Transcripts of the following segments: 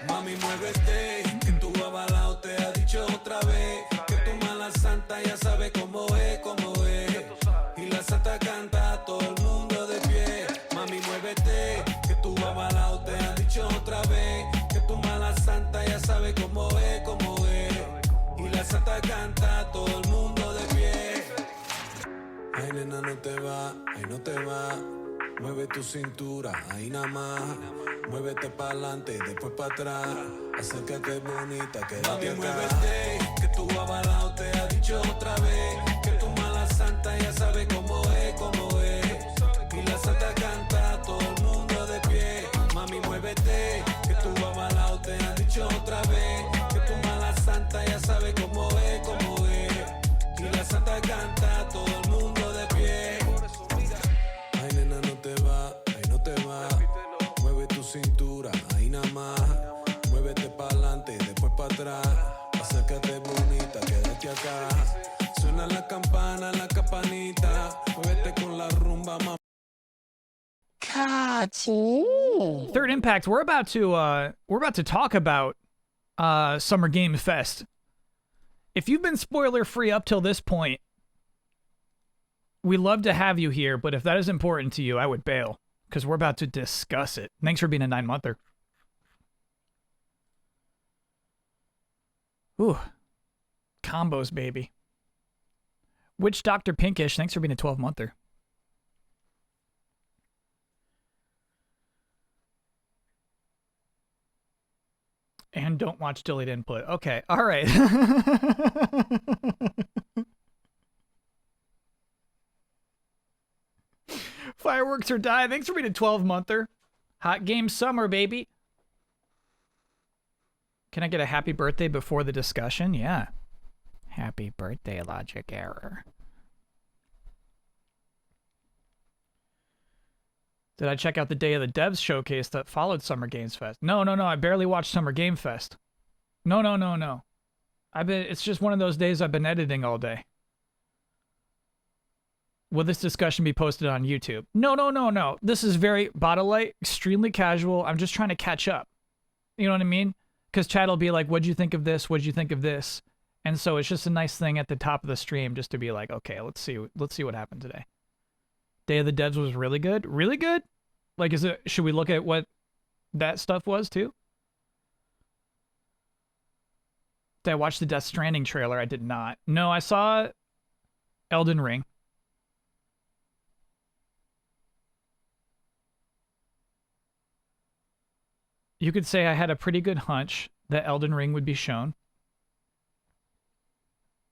Mami, muévete, que tu avalao te ha dicho otra vez que tu mala santa ya sabe cómo es, cómo es. Y la santa canta a todo el mundo de pie. Mami, muévete, que tu avalao te ha dicho otra vez que tu mala santa ya sabe cómo es, cómo es. Y la santa canta a todo el mundo de pie. Ay, nena, no te va, ay, no te va. Mueve tu cintura, ahí nada más. Muévete para adelante y después para atrás. Acércate bonita, quédate acá. Mami, muévete, que tu avalao te ha dicho otra vez que tu mala santa ya sabe cómo es, cómo es. Y la santa canta a todo el mundo de pie. Mami, muévete, que tu avalao te ha dicho otra vez que tu mala santa ya sabe cómo es, cómo es. Y la santa canta a todo el mundo de pie. Ay, nena, no te va, ay, no te va. Mueve tu cintura, ahí nada más. Muévete para adelante y después para atrás. Acércate bonita, quédate acá. Suena la campana, la campanita. Muévete con la rumba, mamá. Third Impact, we're about to talk about Summer Game Fest. If you've been spoiler free up till this point, we love to have you here, but if that is important to you, I would bail, because we're about to discuss it. Thanks for being a 9-monther. Ooh. Combos, baby. Witch Dr. Pinkish, thanks for being a 12-monther. And don't watch Delete Input. Okay, all right. Fireworks or die. Thanks for being a 12-monther. Hot game summer, baby. Can I get a happy birthday before the discussion? Yeah. Happy birthday, logic error. Did I check out the Day of the Devs showcase that followed Summer Games Fest? No. I barely watched Summer Game Fest. No. It's just one of those days I've been editing all day. Will this discussion be posted on YouTube? No. This is very bottle light, extremely casual. I'm just trying to catch up. You know what I mean? Because Chad will be like, what'd you think of this? What'd you think of this? And so it's just a nice thing at the top of the stream just to be like, okay, let's see what happened today. Day of the Devs was really good. Really good? Like, should we look at what that stuff was too? Did I watch the Death Stranding trailer? I did not. No, I saw Elden Ring. You could say I had a pretty good hunch that Elden Ring would be shown.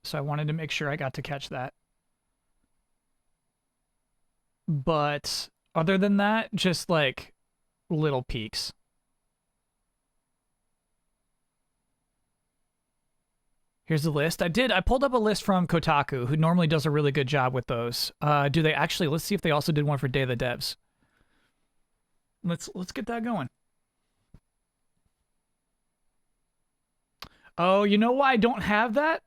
So I wanted to make sure I got to catch that. But other than that, just like little peaks. Here's the list. I pulled up a list from Kotaku, who normally does a really good job with those. Do they actually? Let's see if they also did one for Day of the Devs. Let's get that going. Oh, you know why I don't have that?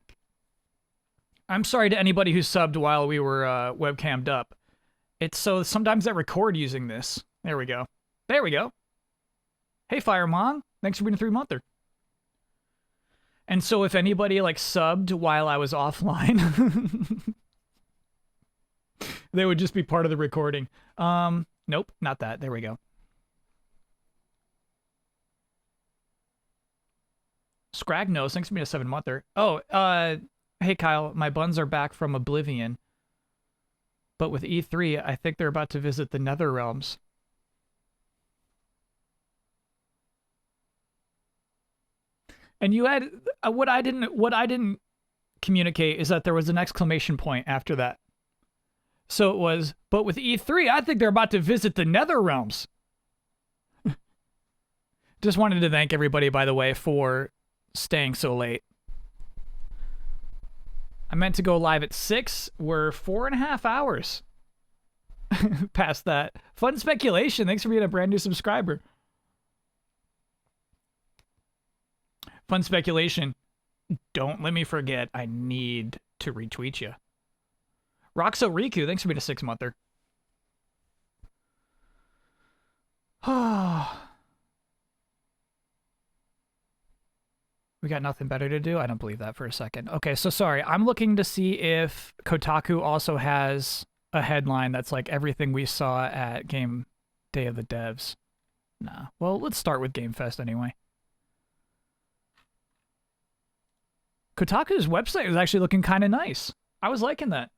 I'm sorry to anybody who subbed while we were webcammed up. It's so sometimes I record using this. There we go. There we go. Hey, Firemong. Thanks for being a 3-monther. And so if anybody like subbed while I was offline, they would just be part of the recording. Nope, not that. There we go. Scragnos, thanks for being a 7-monther. Oh, hey Kyle, my buns are back from Oblivion. But with E3, I think they're about to visit the Nether Realms. And you had what I didn't communicate is that there was an exclamation point after that. So it was, but with E3, I think they're about to visit the Nether Realms. Just wanted to thank everybody, by the way, for staying so late. I meant to go live at 6. We're 4.5 hours past that. Fun speculation. Thanks for being a brand new subscriber. Fun speculation. Don't let me forget. I need to retweet you. Roxo Riku, thanks for being a 6-monther. We got nothing better to do? I don't believe that for a second. Okay, so sorry. I'm looking to see if Kotaku also has a headline that's like everything we saw at Game Day of the Devs. Nah. Well, let's start with Game Fest anyway. Kotaku's website is actually looking kind of nice. I was liking that.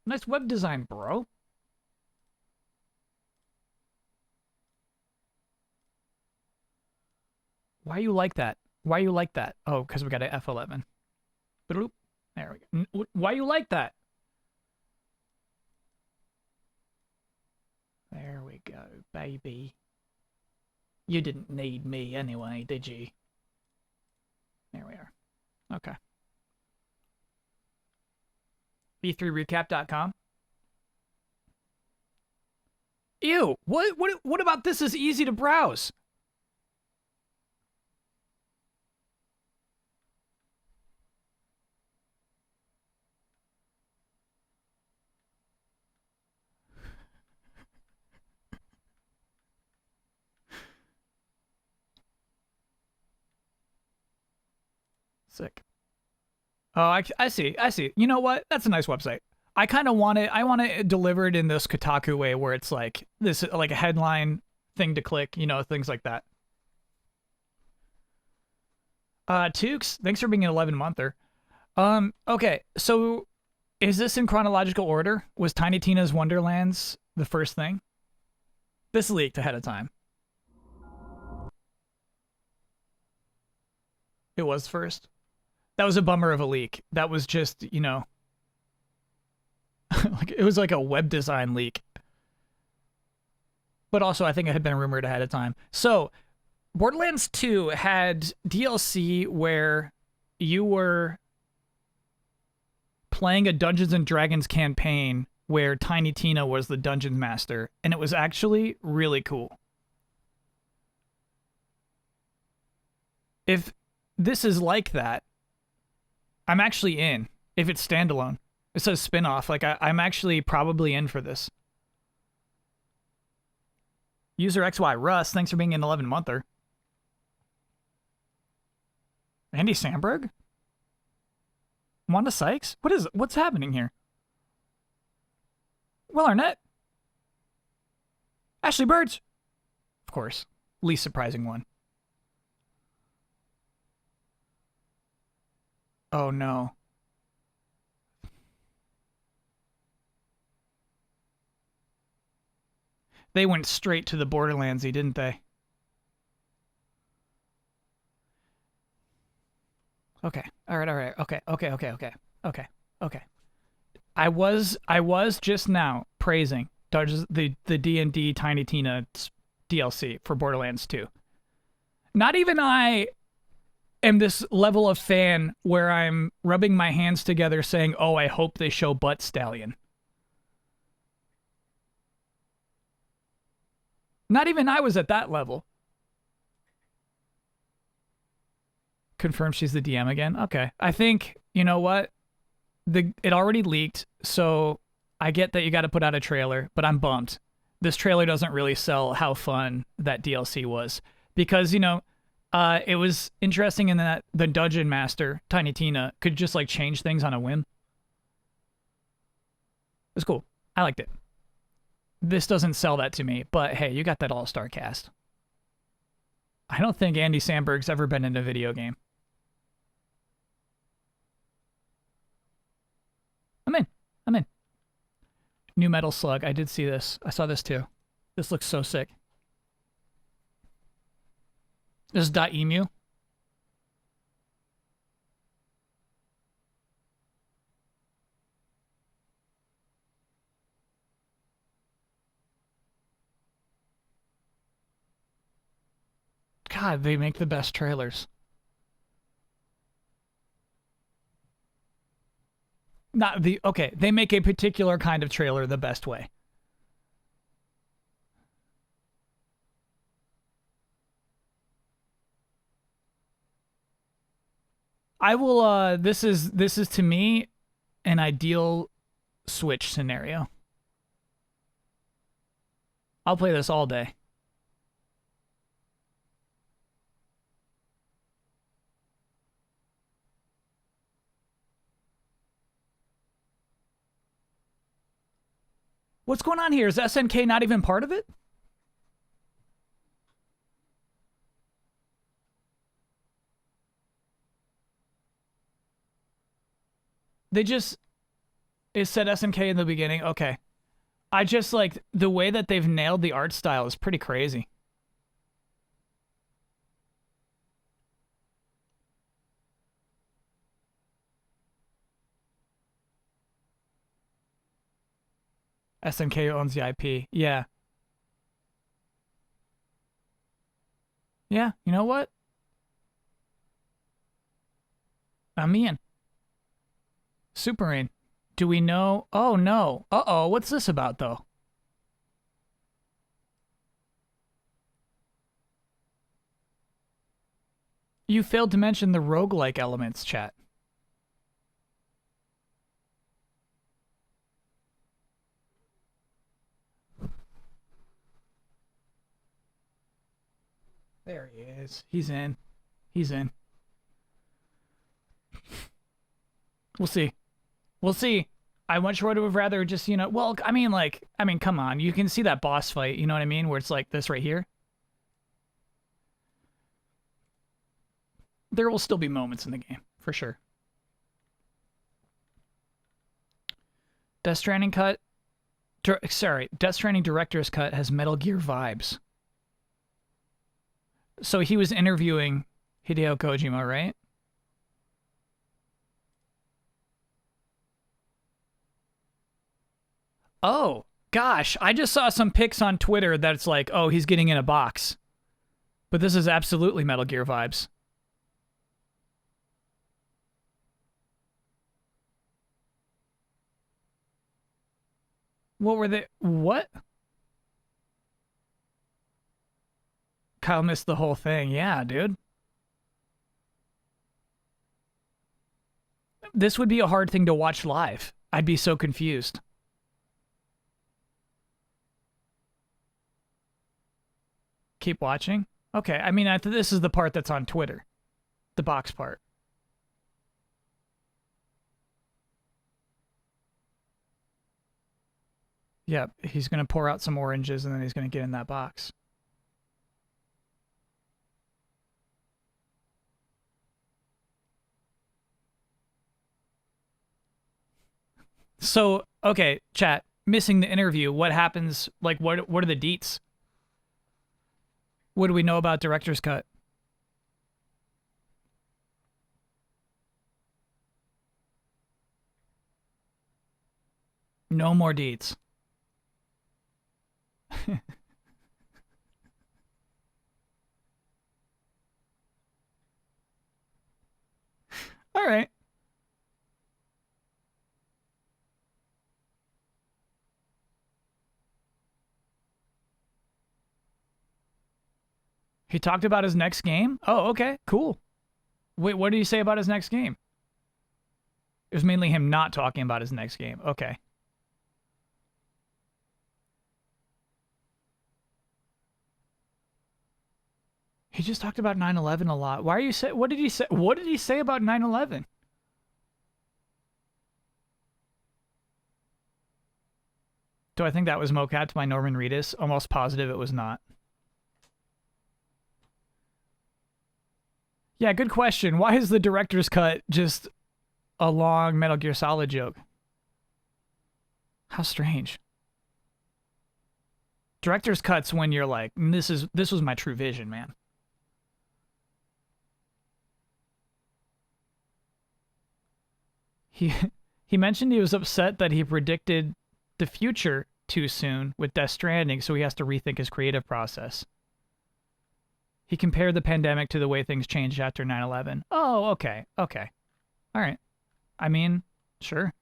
Nice web design, bro. Why you like that? Why you like that? Oh, because we got an F11. Boop. There we go. Why you like that? There we go, baby. You didn't need me anyway, did you? There we are. Okay. E3recap.com. Ew, what about this is easy to browse? Sick. Oh, I see. I see. You know what? That's a nice website. I kind of want it. I want it delivered in this Kotaku way where it's like this, like a headline thing to click, you know, things like that. Tukes, thanks for being an 11-monther. Okay, so is this in chronological order? Was Tiny Tina's Wonderlands the first thing? This leaked ahead of time. It was first. That was a bummer of a leak. That was just, you know, like it was like a web design leak. But also, I think it had been rumored ahead of time. So, Borderlands 2 had DLC where you were playing a Dungeons and Dragons campaign where Tiny Tina was the dungeon master, and it was actually really cool. If this is like that, I'm actually in. If it's standalone. It says spin-off. Like, I'm actually probably in for this. User XY Russ, thanks for being an 11-monther. Andy Samberg? Wanda Sykes? What's happening here? Will Arnett? Ashley Birds? Of course. Least surprising one. Oh no. They went straight to the Borderlandsy, didn't they? Okay. All right. Okay. I was just now praising the D&D Tiny Tina DLC for Borderlands 2. Not even I am this level of fan where I'm rubbing my hands together saying, "Oh, I hope they show Butt Stallion." Not even I was at that level. Confirm she's the DM again. Okay. I think, you know what? It already leaked, so I get that you got to put out a trailer, but I'm bummed. This trailer doesn't really sell how fun that DLC was. Because, you know, it was interesting in that the Dungeon Master, Tiny Tina, could just, like, change things on a whim. It was cool. I liked it. This doesn't sell that to me, but hey, you got that all-star cast. I don't think Andy Samberg's ever been in a video game. I'm in. New Metal Slug. I did see this. I saw this too. This looks so sick. This is .emu. God, they make the best trailers. Not the okay, they make a particular kind of trailer the best way. I will this is to me an ideal Switch scenario. I'll play this all day. What's going on here? Is SNK not even part of it? They just... It said SNK in the beginning. Okay. I just like... The way that they've nailed the art style is pretty crazy. SNK owns the IP. Yeah. Yeah, you know what? I'm in. Super in. Do we know? Oh, no. Uh-oh, what's this about, though? You failed to mention the roguelike elements, chat. There he is. He's in. He's in. We'll see. We'll see. I much would have rather just, you know, well, I mean, come on. You can see that boss fight, you know what I mean? Where it's like this right here. There will still be moments in the game, for sure. Death Stranding cut. Death Stranding director's cut has Metal Gear vibes. So he was interviewing Hideo Kojima, right? Oh, gosh. I just saw some pics on Twitter that's like, oh, he's getting in a box. But this is absolutely Metal Gear vibes. What were they? What? Kyle missed the whole thing. Yeah, dude. This would be a hard thing to watch live. I'd be so confused. Keep watching? Okay, I mean, this is the part that's on Twitter. The box part. Yep, he's going to pour out some oranges and then he's going to get in that box. So, okay, chat, missing the interview. What happens? Like, what are the deets? What do we know about director's cut? No more deets. All right. He talked about his next game? Oh, okay, cool. Wait, what did he say about his next game? It was mainly him not talking about his next game. Okay. He just talked about 9/11 a lot. Why are you say? What did he say? What did he say about 9/11? Do I think that was mocapped by Norman Reedus? Almost positive it was not. Yeah, good question. Why is the director's cut just a long Metal Gear Solid joke? How strange. Director's cut's when you're like, this was my true vision, man. He mentioned he was upset that he predicted the future too soon with Death Stranding, so he has to rethink his creative process. He compared the pandemic to the way things changed after 9/11. Oh, okay. Okay. All right. I mean, sure.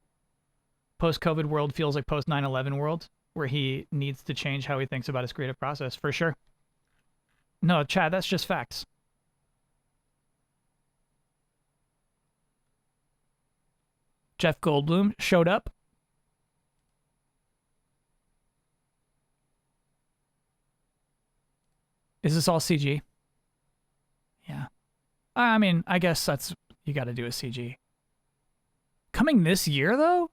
Post-COVID world feels like post-9/11 world, where he needs to change how he thinks about his creative process, for sure. No, Chad, that's just facts. Jeff Goldblum showed up. Is this all CG? Yeah. I mean, I guess that's... You gotta do a CG. Coming this year, though?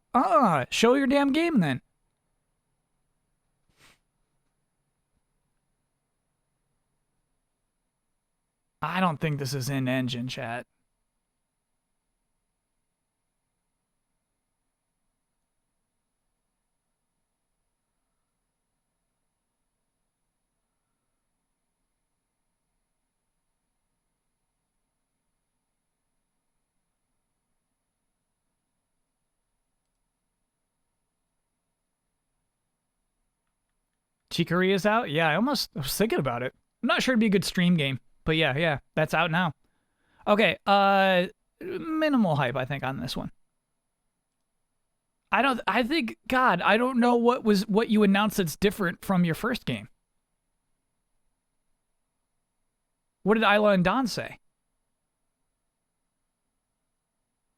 Show your damn game, then. I don't think this is in engine, chat. Chicory is out? Yeah, I was thinking about it. I'm not sure it'd be a good stream game. But yeah, that's out now. Okay, minimal hype, I think, on this one. I don't know what you announced that's different from your first game. What did Isla and Don say?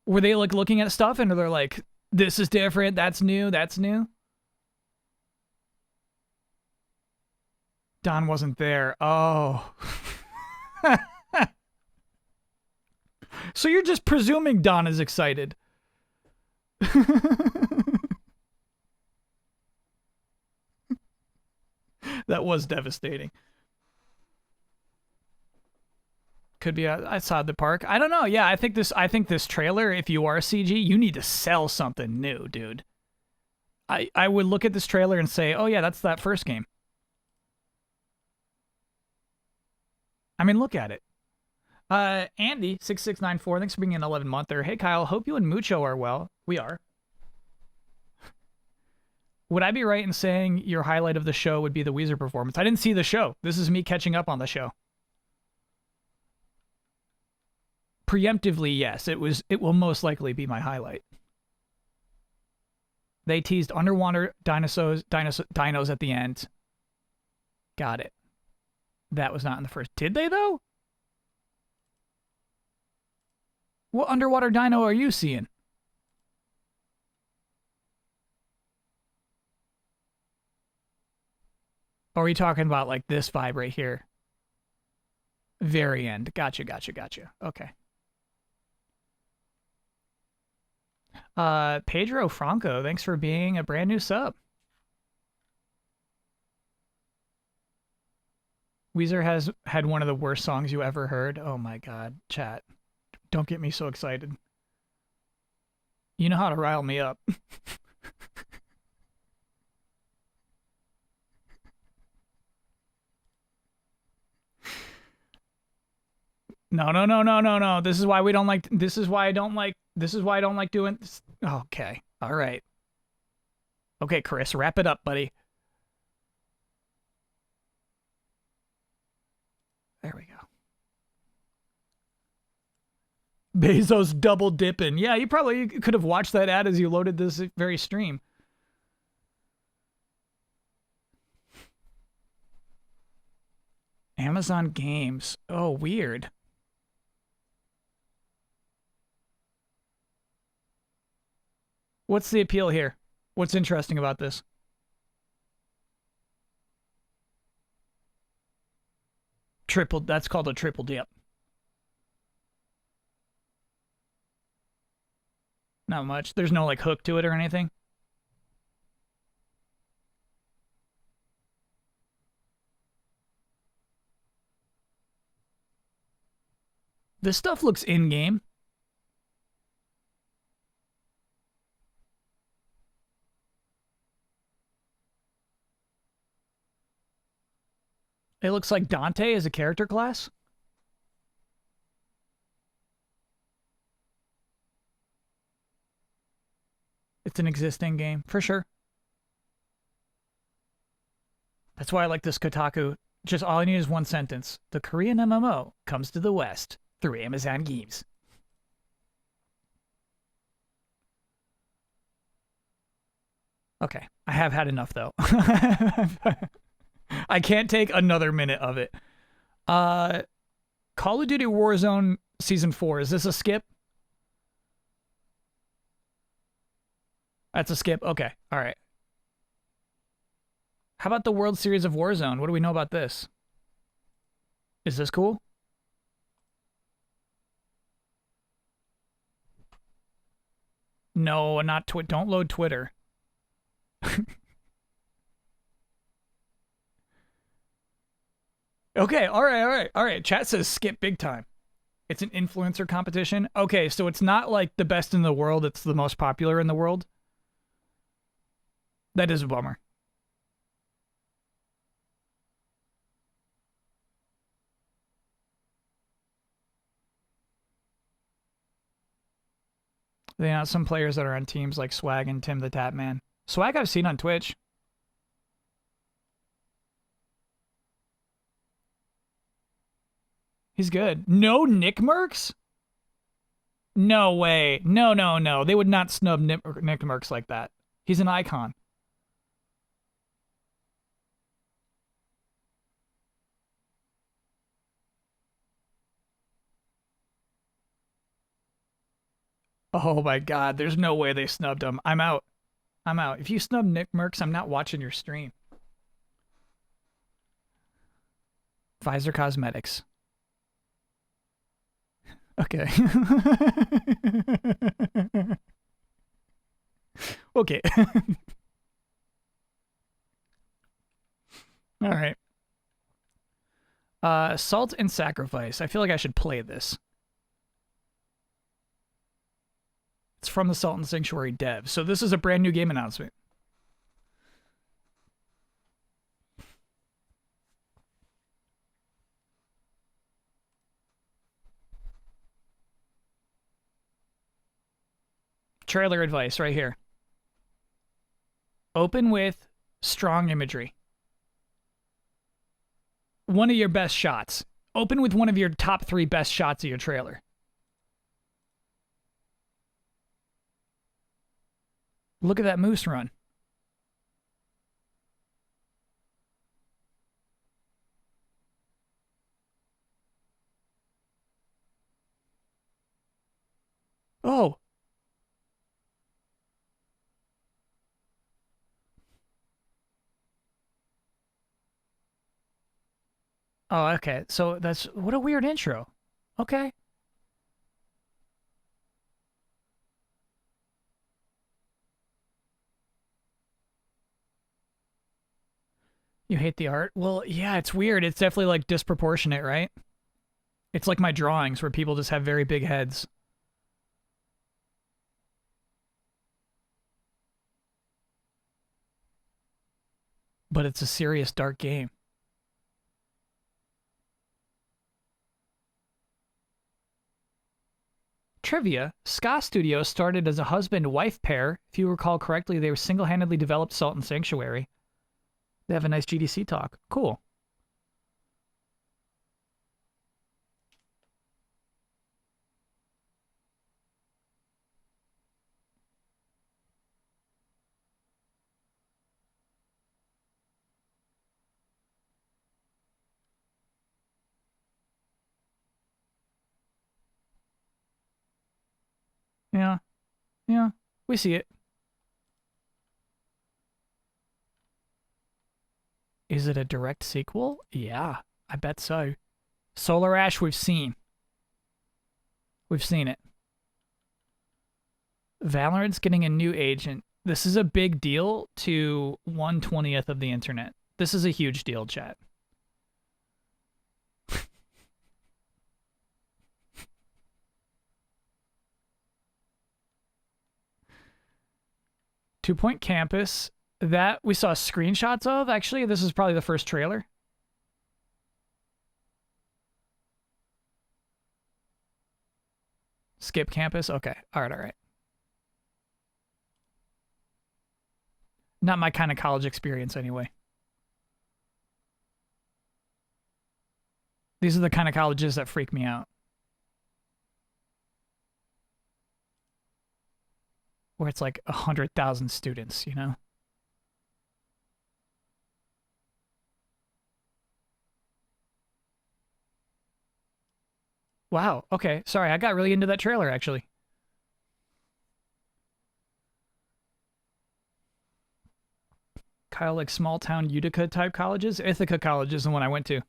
Were they like looking at stuff and they're like, this is different, that's new, that's new? Don wasn't there. Oh. So you're just presuming Don is excited. That was devastating. Could be outside the park. I don't know. Yeah, I think this trailer, if you are a CG, you need to sell something new, dude. I would look at this trailer and say, oh yeah, that's that first game. I mean, look at it. Andy6694, thanks for being an 11-monther. Hey Kyle, hope you and Mucho are well. We are. Would I be right in saying your highlight of the show would be the Weezer performance? I didn't see the show. This is me catching up on the show. Preemptively, yes. It will most likely be my highlight. They teased underwater dinos at the end. Got it. That was not in the first. Did they, though? What underwater dino are you seeing? Or are you talking about like this vibe right here? Very end. Gotcha. Okay. Pedro Franco, thanks for being a brand new sub. Weezer has had one of the worst songs you ever heard. Oh my god, chat. Don't get me so excited. You know how to rile me up. No. This is why we don't like this is why I don't like doing this. Okay. All right. Okay, Chris, wrap it up, buddy. There we go. Bezos double dipping. Yeah, you probably could have watched that ad as you loaded this very stream. Amazon Games. Oh, weird. What's the appeal here? What's interesting about this? That's called a triple dip. Not much. There's no like hook to it or anything. This stuff looks in-game. It looks like Dante is a character class. It's an existing game, for sure. That's why I like this Kotaku. Just all I need is one sentence. The Korean MMO comes to the West through Amazon Games. Okay, I have had enough, though. I can't take another minute of it. Call of Duty Warzone Season 4. Is this a skip? That's a skip? Okay, all right. How about the World Series of Warzone? What do we know about this? Is this cool? No, not don't load Twitter. Okay, all right, all right, all right. Chat says skip big time. It's an influencer competition. Okay, so it's not like the best in the world. It's the most popular in the world. That is a bummer. They have some players that are on teams like Swag and Tim the Tap Man. Swag I've seen on Twitch. He's good. No Nick Mercs? No way. No, no, no. They would not snub Nick Mercs like that. He's an icon. Oh my god, there's no way they snubbed him. I'm out. I'm out. If you snub Nick Mercs, I'm not watching your stream. Pfizer Cosmetics. Okay. Okay. All right. Salt and Sacrifice. I feel like I should play this. It's from the Salt and Sanctuary dev. So this is a brand new game announcement. Trailer advice right here. Open with strong imagery. One of your best shots. Open with one of your top 3 best shots of your trailer. Look at that moose run. Oh. Oh, okay. So that's what a weird intro. Okay. You hate the art? Well, yeah, it's weird. It's definitely like disproportionate, right? It's like my drawings where people just have very big heads. But it's a serious dark game. Trivia, Ska Studios started as a husband-wife pair. If you recall correctly, they were single-handedly developed Salt and Sanctuary. They have a nice GDC talk. Cool. Yeah. Yeah. We see it. Is it a direct sequel? Yeah, I bet so. Solar Ash, we've seen. We've seen it. Valorant's getting a new agent. This is a big deal to 1/20th of the internet. This is a huge deal, chat. Two Point Campus. That we saw screenshots of. Actually, this is probably the first trailer. Skip Campus. Okay. All right. All right. Not my kind of college experience anyway. These are the kind of colleges that freak me out. Where it's like 100,000 students, you know? Wow. Okay. Sorry, I got really into that trailer, actually. Kyle, like small town Utica type colleges? Ithaca College is the one I went to.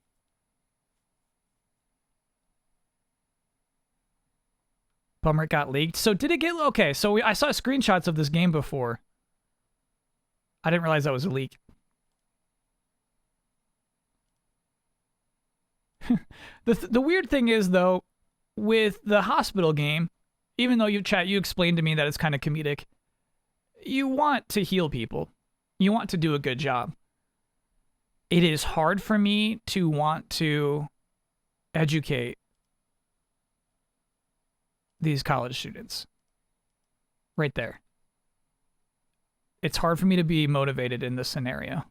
Bummer it got leaked. So did it get... Okay, so I saw screenshots of this game before. I didn't realize that was a leak. The weird thing is though, with the hospital game, even though you explained to me that it's kind of comedic, you want to heal people. You want to do a good job. It is hard for me to want to educate these college students. Right there. It's hard for me to be motivated in this scenario.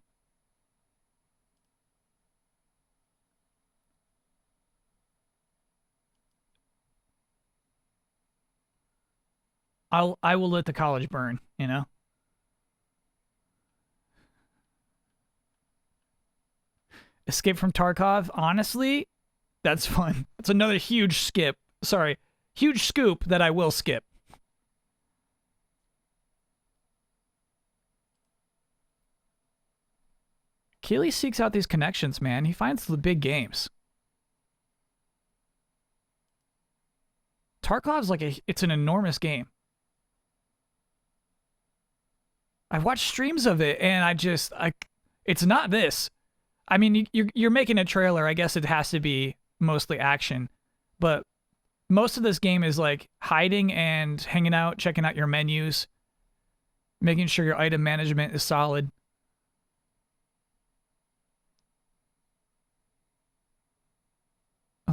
I will let the college burn, you know? Escape from Tarkov, honestly, that's fun. It's another huge skip. Sorry, huge scoop that I will skip. Keeley seeks out these connections, man. He finds the big games. Tarkov's like it's an enormous game. I've watched streams of it, and it's not this. I mean, you're making a trailer. I guess it has to be mostly action, but most of this game is like hiding and hanging out, checking out your menus, making sure your item management is solid.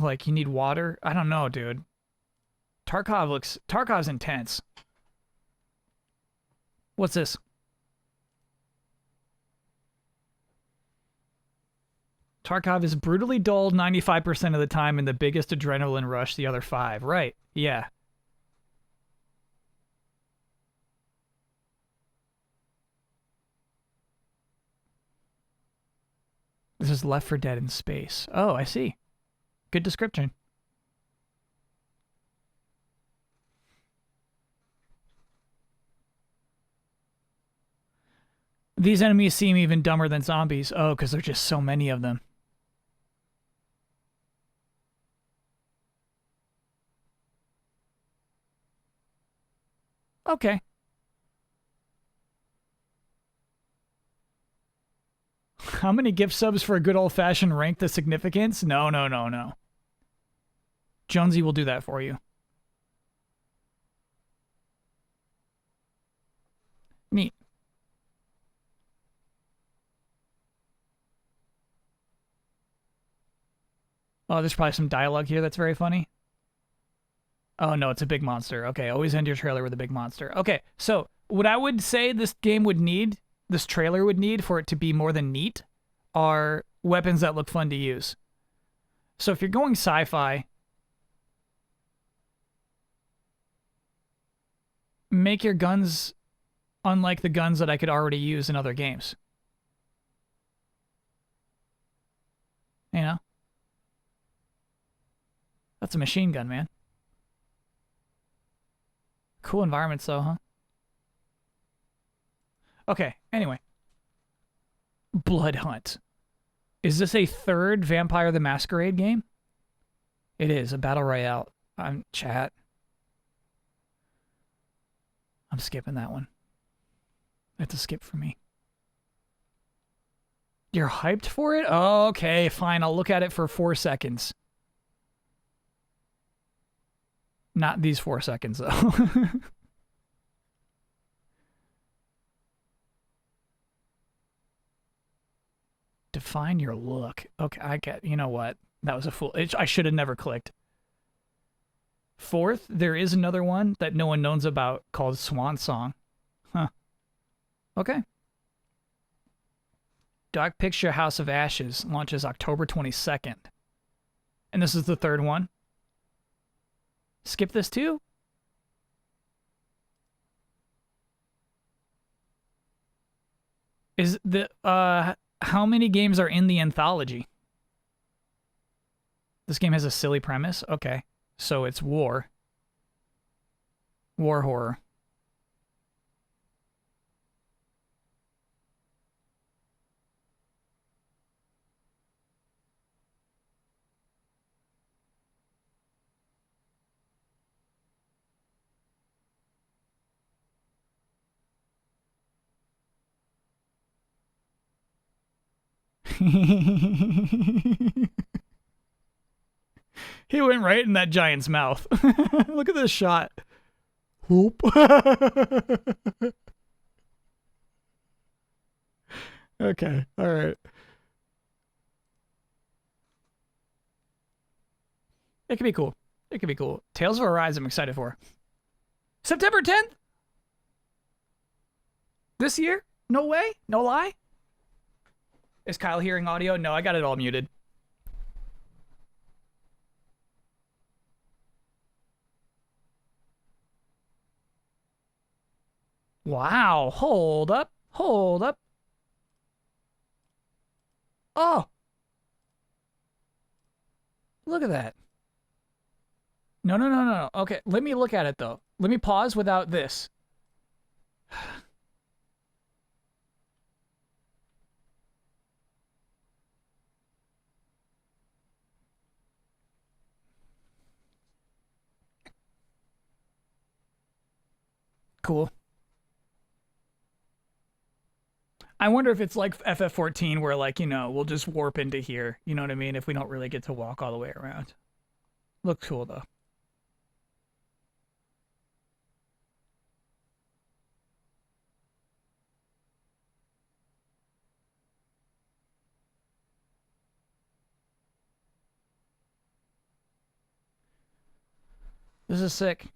Like, you need water? I don't know, dude. Tarkov's intense. What's this? Tarkov is brutally dull 95% of the time and the biggest adrenaline rush the other 5. Right. Yeah. This is Left 4 Dead in space. Oh, I see. Good description. These enemies seem even dumber than zombies. Oh, because there's just so many of them. Okay. How many gift subs for a good old-fashioned rank the significance? No, no, no, no. Jonesy will do that for you. Neat. Oh, there's probably some dialogue here that's very funny. Oh, no, it's a big monster. Okay, always end your trailer with a big monster. Okay, so what I would say this game would need, this trailer would need for it to be more than neat, are weapons that look fun to use. So if you're going sci-fi, make your guns unlike the guns that I could already use in other games. You know? That's a machine gun, man. Cool environments, though, huh? Okay, anyway. Blood Hunt. Is this a third Vampire the Masquerade game? It is, a battle royale. Chat. I'm skipping that one. That's a skip for me. You're hyped for it? Oh, okay, fine. I'll look at it for 4 seconds. Not these 4 seconds, though. Define your look. Okay, I get. You know what? That was a fool. I should have never clicked. Fourth, there is another one that no one knows about called Swan Song. Huh. Okay. Dark Picture House of Ashes launches October 22nd. And this is the third one. Skip this too? Is the how many games are in the anthology? This game has a silly premise. Okay. So it's war. War horror. He went right in that giant's mouth. Look at this shot. Whoop. Okay, all right. It could be cool. It could be cool. Tales of Arise, I'm excited for. September 10th? This year? No way? No lie? Is Kyle hearing audio? No, I got it all muted. Wow, hold up. Hold up. Oh. Look at that. No, no, no, no. Okay, let me look at it, though. Let me pause without this. Cool. I wonder if it's like FF14 where, like, you know, we'll just warp into here. You know what I mean? If we don't really get to walk all the way around. Looks cool, though. This is sick.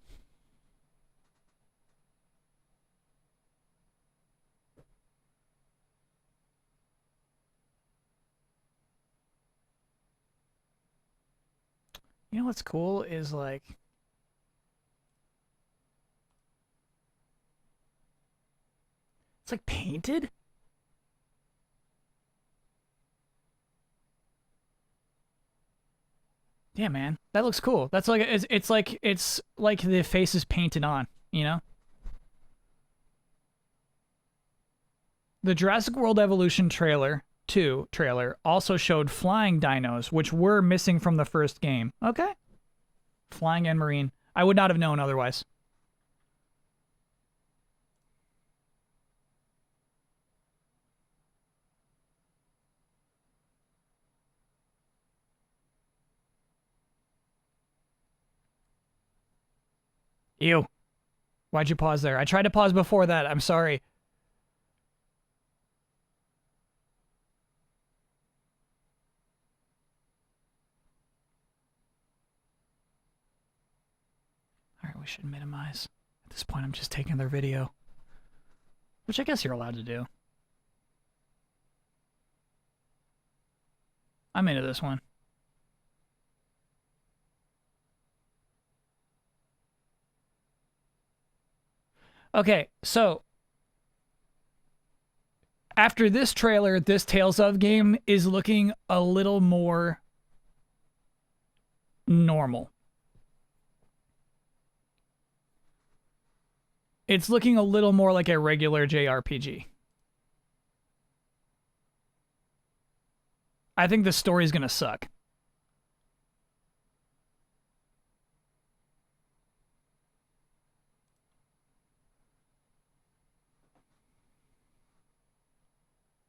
You know what's cool is, like, it's like painted. Yeah, man, that looks cool. That's like it's like the face is painted on, you know. The Jurassic World Evolution trailer 2 trailer also showed flying dinos, which were missing from the first game. Okay, flying and marine. I would not have known otherwise. Ew. Why'd you pause there? I tried to pause before that. I'm sorry. All right, we should minimize. At this point, I'm just taking their video, which I guess you're allowed to do. I'm into this one. Okay, so after this trailer, this Tales of game is looking a little more normal. It's looking a little more like a regular JRPG. I think the story's gonna suck.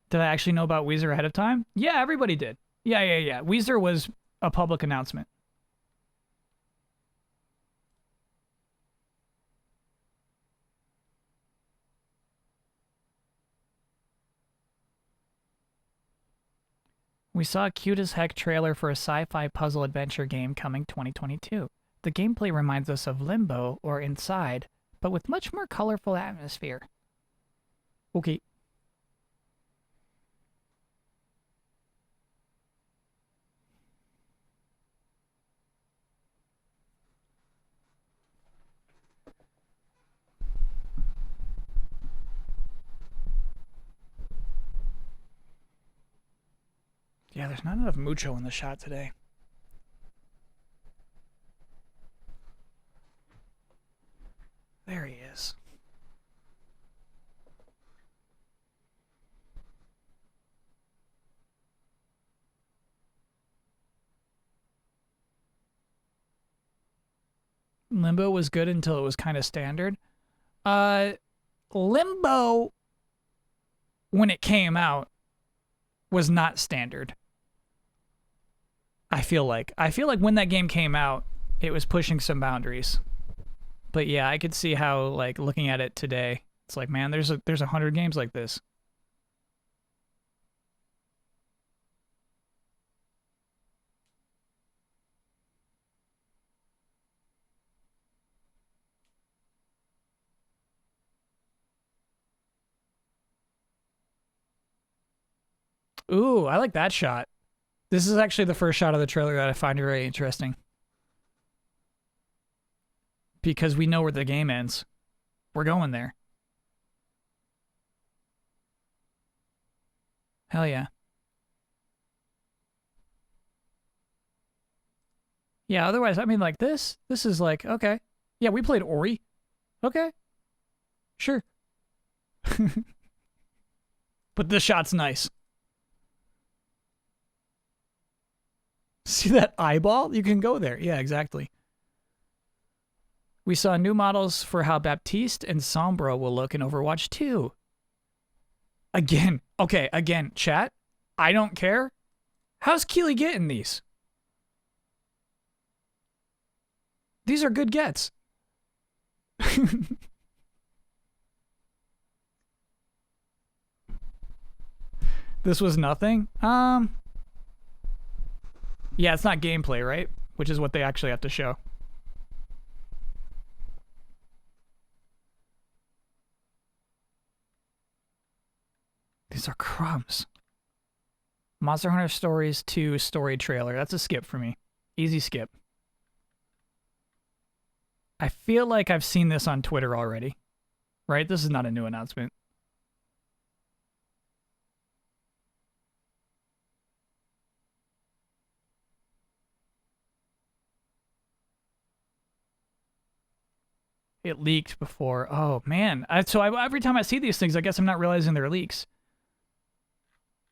Did I actually know about Weezer ahead of time? Yeah, everybody did. Yeah. Weezer was a public announcement. We saw a cute as heck trailer for a sci-fi puzzle adventure game coming 2022. The gameplay reminds us of Limbo or Inside, but with much more colorful atmosphere. Okay. Yeah, there's not enough mucho in the shot today. There he is. Limbo was good until it was kind of standard. Limbo, when it came out, was not standard. I feel like when that game came out, it was pushing some boundaries. But yeah, I could see how, like, looking at it today, it's like, man, there's 100 games like this. Ooh, I like that shot. This is actually the first shot of the trailer that I find very interesting. Because we know where the game ends. We're going there. Hell yeah. Yeah, otherwise, I mean, like, this is like, okay. Yeah, we played Ori. Okay. Sure. But this shot's nice. See that eyeball? You can go there. Yeah, exactly. We saw new models for how Baptiste and Sombra will look in Overwatch 2. Again. Okay, again, chat. I don't care. How's Keely getting these? These are good gets. This was nothing? Yeah, it's not gameplay, right? Which is what they actually have to show. These are crumbs. Monster Hunter Stories 2 story trailer. That's a skip for me. Easy skip. I feel like I've seen this on Twitter already. Right? This is not a new announcement. It leaked before. Oh, man. Every time I see these things, I guess I'm not realizing they're leaks.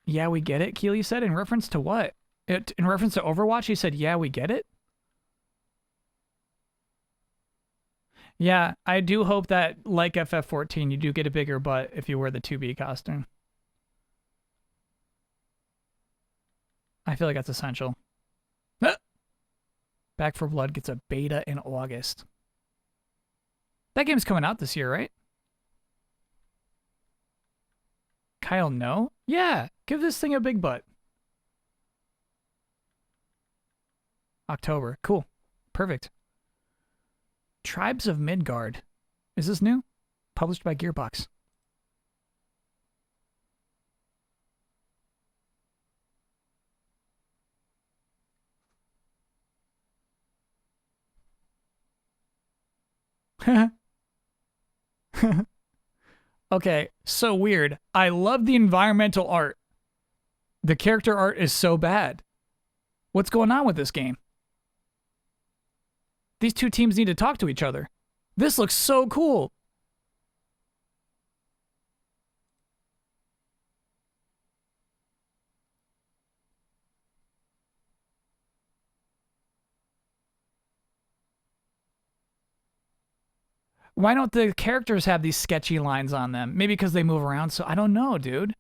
Yeah, we get it, Keely said. In reference to what? In reference to Overwatch, he said, yeah, we get it? Yeah, I do hope that, like FF14, you do get a bigger butt if you wear the 2B costume. I feel like that's essential. Back 4 Blood gets a beta in August. That game's coming out this year, right? Kyle, no? Yeah, give this thing a big butt. October. Cool. Perfect. Tribes of Midgard. Is this new? Published by Gearbox. Okay, so weird. I love the environmental art. The character art is so bad. What's going on with this game? These two teams need to talk to each other. This looks so cool. Why don't the characters have these sketchy lines on them? Maybe because they move around, so I don't know, dude.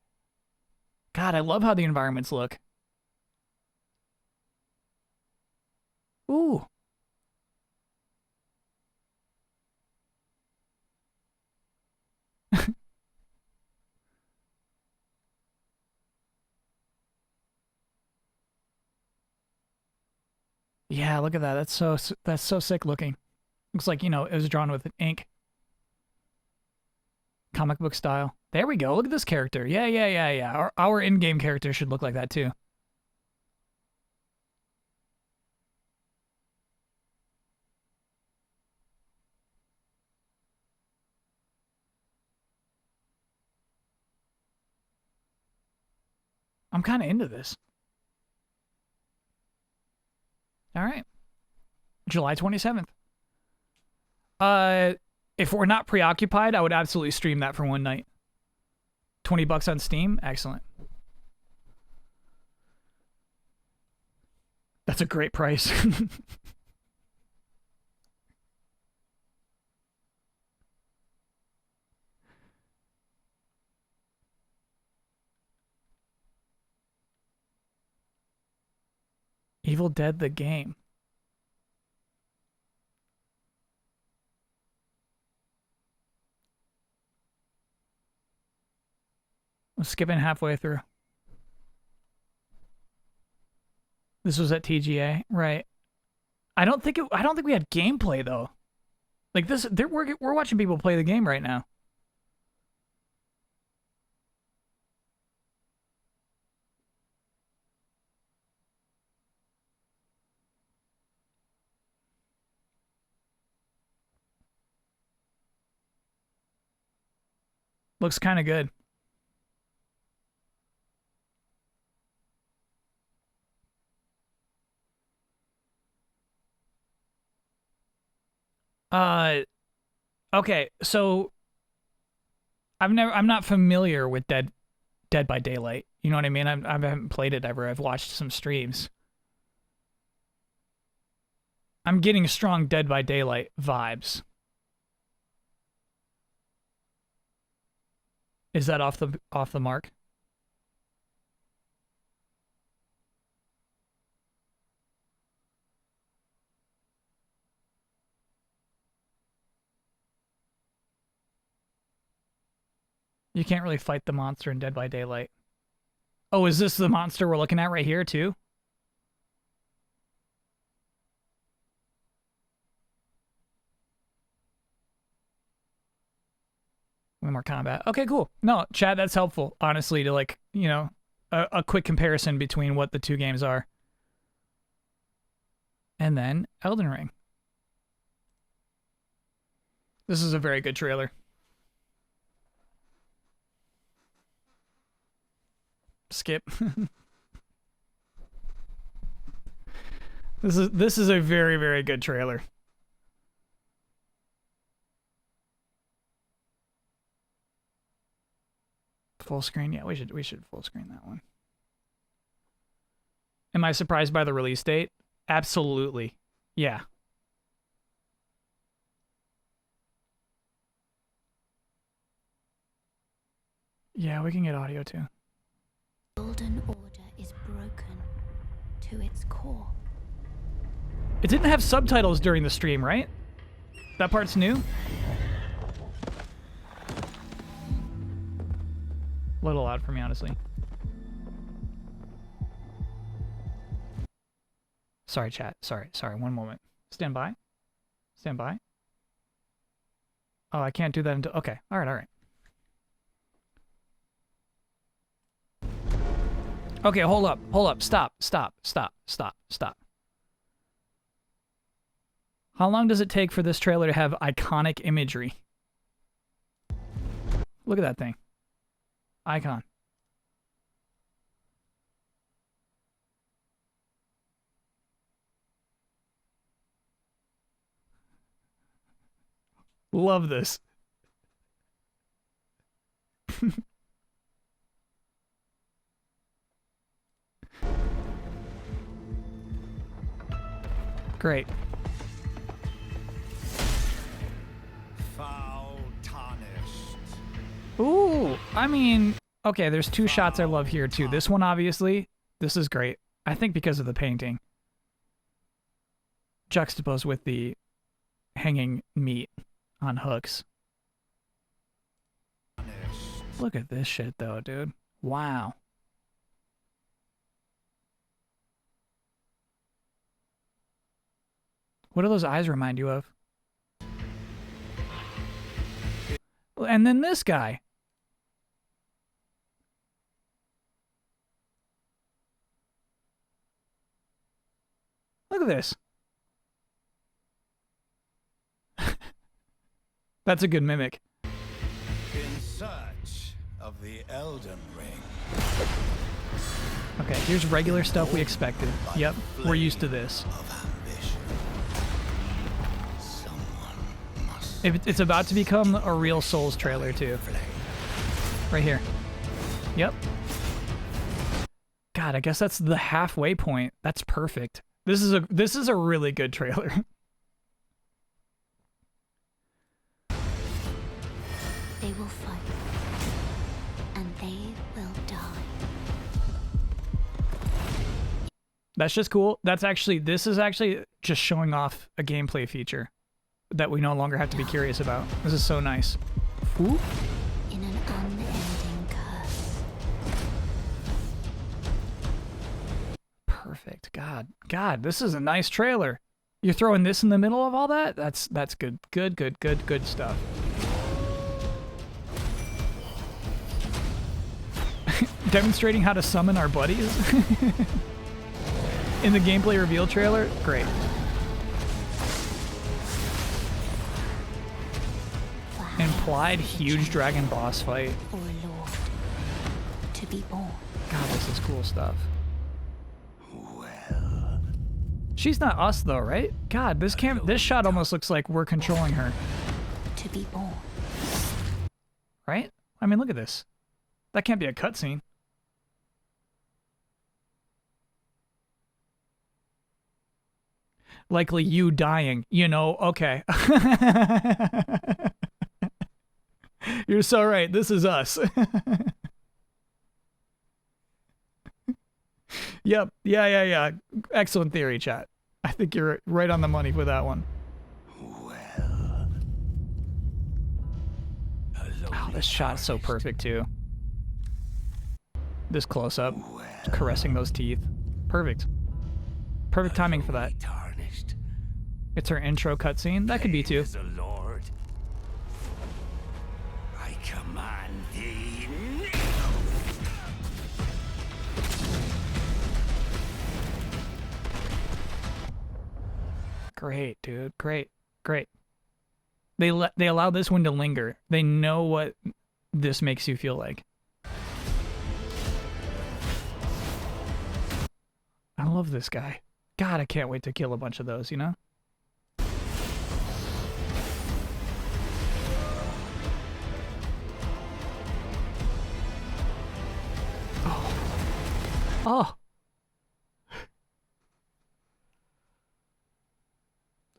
God, I love how the environments look. Ooh. Yeah, look at that. That's so sick looking. Looks like, you know, it was drawn with ink. Comic book style. There we go. Look at this character. Yeah. Our in-game character should look like that too. I'm kind of into this. All right. July 27th. If we're not preoccupied, I would absolutely stream that for one night. $20 on Steam? Excellent. That's a great price. Evil Dead the game. I'm skipping halfway through. This was at TGA, right? I don't think we had gameplay though. Like this, we're watching people play the game right now. Looks kind of good. Okay, so I'm not familiar with Dead by Daylight. You know what I mean? I haven't played it ever. I've watched some streams. I'm getting strong Dead by Daylight vibes. Is that off the mark? You can't really fight the monster in Dead by Daylight. Oh, is this the monster we're looking at right here too? Way more combat. Okay, cool. No, chat, that's helpful, honestly, to like, you know, a quick comparison between what the two games are. And then Elden Ring. This is a very good trailer. Skip. This is a very, very good trailer. Full screen? Yeah, we should full screen that one. Am I surprised by the release date? Absolutely. Yeah. Yeah, we can get audio too. Golden Order is broken to its core. It didn't have subtitles during the stream, right? That part's new? A little loud for me, honestly. Sorry, chat. Sorry. One moment. Stand by. Stand by. Oh, I can't do that until... Okay. All right. Okay, hold up. Stop. How long does it take for this trailer to have iconic imagery? Look at that thing. Icon. Love this. Great. Foul tarnished. Ooh, I mean, okay, there's two shots I love here too. This one, obviously, this is great. I think because of the painting. Juxtaposed with the hanging meat on hooks. Look at this shit though, dude. Wow. What do those eyes remind you of? And then this guy. Look at this. That's a good mimic. In search of the Elden Ring. Okay, here's regular stuff we expected. Yep, we're used to this. It's about to become a real Souls trailer too. Right here. Yep. God, I guess that's the halfway point. That's perfect. This is a really good trailer. They will fight, and they will die. That's just cool. This is actually just showing off a gameplay feature that we no longer have to be curious about. This is so nice. Ooh. In an unending curse. Perfect. God, this is a nice trailer. You're throwing this in the middle of all that? That's good. Good stuff. Demonstrating how to summon our buddies in the gameplay reveal trailer. Great. Implied huge dragon boss fight. Or a lord to be born. God, this is cool stuff. She's not us though, right? God, this shot almost looks like we're controlling her. To be born. Right? I mean, look at this. That can't be a cutscene. Likely you dying, you know, okay. You're so right, this is us. Yep, yeah. Excellent theory, chat. I think you're right on the money with that one. Oh, this shot's so perfect too. This close-up, caressing those teeth. Perfect. Perfect timing for that. It's her intro cutscene. That could be too. Lord, I command thee. Great, dude. Great. They allow this one to linger. They know what this makes you feel like. I love this guy. God, I can't wait to kill a bunch of those, you know? Oh.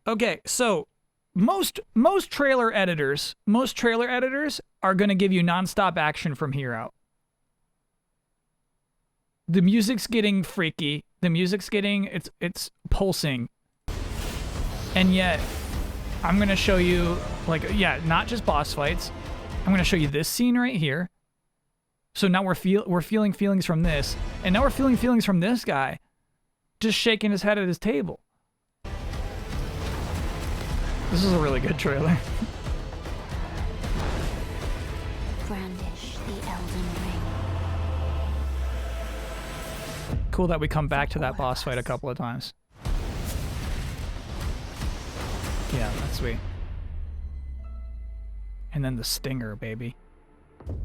Okay, so most trailer editors are going to give you nonstop action from here out. The music's getting freaky. The music's getting it's pulsing. And yet I'm going to show you not just boss fights. I'm going to show you this scene right here. So now we're feeling feelings from this, and now we're feeling feelings from this guy just shaking his head at his table. This is a really good trailer. Brandish the Elden Ring. Cool that we come back to that boss fight a couple of times. Yeah, that's sweet. And then the stinger, baby.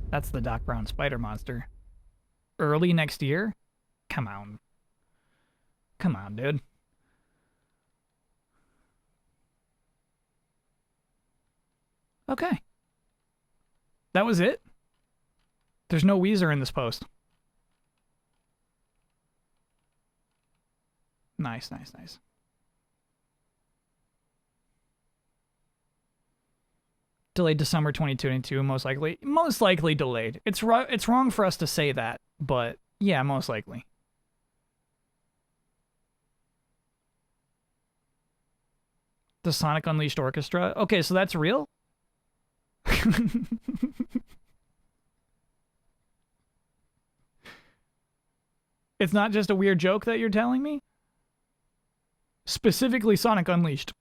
That's the Doc Brown spider monster. Early next year? Come on. Come on, dude. Okay. That was it? There's no Weezer in this post. Nice. Delayed to summer 2022, most likely. Most likely delayed. It's wrong for us to say that, but yeah, most likely. The Sonic Unleashed Orchestra? Okay, so that's real? It's not just a weird joke that you're telling me? Specifically Sonic Unleashed.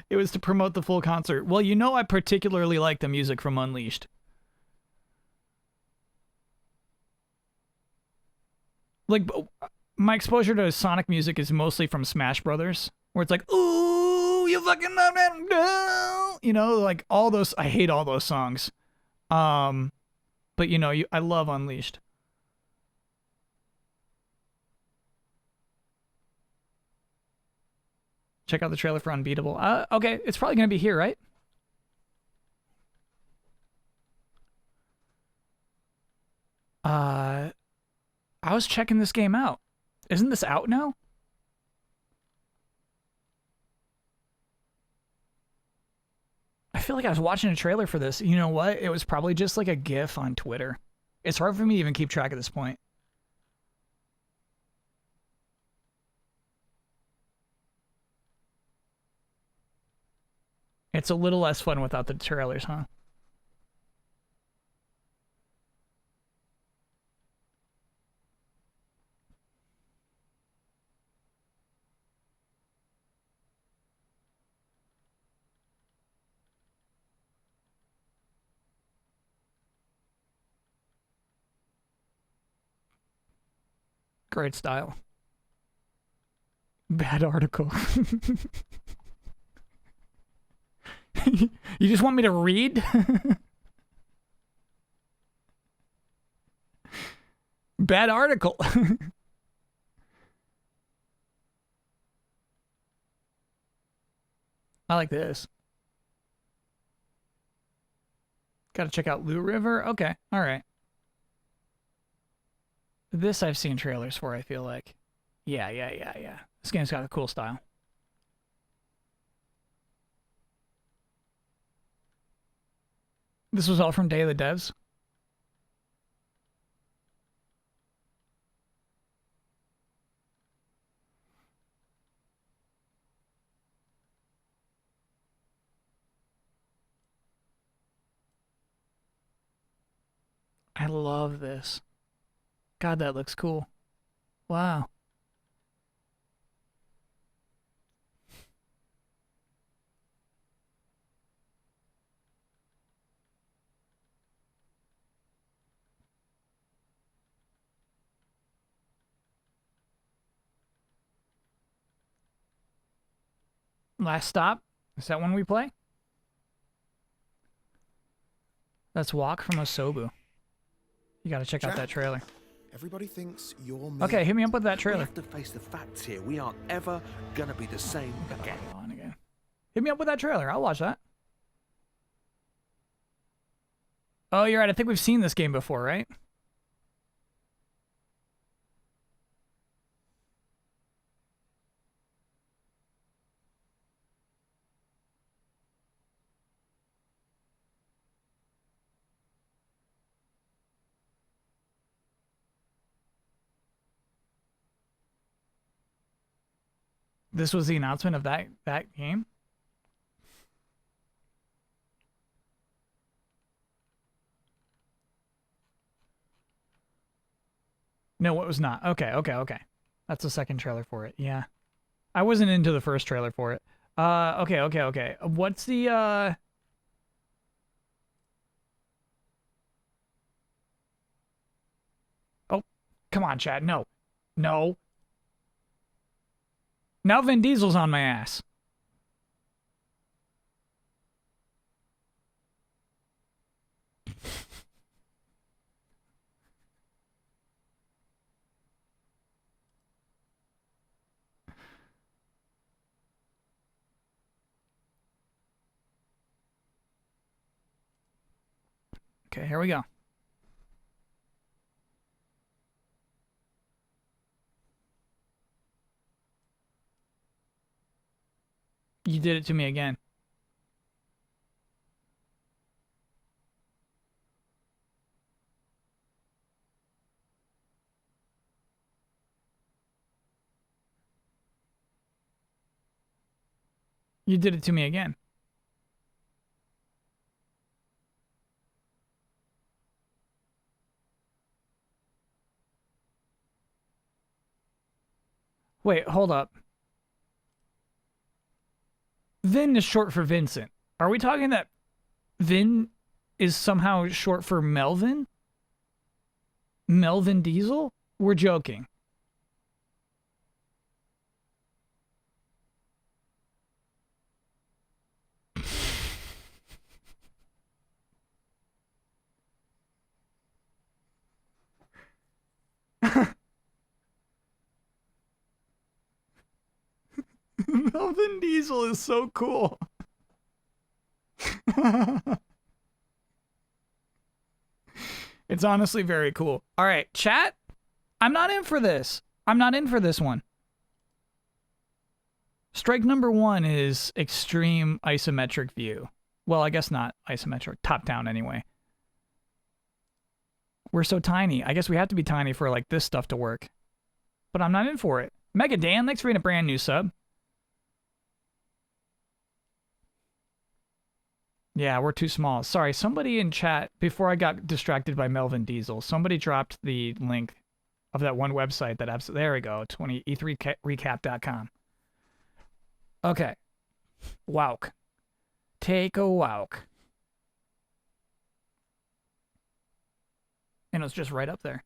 It was to promote the full concert. Well, you know I particularly like the music from Unleashed. Like, my exposure to Sonic music is mostly from Smash Brothers, where it's like, ooh, you fucking love that, you know, like all those. I hate all those songs, but you know, I love Unleashed. Check out the trailer for Unbeatable. Okay, it's probably gonna be here, right? I was checking this game out. Isn't this out now? feel like I was watching a trailer for this. You know what? It was probably just like a GIF on Twitter. It's hard for me to even keep track at this point. It's a little less fun without the trailers, huh? Great style. Bad article. You just want me to read? Bad article. I like this. Gotta check out Lou River. Okay, alright. This I've seen trailers for, I feel like. Yeah. This game's got a cool style. This was all from Day of the Devs? I love this. God, that looks cool. Wow. Last Stop? Is that one we play? Let's Walk from Osobu. You gotta check out that trailer. Everybody thinks you're me. Okay, hit me up with that We trailer. have to face the facts here. We aren't ever gonna be the same again. On again. Hit me up with that trailer. I'll watch that. Oh, you're right. I think we've seen this game before, right? This was the announcement of that game? No, it was not. Okay. That's the second trailer for it. Yeah. I wasn't into the first trailer for it. Okay. What's the Oh, come on, Chad. No. No. Now Vin Diesel's on my ass. Okay, here we go. You did it to me again. You did it to me again. Wait, hold up. Vin is short for Vincent. Are we talking that Vin is somehow short for Melvin? Melvin Diesel? We're joking. Melvin Diesel is so cool. It's honestly very cool. All right, chat. I'm not in for this. I'm not in for this one. Strike number one is extreme isometric view. Well, I guess not isometric. Top down anyway. We're so tiny. I guess we have to be tiny for like this stuff to work. But I'm not in for it. Mega Dan, thanks for being a brand new sub. Yeah, we're too small. Sorry, somebody in chat, before I got distracted by Melvin Diesel, somebody dropped the link of that one website that there we go, e3recap.com. Okay. Wowk. Take a wowk. And it's just right up there.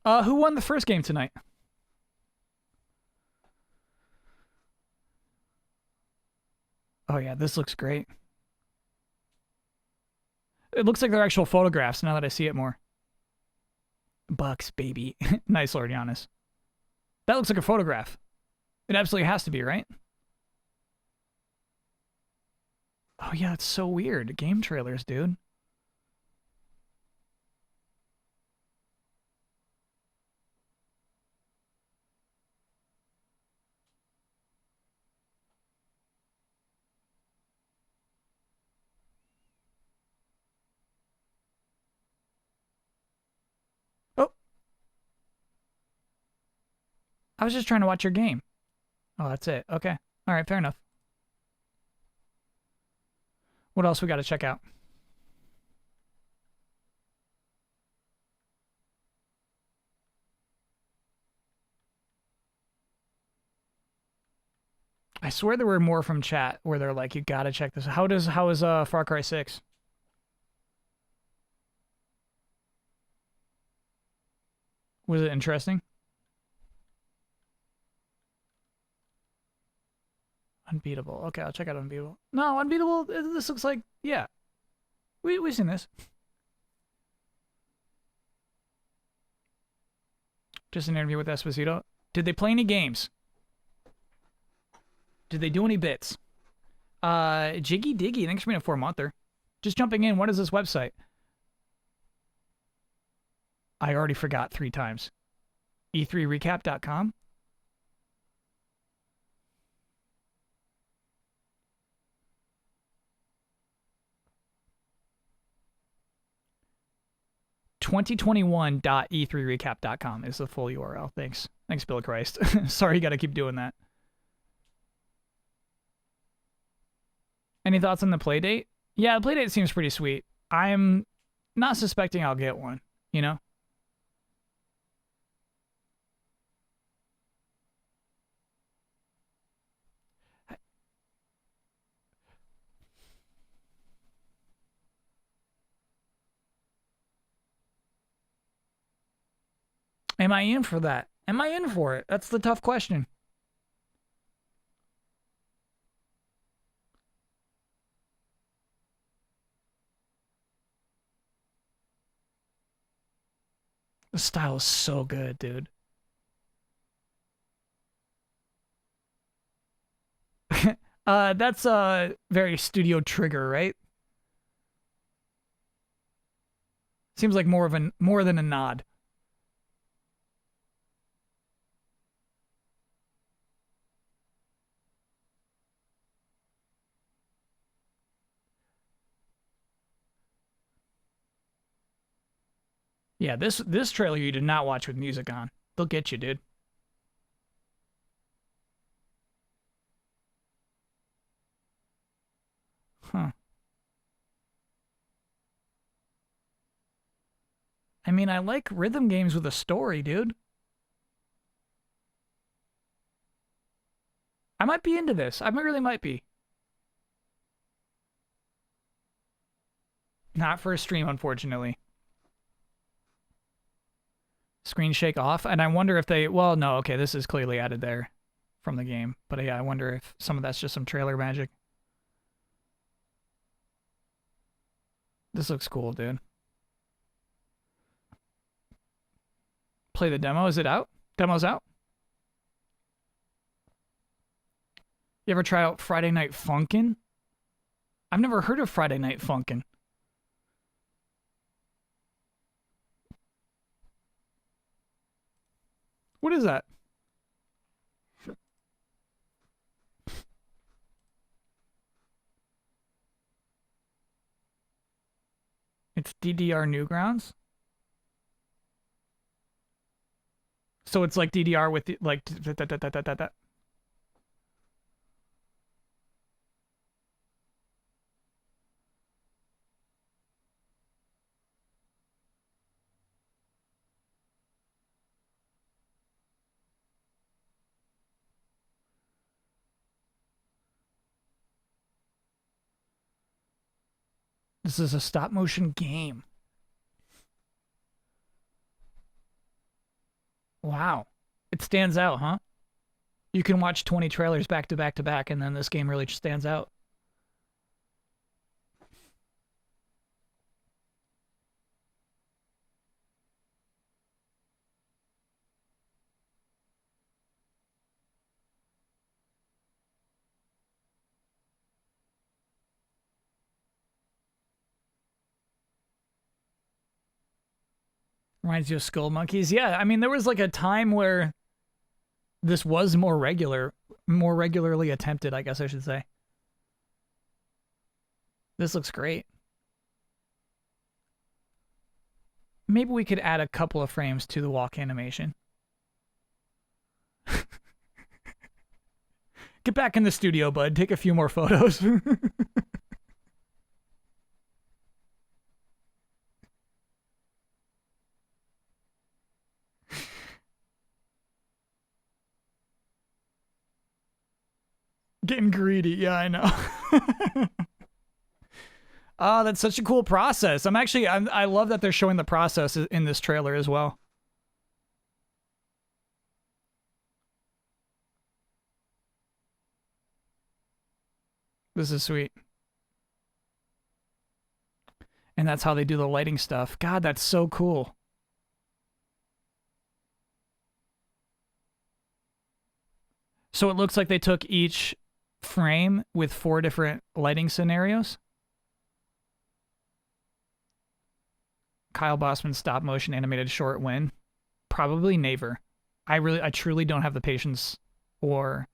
Who won the first game tonight? Oh yeah, this looks great. It looks like they're actual photographs now that I see it more. Bucks, baby. Nice, Lord Giannis. That looks like a photograph. It absolutely has to be, right? Oh yeah, it's so weird. Game trailers, dude. Oh. I was just trying to watch your game. Oh, that's it. Okay. All right, fair enough. What else we got to check out? I swear there were more from chat where they're like, you gotta check this. How is Far Cry 6? Was it interesting? Unbeatable. Okay, I'll check out Unbeatable. No, Unbeatable, this looks like, yeah. We've seen this. Just an interview with Esposito. Did they play any games? Did they do any bits? Jiggy Diggy, thanks for being a 4-monther. Just jumping in, what is this website? I already forgot 3 times. E3recap.com? .e3recap.com is the full URL. Thanks. Thanks, Bill Christ. Sorry you gotta keep doing that. Any thoughts on the playdate? Yeah, the playdate seems pretty sweet. I'm not suspecting I'll get one, you know? Am I in for that? Am I in for it? That's the tough question. The style is so good, dude. That's very Studio Trigger, right? Seems like more than a nod. Yeah, this trailer you did not watch with music on. They'll get you, dude. Huh. I mean, I like rhythm games with a story, dude. I might be into this. I really might be. Not for a stream, unfortunately. Screen shake off, and I wonder if they... Well, no, okay, this is clearly added there from the game. But yeah, I wonder if some of that's just some trailer magic. This looks cool, dude. Play the demo. Is it out? Demo's out? You ever try out Friday Night Funkin'? I've never heard of Friday Night Funkin'. What is that? It's DDR Newgrounds. So it's like DDR with like This is a stop motion game. Wow. It stands out, huh? You can watch 20 trailers back to back to back, and then this game really stands out. Reminds you of Skull Monkeys? Yeah, I mean, there was like a time where this was more regularly attempted, I guess I should say. This looks great. Maybe we could add a couple of frames to the walk animation. Get back in the studio, bud. Take a few more photos. Getting greedy. Yeah, I know. Oh, that's such a cool process. I love that they're showing the process in this trailer as well. This is sweet. And that's how they do the lighting stuff. God, that's so cool. So it looks like they took each frame with 4 different lighting scenarios. Kyle Bossman's stop motion animated short win. Probably Naver. I truly don't have the patience or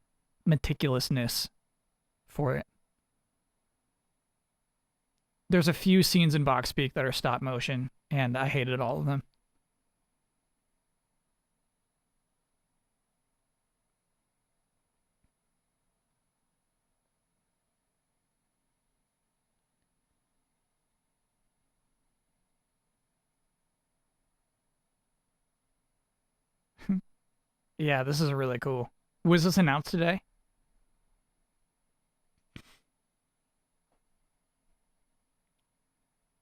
meticulousness for it. There's a few scenes in Box Speak that are stop motion, and I hated all of them. Yeah, this is really cool. Was this announced today?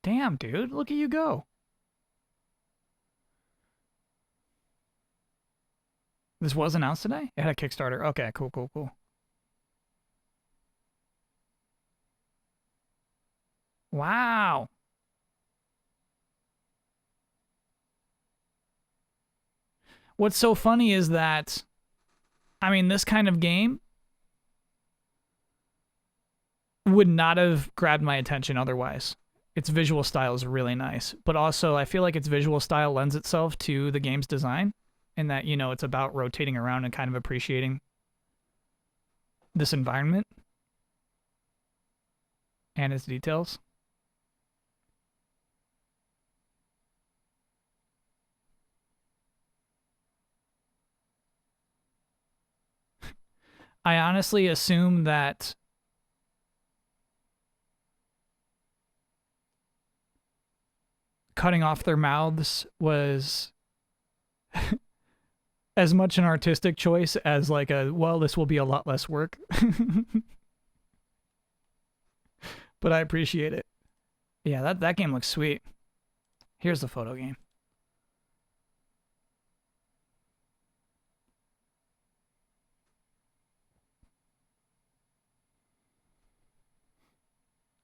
Damn, dude, look at you go. This was announced today? It had a Kickstarter. Okay, cool, cool, cool. Wow. What's so funny is that, I mean, this kind of game would not have grabbed my attention otherwise. Its visual style is really nice, but also I feel like its visual style lends itself to the game's design, in that, you know, it's about rotating around and kind of appreciating this environment and its details. I honestly assume that cutting off their mouths was as much an artistic choice as like a, well, this will be a lot less work. But I appreciate it. Yeah, that game looks sweet. Here's the photo game.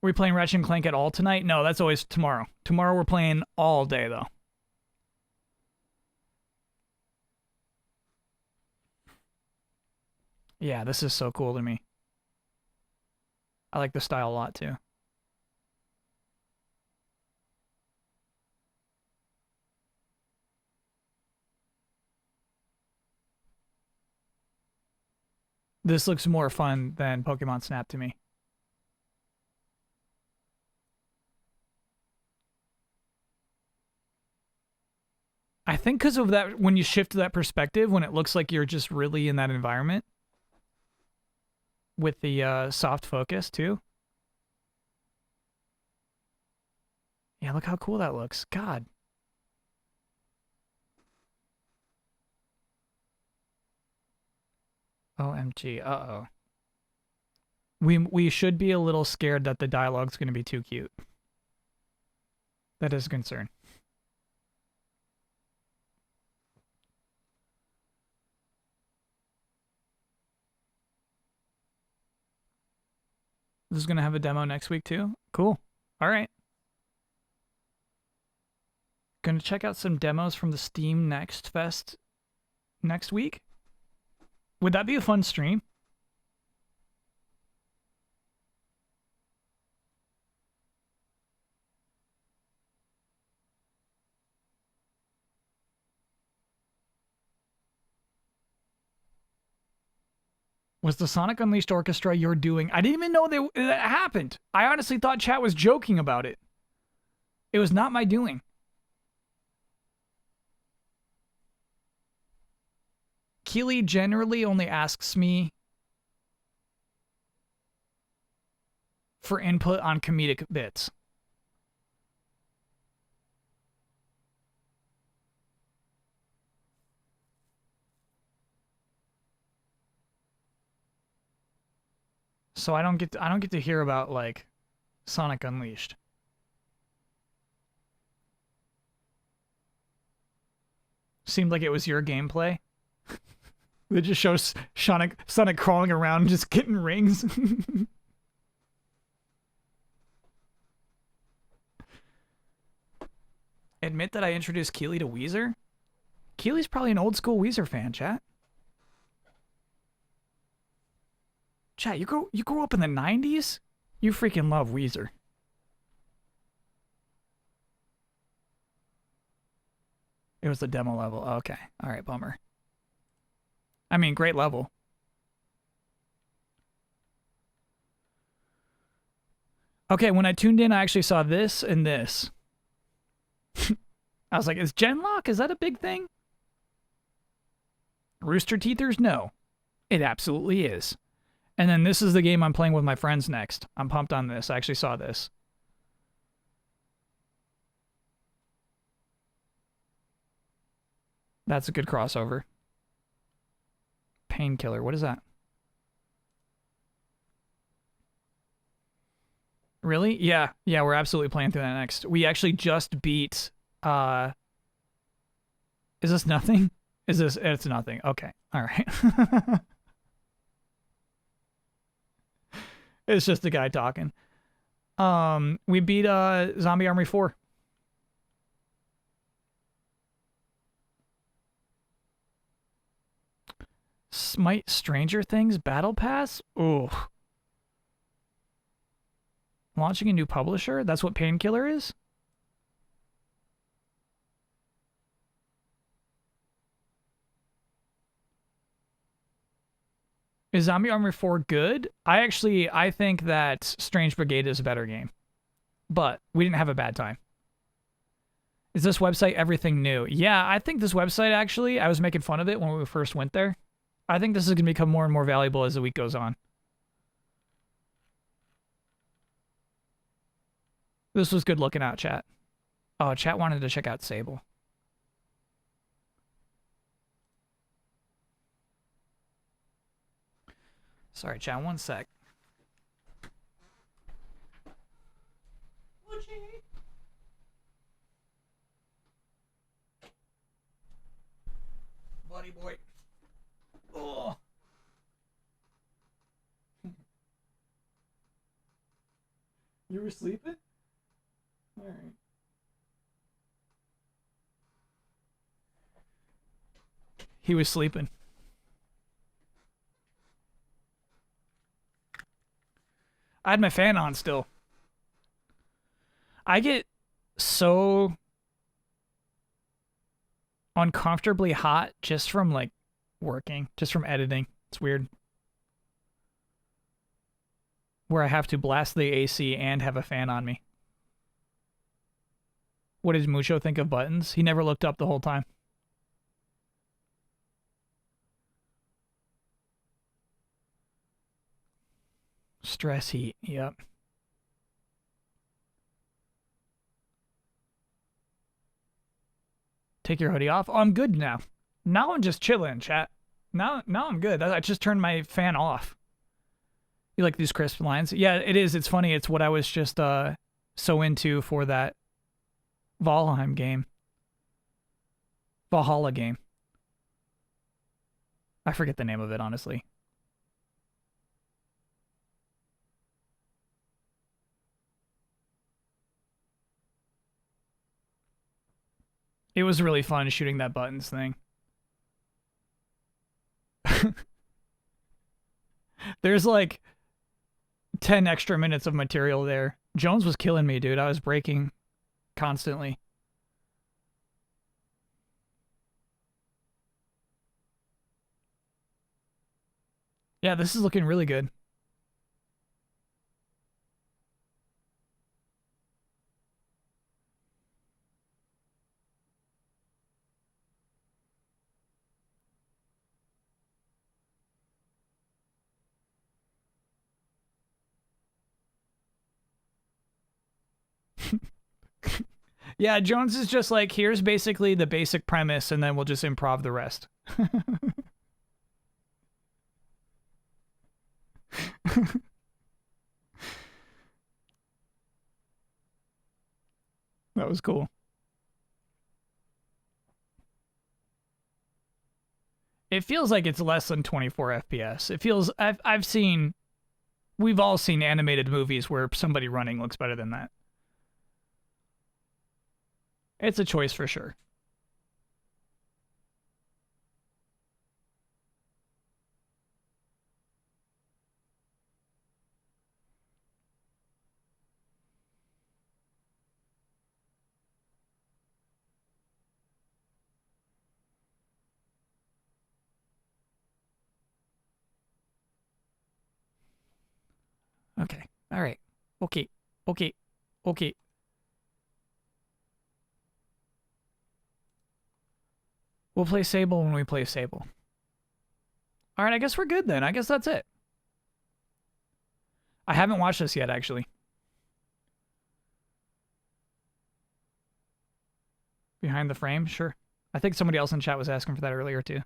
Are we playing Ratchet and Clank at all tonight? No, that's always tomorrow. Tomorrow we're playing all day, though. Yeah, this is so cool to me. I like the style a lot, too. This looks more fun than Pokemon Snap to me. I think because of that, when you shift to that perspective, when it looks like you're just really in that environment with the soft focus too. Yeah, look how cool that looks. God. OMG. Uh-oh. We should be a little scared that the dialogue's going to be too cute. That is a concern. This is going to have a demo next week too? Cool. All right. Going to check out some demos from the Steam Next Fest next week. Would that be a fun stream? Was the Sonic Unleashed Orchestra you're doing? I didn't even know that happened. I honestly thought chat was joking about it. It was not my doing. Keely generally only asks me for input on comedic bits. So I don't get to hear about like Sonic Unleashed. Seemed like it was your gameplay. It just shows Sonic crawling around just getting rings. Admit that I introduced Keely to Weezer? Keely's probably an old school Weezer fan, chat. Chat, you grew up in the 90s? You freaking love Weezer. It was the demo level. Okay. All right, bummer. I mean, great level. Okay, when I tuned in, I actually saw this and this. I was like, is Genlock? Is that a big thing? Rooster Teethers? No. It absolutely is. And then this is the game I'm playing with my friends next. I'm pumped on this. I actually saw this. That's a good crossover. Painkiller. What is that? Really? Yeah. Yeah, we're absolutely playing through that next. We actually just beat... Is this nothing? Is this... It's nothing. Okay. All right. It's just the guy talking. We beat Zombie Army 4. Smite Stranger Things Battle Pass? Ooh. Launching a new publisher? That's what Painkiller is? Is Zombie Army 4 good? I think that Strange Brigade is a better game. But we didn't have a bad time. Is this website everything new? Yeah, I think this website actually, I was making fun of it when we first went there. I think this is going to become more and more valuable as the week goes on. This was good looking out, chat. Oh, chat wanted to check out Sable. Sorry, chat, one sec. Buddy boy. Oh. You were sleeping? All right. He was sleeping. I had my fan on still. I get so uncomfortably hot just from like working, just from editing. It's weird. Where I have to blast the AC and have a fan on me. What did Mucho think of buttons? He never looked up the whole time. Stress heat. Yep. Take your hoodie off. Oh, I'm good now. Now I'm just chilling, chat. Now I'm good. I just turned my fan off. You like these crisp lines? Yeah, it is. It's funny. It's what I was just so into for that Valheim game. Valhalla game. I forget the name of it, honestly. It was really fun shooting that buttons thing. There's like 10 extra minutes of material there. Jones was killing me, dude. I was breaking constantly. Yeah, this is looking really good. Yeah, Jones is just like, here's basically the basic premise, and then we'll just improv the rest. That was cool. It feels like it's less than 24 FPS. It feels, I've seen, we've all seen animated movies where somebody running looks better than that. It's a choice for sure. Okay. All right. Okay. Okay. Okay. We'll play Sable when we play Sable. All right, I guess we're good then. I guess that's it. I haven't watched this yet, actually. Behind the frame? Sure. I think somebody else in chat was asking for that earlier, too.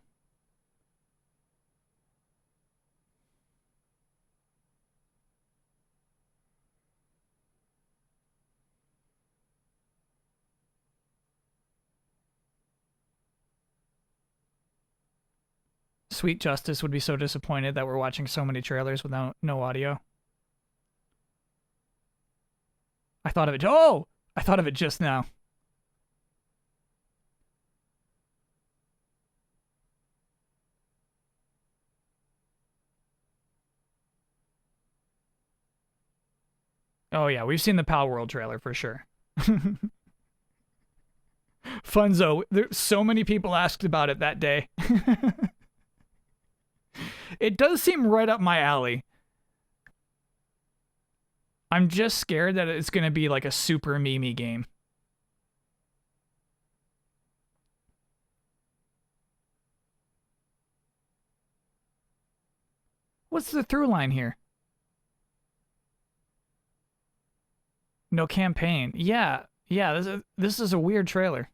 Sweet Justice would be so disappointed that we're watching so many trailers without no audio. I thought of it. Oh! I thought of it just now. Oh yeah, we've seen the Pal World trailer for sure. Funzo, so many people asked about it that day. It does seem right up my alley. I'm just scared that it's going to be like a super memey game. What's the through line here? No campaign. Yeah, this is a weird trailer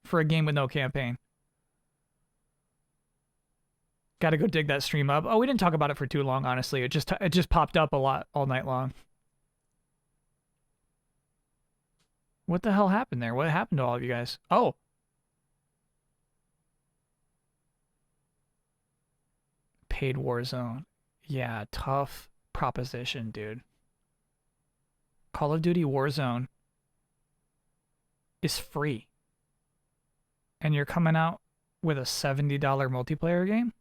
for a game with no campaign. Got to go dig that stream up. Oh, we didn't talk about it for too long, honestly. It just popped up a lot all night long. What the hell happened there? What happened to all of you guys? Oh. Paid Warzone. Yeah, tough proposition, dude. Call of Duty Warzone is free. And you're coming out with a $70 multiplayer game?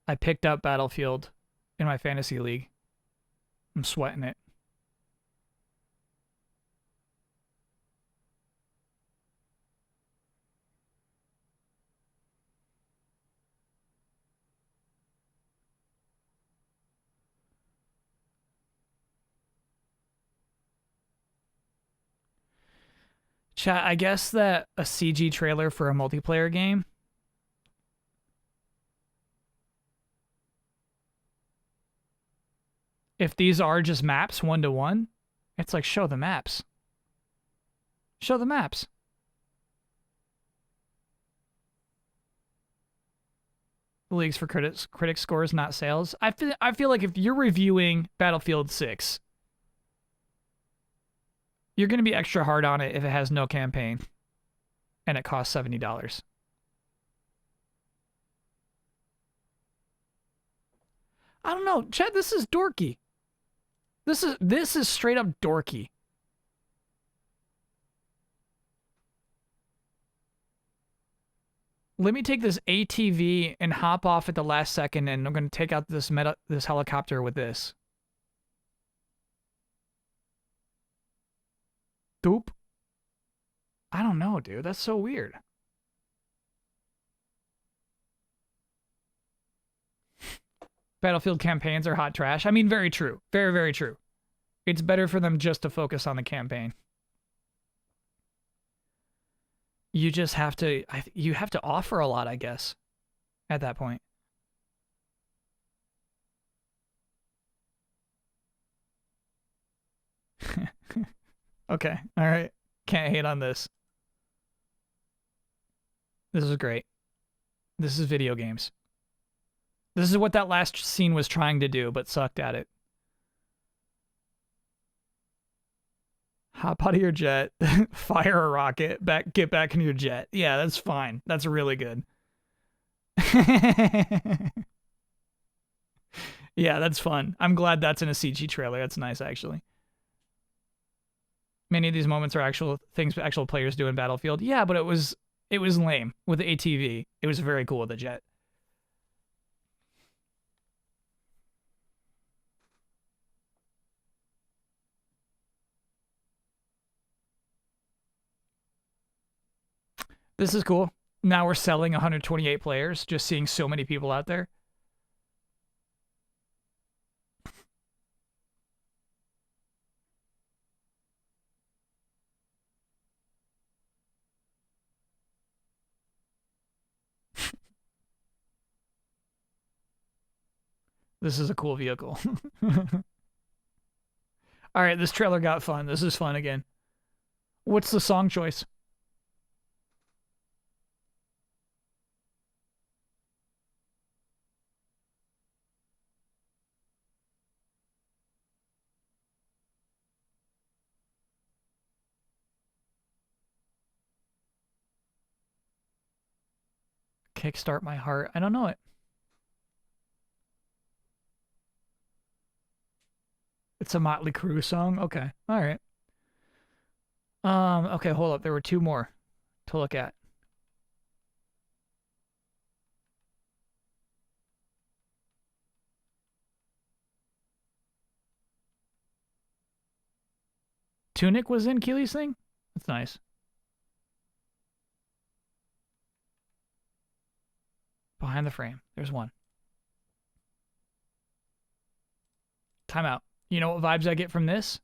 I picked up Battlefield in my fantasy league. I'm sweating it. Chat, I guess that a CG trailer for a multiplayer game If these are just maps 1-to-1, it's like, show the maps. Show the maps. The leagues for critic scores, not sales. I feel like if you're reviewing Battlefield 6, you're going to be extra hard on it if it has no campaign and it costs $70. I don't know, Chad, this is dorky. This is straight up dorky. Let me take this ATV and hop off at the last second, and I'm going to take out this helicopter with this. Doop. I don't know, dude. That's so weird. Battlefield campaigns are hot trash. I mean, very true. Very, very true. It's better for them just to focus on the campaign. You just have to, you have to offer a lot, I guess, at that point. Okay, all right. Can't hate on this. This is great. This is video games. This is what that last scene was trying to do, but sucked at it. Hop out of your jet, fire a rocket, get back in your jet. Yeah, that's fine. That's really good. Yeah, that's fun. I'm glad that's in a CG trailer. That's nice, actually. Many of these moments are actual things actual players do in Battlefield. Yeah, but it was lame with the ATV. It was very cool with the jet. This is cool. Now we're selling 128 players, just seeing so many people out there. This is a cool vehicle. All right, this trailer got fun. This is fun again. What's the song choice? Kickstart My Heart. I don't know it. It's a Motley Crue song? Okay. All right. Okay, hold up. There were two more to look at. Tunic was in Keely's thing? That's nice. Behind the frame. There's one. Timeout. You know what vibes I get from this?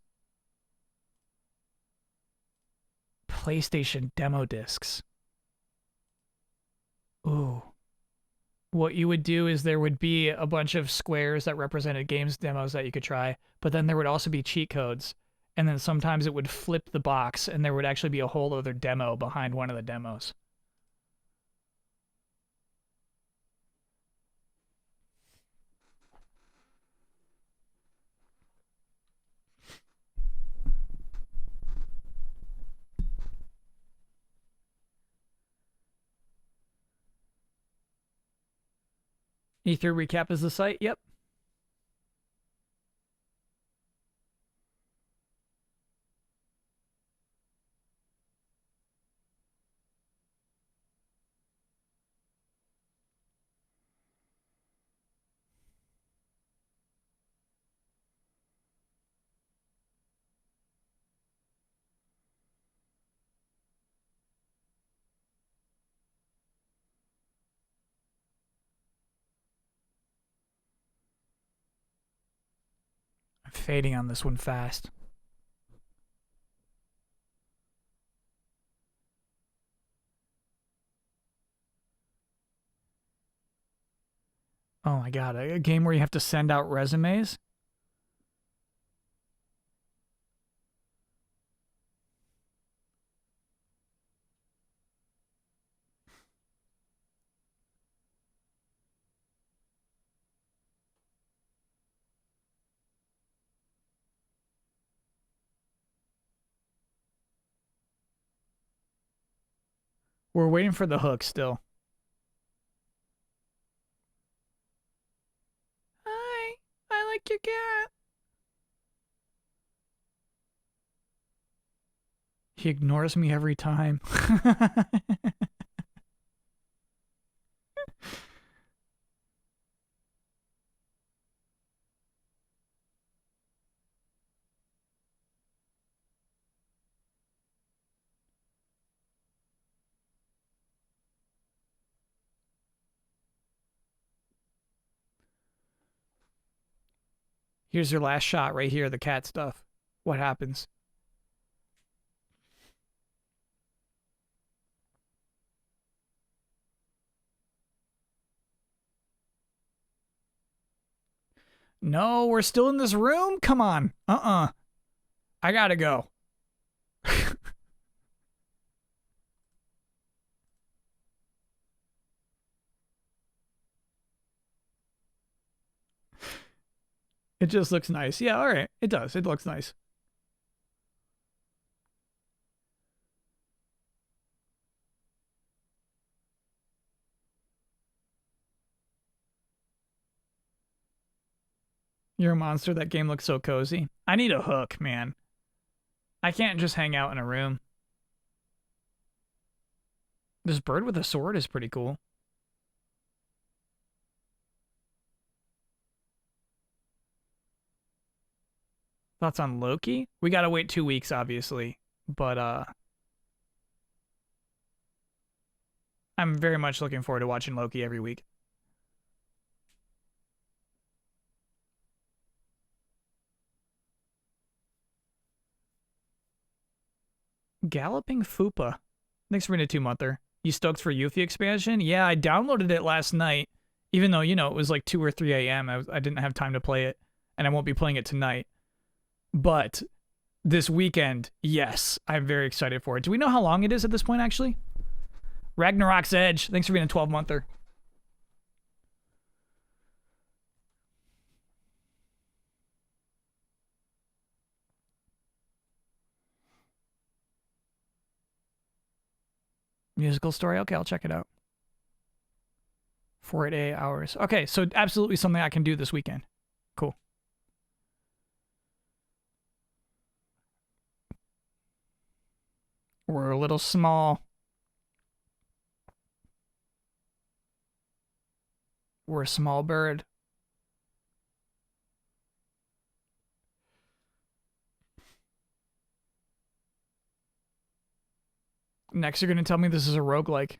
PlayStation demo discs. Ooh. What you would do is there would be a bunch of squares that represented games demos that you could try, but then there would also be cheat codes. And then sometimes it would flip the box and there would actually be a whole other demo behind one of the demos. E3 recap is the site? Yep. I'm fading on this one fast. Oh my god, a game where you have to send out resumes? We're waiting for the hook still. Hi, I like your cat. He ignores me every time. Here's your last shot right here, the cat stuff. What happens? No, we're still in this room? Come on. I gotta go. It just looks nice. Yeah, all right. It does. It looks nice. You're a monster. That game looks so cozy. I need a hook, man. I can't just hang out in a room. This bird with a sword is pretty cool. Thoughts on Loki? We gotta wait 2 weeks, obviously. But, I'm very much looking forward to watching Loki every week. Galloping Fupa. Thanks for being a 2-monther. You stoked for Yuffie expansion? Yeah, I downloaded it last night, even though, you know, it was like 2 or 3 a.m. I didn't have time to play it, and I won't be playing it tonight. But this weekend, yes, I'm very excited for it. Do we know how long it is at this point, actually? Ragnarok's Edge. Thanks for being a 12-monther. Musical story? Okay, I'll check it out. 4 to 8 hours. Okay, so absolutely something I can do this weekend. Cool. We're a little small. We're a small bird. Next, you're going to tell me this is a roguelike.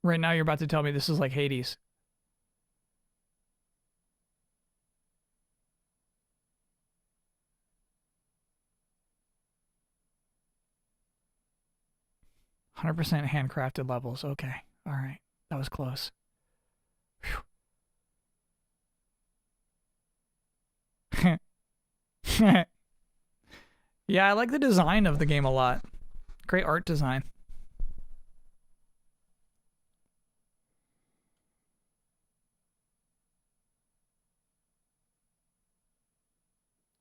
Right now, you're about to tell me this is like Hades. "100% handcrafted levels." Okay. All right. That was close. Yeah, I like the design of the game a lot. Great art design.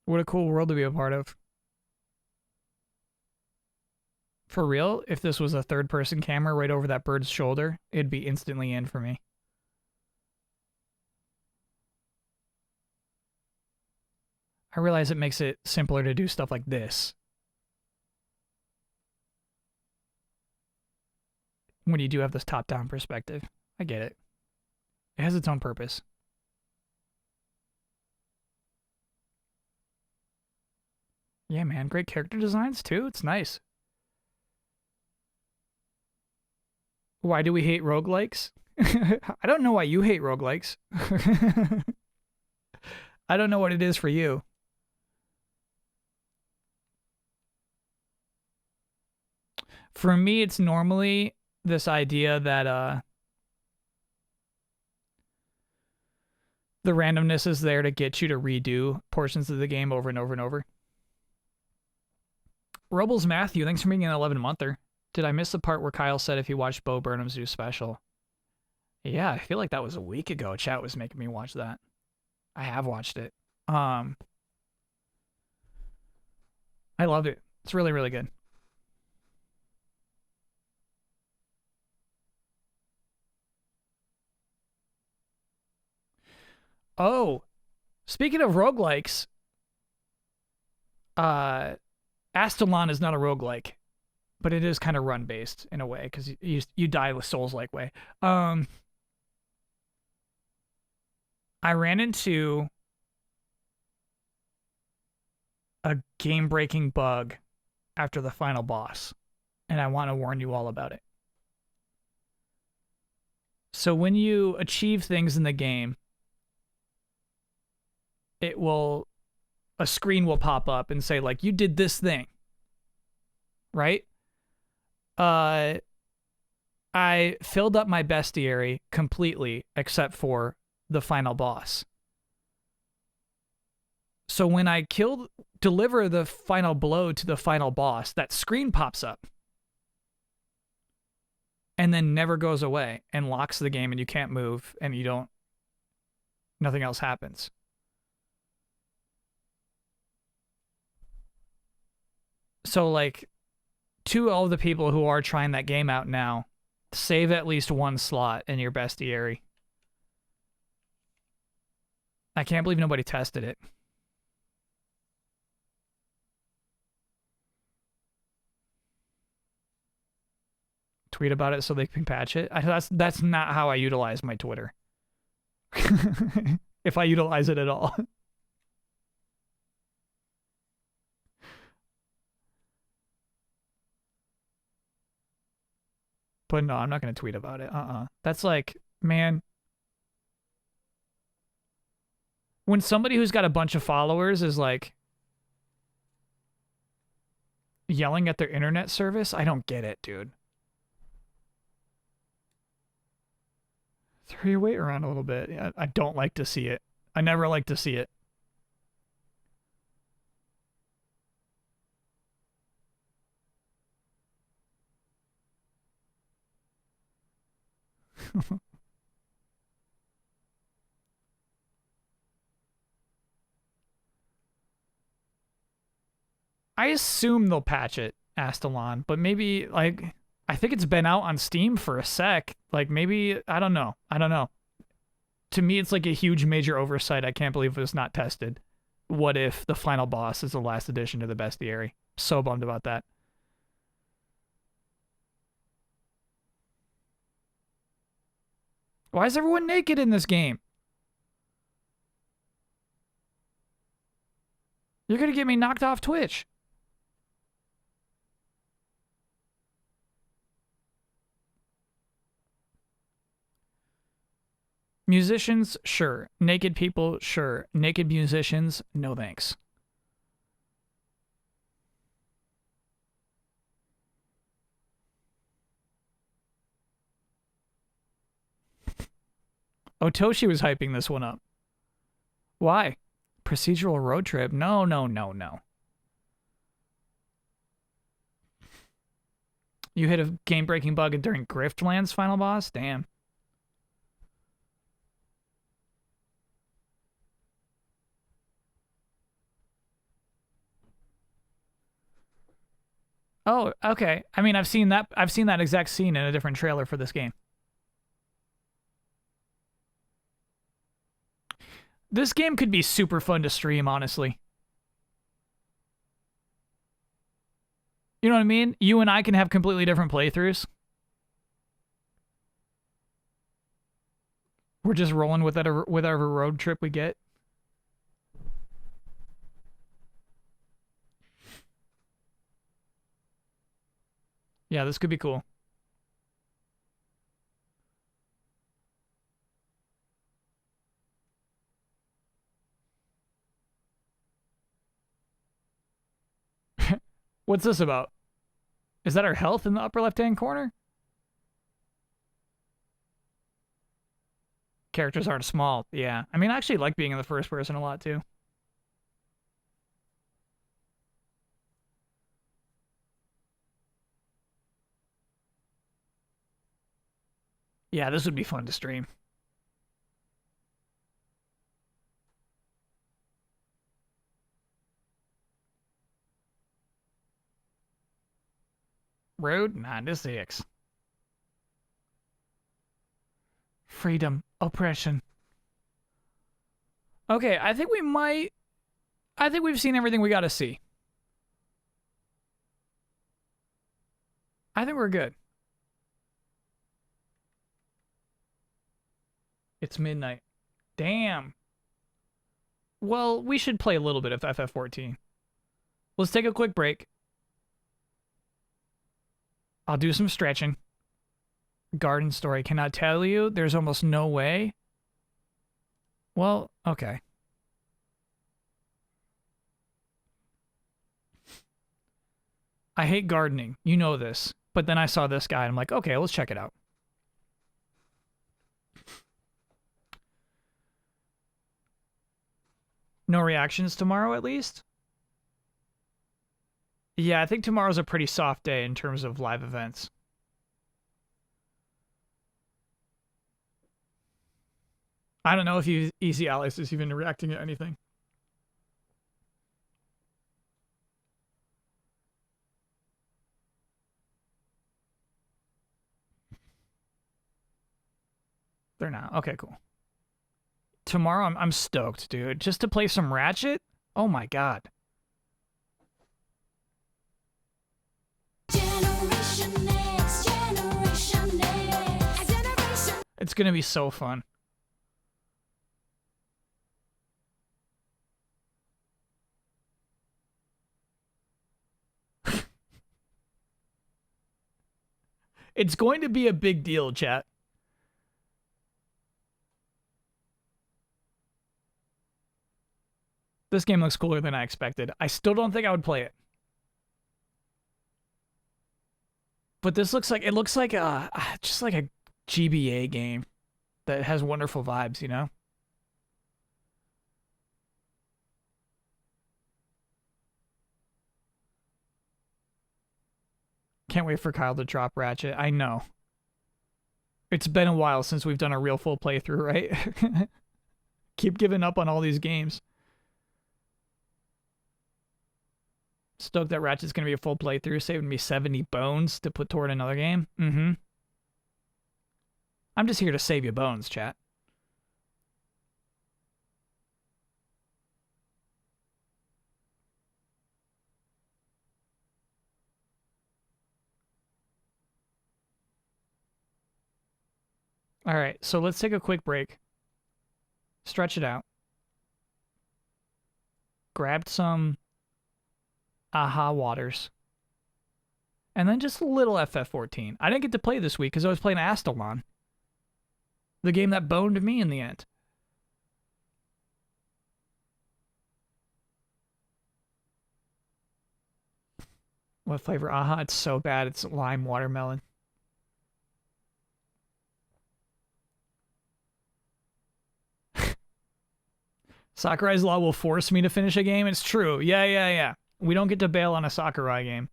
What a cool world to be a part of. For real, if this was a third-person camera right over that bird's shoulder, it'd be instantly in for me. I realize it makes it simpler to do stuff like this when you do have this top-down perspective. I get it. It has its own purpose. Yeah, man. Great character designs, too. It's nice. Why do we hate roguelikes? I don't know why you hate roguelikes. I don't know what it is for you. For me, it's normally this idea that the randomness is there to get you to redo portions of the game over and over and over. Robles Matthew, thanks for being an 11-monther. Did I miss the part where Kyle said if he watched Bo Burnham's new special? Yeah, I feel like that was a week ago. Chat was making me watch that. I have watched it. I loved it. It's really, really good. Oh, speaking of roguelikes, Astalon is not a roguelike, but it is kind of run based in a way because you die with Souls-like way. I ran into a game-breaking bug after the final boss, and I want to warn you all about it. So when you achieve things in the game, a screen will pop up and say, like, you did this thing, right? I filled up my bestiary completely except for the final boss. So when I deliver the final blow to the final boss, that screen pops up and then never goes away and locks the game, and you can't move, and nothing else happens. So, like, to all the people who are trying that game out now, save at least one slot in your bestiary. I can't believe nobody tested it. Tweet about it so they can patch it. That's not how I utilize my Twitter. If I utilize it at all. But no, I'm not going to tweet about it. That's like, man, when somebody who's got a bunch of followers is like yelling at their internet service, I don't get it, dude. Throw your weight around a little bit. Yeah, I don't like to see it. I never like to see it. I assume they'll patch it, Astalon, but maybe, like, I think it's been out on Steam for a sec. Like, maybe, I don't know. To me, it's like a huge major oversight. I can't believe it was not tested. What if the final boss is the last addition to the bestiary? So bummed about that. Why is everyone naked in this game? You're gonna get me knocked off Twitch. Musicians, sure. Naked people, sure. Naked musicians, no thanks. Otoshi was hyping this one up. Why? Procedural road trip? No. You hit a game-breaking bug during Griftland's final boss? Damn. Oh, okay. I mean, I've seen that exact scene in a different trailer for this game. This game could be super fun to stream, honestly. You know what I mean? You and I can have completely different playthroughs. We're just rolling with whatever road trip we get. Yeah, this could be cool. What's this about? Is that our health in the upper left-hand corner? Characters aren't small. Yeah. I mean, I actually like being in the first person a lot, too. Yeah, this would be fun to stream. Road 96. Freedom. Oppression. Okay, I think we've seen everything we gotta see. I think we're good. It's midnight. Damn. Well, we should play a little bit of FF14. Let's take a quick break. I'll do some stretching. Garden story. Cannot tell you. There's almost no way. Well, okay. I hate gardening. You know this. But then I saw this guy and I'm like, okay, let's check it out. No reactions tomorrow, at least? Yeah, I think tomorrow's a pretty soft day in terms of live events. I don't know if Easy Alice is even reacting to anything. They're not. Okay, cool. Tomorrow, I'm stoked, dude. Just to play some Ratchet? Oh my god. Generation X, Generation X, Generation. It's gonna be so fun. It's going to be a big deal, chat. This game looks cooler than I expected. I still don't think I would play it. But this looks like, it looks like just like a GBA game that has wonderful vibes, you know? Can't wait for Kyle to drop Ratchet. I know. It's been a while since we've done a real full playthrough, right? Keep giving up on all these games. Stoked that Ratchet's going to be a full playthrough, saving me 70 bones to put toward another game. Mm-hmm. I'm just here to save you bones, chat. All right, so let's take a quick break. Stretch it out. Grabbed some Aha waters. And then just a little FF14. I didn't get to play this week because I was playing Astalon. The game that boned me in the end. What flavor? Aha, it's so bad. It's lime watermelon. Sakurai's Law will force me to finish a game. It's true. Yeah. We don't get to bail on a Sakurai game.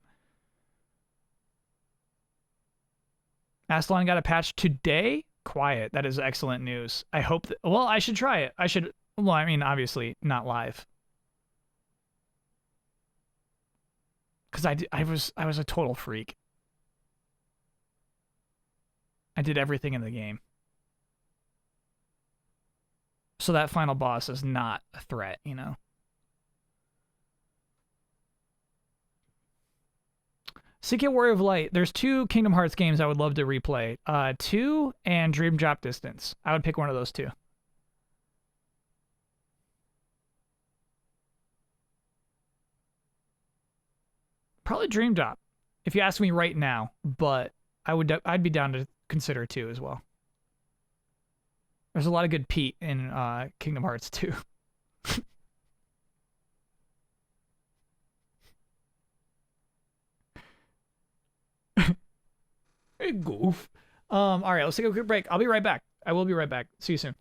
Aslan got a patch today? Quiet. That is excellent news. I hope that... Well, I should try it. I should... Well, I mean, obviously, not live. Because I was a total freak. I did everything in the game. So that final boss is not a threat, you know? Secret Warrior of Light. There's 2 Kingdom Hearts games I would love to replay. 2 and Dream Drop Distance. I would pick one of those 2. Probably Dream Drop, if you ask me right now. But I'd be down to consider 2 as well. There's a lot of good Pete in Kingdom Hearts 2. Hey, goof. All right, let's take a quick break. I'll be right back. I will be right back. See you soon.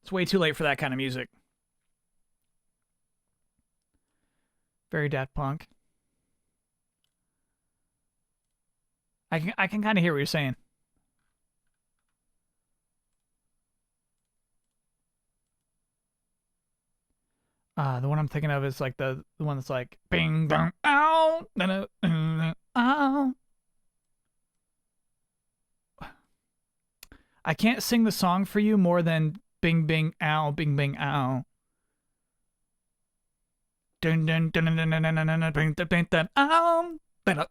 It's way too late for that kind of music. Very Daft Punk. I can kind of hear what you're saying. The one I'm thinking of is like the one that's like bing bang ow, ow. I can't sing the song for you more than bing bing ow, bing bing ow. Dun dun dun dun dun dun dun dun dun dun dun ow, dun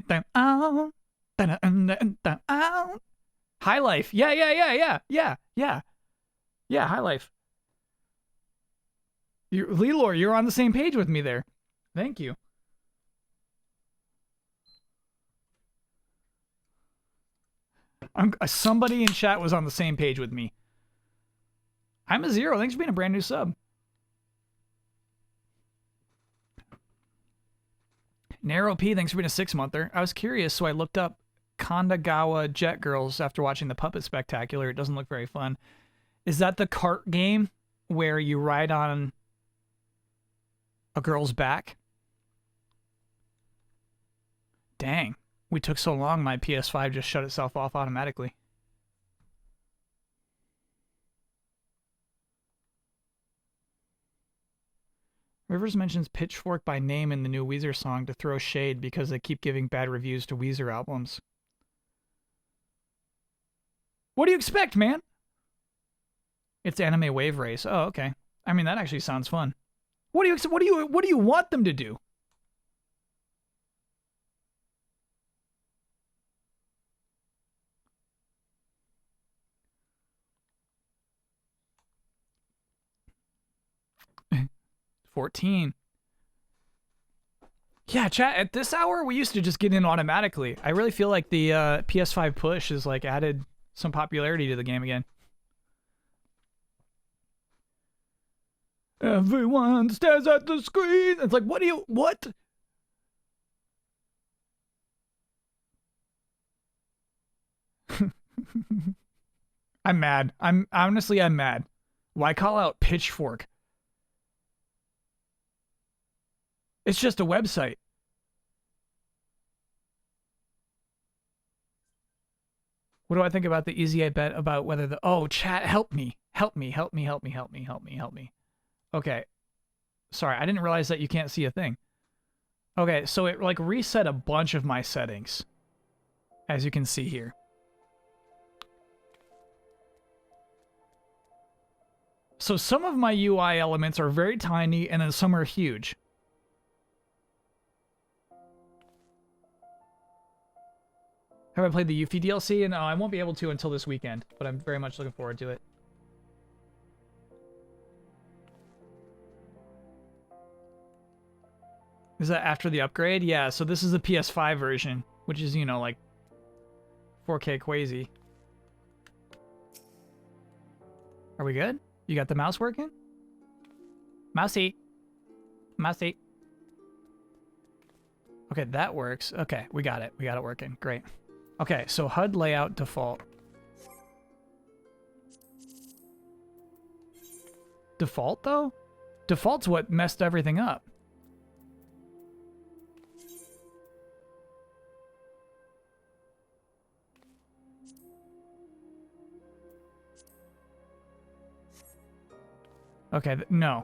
dun ow, dun dun ow. High Life, yeah. High Life. Lelor, you're on the same page with me there. Thank you. Somebody in chat was on the same page with me. I'm a Zero. Thanks for being a brand new sub. Narrow P, thanks for being a 6-monther. I was curious, so I looked up Kandagawa Jet Girls after watching the Puppet Spectacular. It doesn't look very fun. Is that the cart game where you ride on a girl's back? Dang. We took so long, my PS5 just shut itself off automatically. Rivers mentions Pitchfork by name in the new Weezer song to throw shade because they keep giving bad reviews to Weezer albums. What do you expect, man? It's Anime Wave Race. Oh, okay. I mean, that actually sounds fun. What do you want them to do? $14. Yeah, chat, at this hour, we used to just get in automatically. I really feel like the PS5 push has like added some popularity to the game again. Everyone stares at the screen. It's like, what? I'm mad. I'm mad. Why call out Pitchfork? It's just a website. What do I think about the easy I bet about whether the... Oh, chat, help me. Help me. Okay. Sorry, I didn't realize that you can't see a thing. Okay, so it like reset a bunch of my settings, as you can see here. So some of my UI elements are very tiny, and then some are huge. Have I played the Yuffie DLC? And I won't be able to until this weekend, but I'm very much looking forward to it. Is that after the upgrade? Yeah, so this is the PS5 version, which is, you know, like 4K Quasi. Are we good? You got the mouse working? Mousey. Mousey. Okay, that works. Okay, we got it. We got it working. Great. Okay, so HUD layout default. Default, though? Default's what messed everything up. Okay, no.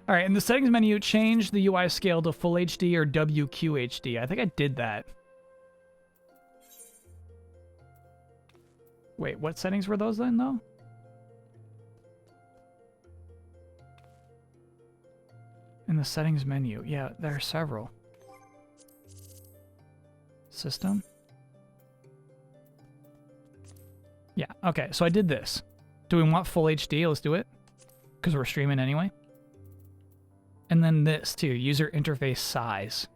All right, in the settings menu, change the UI scale to Full HD or WQHD. I think I did that. Wait, what settings were those then, though? In the settings menu. Yeah, there are several. System. Yeah, okay, so I did this. Do we want Full HD? Let's do it. Because we're streaming anyway. And then this, too. User interface size.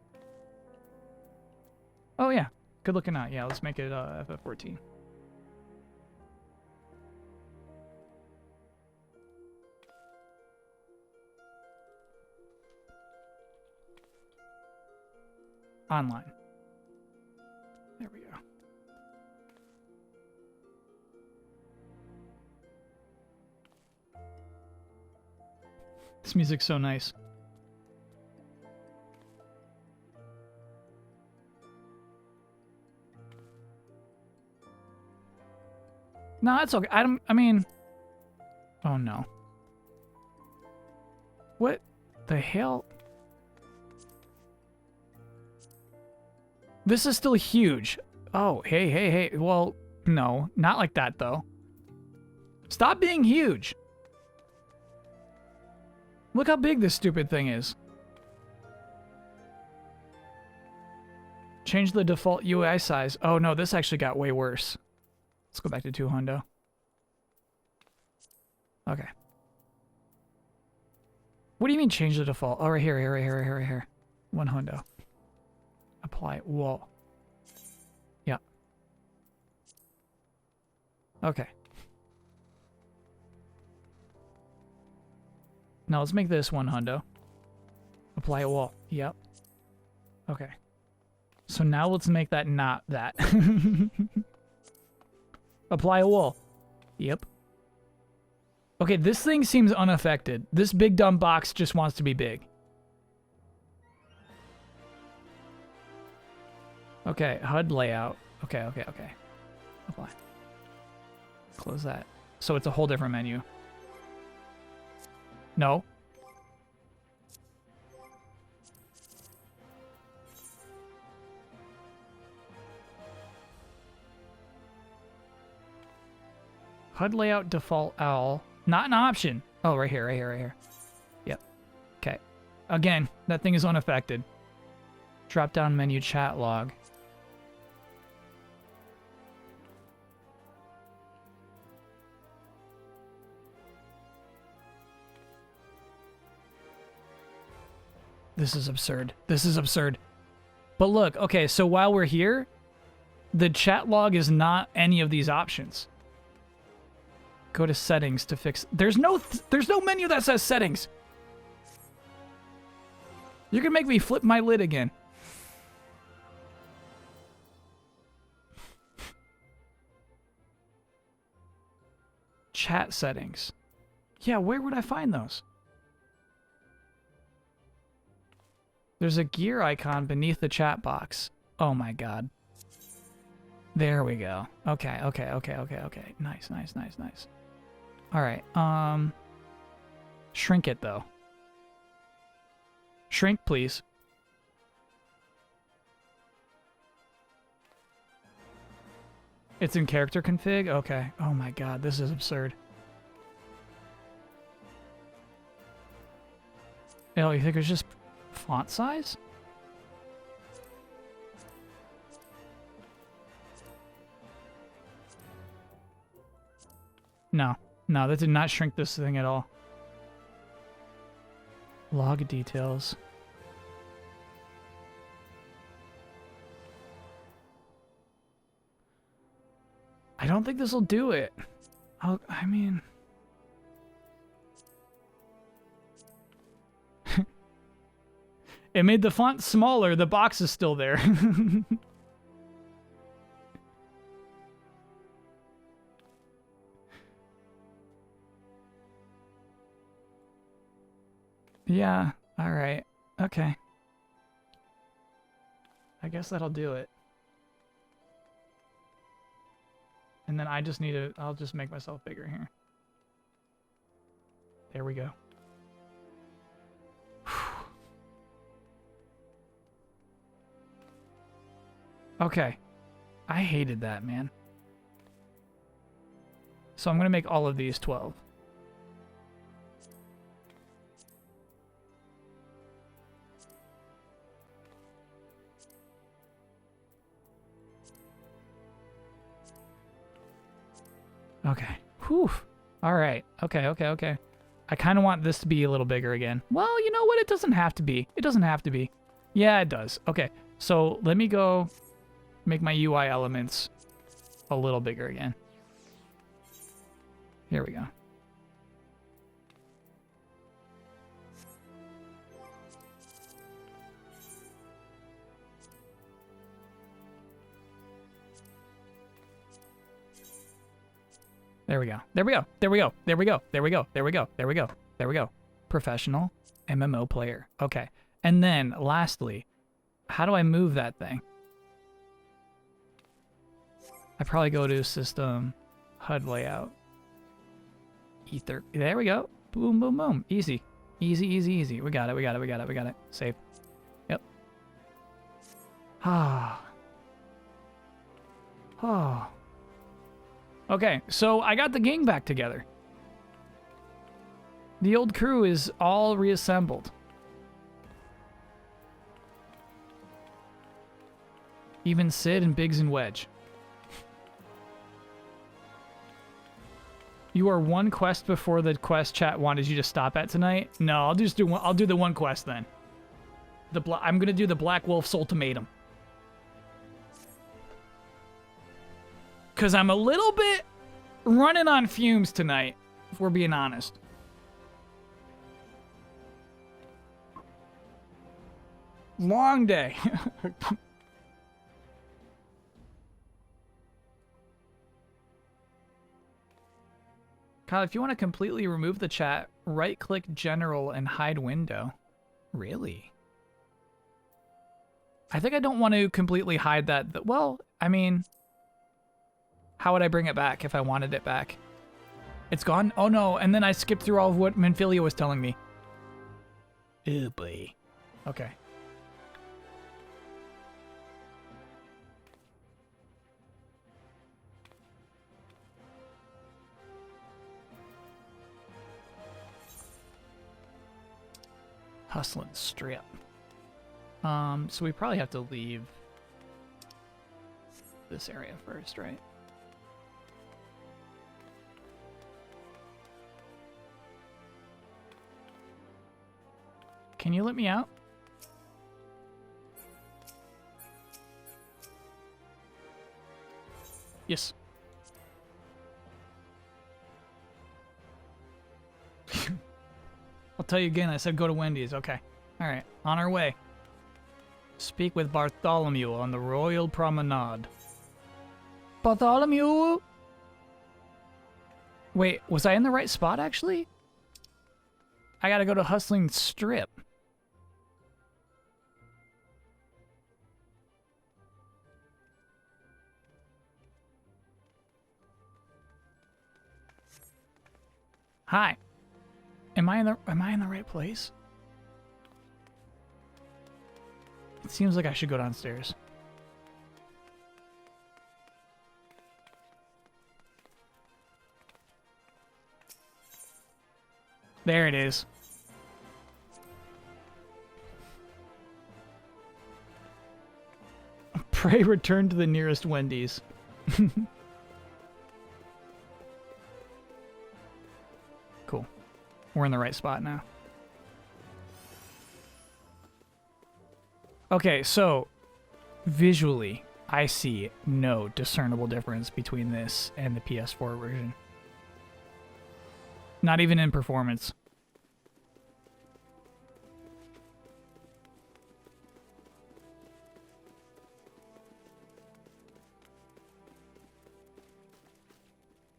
Oh, yeah. Good looking out. Yeah, let's make it FF14. Online. There we go. This music's so nice. No, that's okay. I mean... Oh, no. What the hell? This is still huge. Oh, hey. Well, no. Not like that, though. Stop being huge. Look how big this stupid thing is. Change the default UI size. Oh, no. This actually got way worse. Let's go back to 2 hundo. Okay. What do you mean change the default? Oh, right here. 1 hundo. Apply wall. Yeah. Okay. Now let's make this 1 hundo. Apply a wall. Yep. Okay. So now let's make that not that. Apply a wall. Yep. Okay, this thing seems unaffected. This big dumb box just wants to be big. Okay, HUD layout. Okay. Apply. Close that. So it's a whole different menu. No. HUD layout default owl. Not an option. Oh, right here. Yep. Okay. Again, that thing is unaffected. Drop down menu chat log. This is absurd. But look, okay, so while we're here, the chat log is not any of these options. Go to settings to fix. There's no menu that says settings. You're gonna make me flip my lid again. Chat settings. Yeah, where would I find those? There's a gear icon beneath the chat box. Oh my god. There we go. Okay. Nice. All right. Shrink it though. Shrink, please. It's in character config? Okay. Oh my god, this is absurd. Oh, you think it's just font size? No, that did not shrink this thing at all. Log details. I don't think this will do it. I mean... It made the font smaller, the box is still there. Yeah, alright. Okay. I guess that'll do it. And then I just need to... I'll just make myself bigger here. There we go. Okay. I hated that, man. So I'm going to make all of these 12. Okay. Whew. All right. Okay. I kind of want this to be a little bigger again. Well, you know what? It doesn't have to be. Yeah, it does. Okay. So let me go make my UI elements a little bigger again. Here we go. There we go. Professional. MMO player. Okay. And then, lastly, how do I move that thing? I probably go to System, HUD Layout, Ether. There we go. Boom, boom, boom. Easy. Easy, easy, easy. We got it, we got it, we got it, we got it. Save. Yep. Ah. Oh. Okay, so I got the gang back together. The old crew is all reassembled. Even Sid and Biggs and Wedge. You are one quest before the quest chat wanted you to stop at tonight. No, I'll just do one. I'll do the one quest then. I'm gonna do the Black Wolf's ultimatum. Cause I'm a little bit running on fumes tonight, if we're being honest. Long day. Kyle, if you want to completely remove the chat, right-click General and hide window. Really? I think I don't want to completely hide that. Well, I mean, how would I bring it back if I wanted it back? It's gone? Oh no, and then I skipped through all of what Manfilia was telling me. Oh boy. Okay. Hustling strip. So we probably have to leave this area first, right? Can you let me out? Yes. I'll tell you again, I said go to Wendy's. Okay. Alright, on our way. Speak with Bartholomew on the Royal Promenade. Bartholomew! Wait, was I in the right spot, actually? I gotta go to Hustling Strip. Hi. Am I in the right place? It seems like I should go downstairs. There it is. Pray return to the nearest Wendy's. Cool. We're in the right spot now. Okay, so visually, I see no discernible difference between this and the PS4 version. Not even in performance.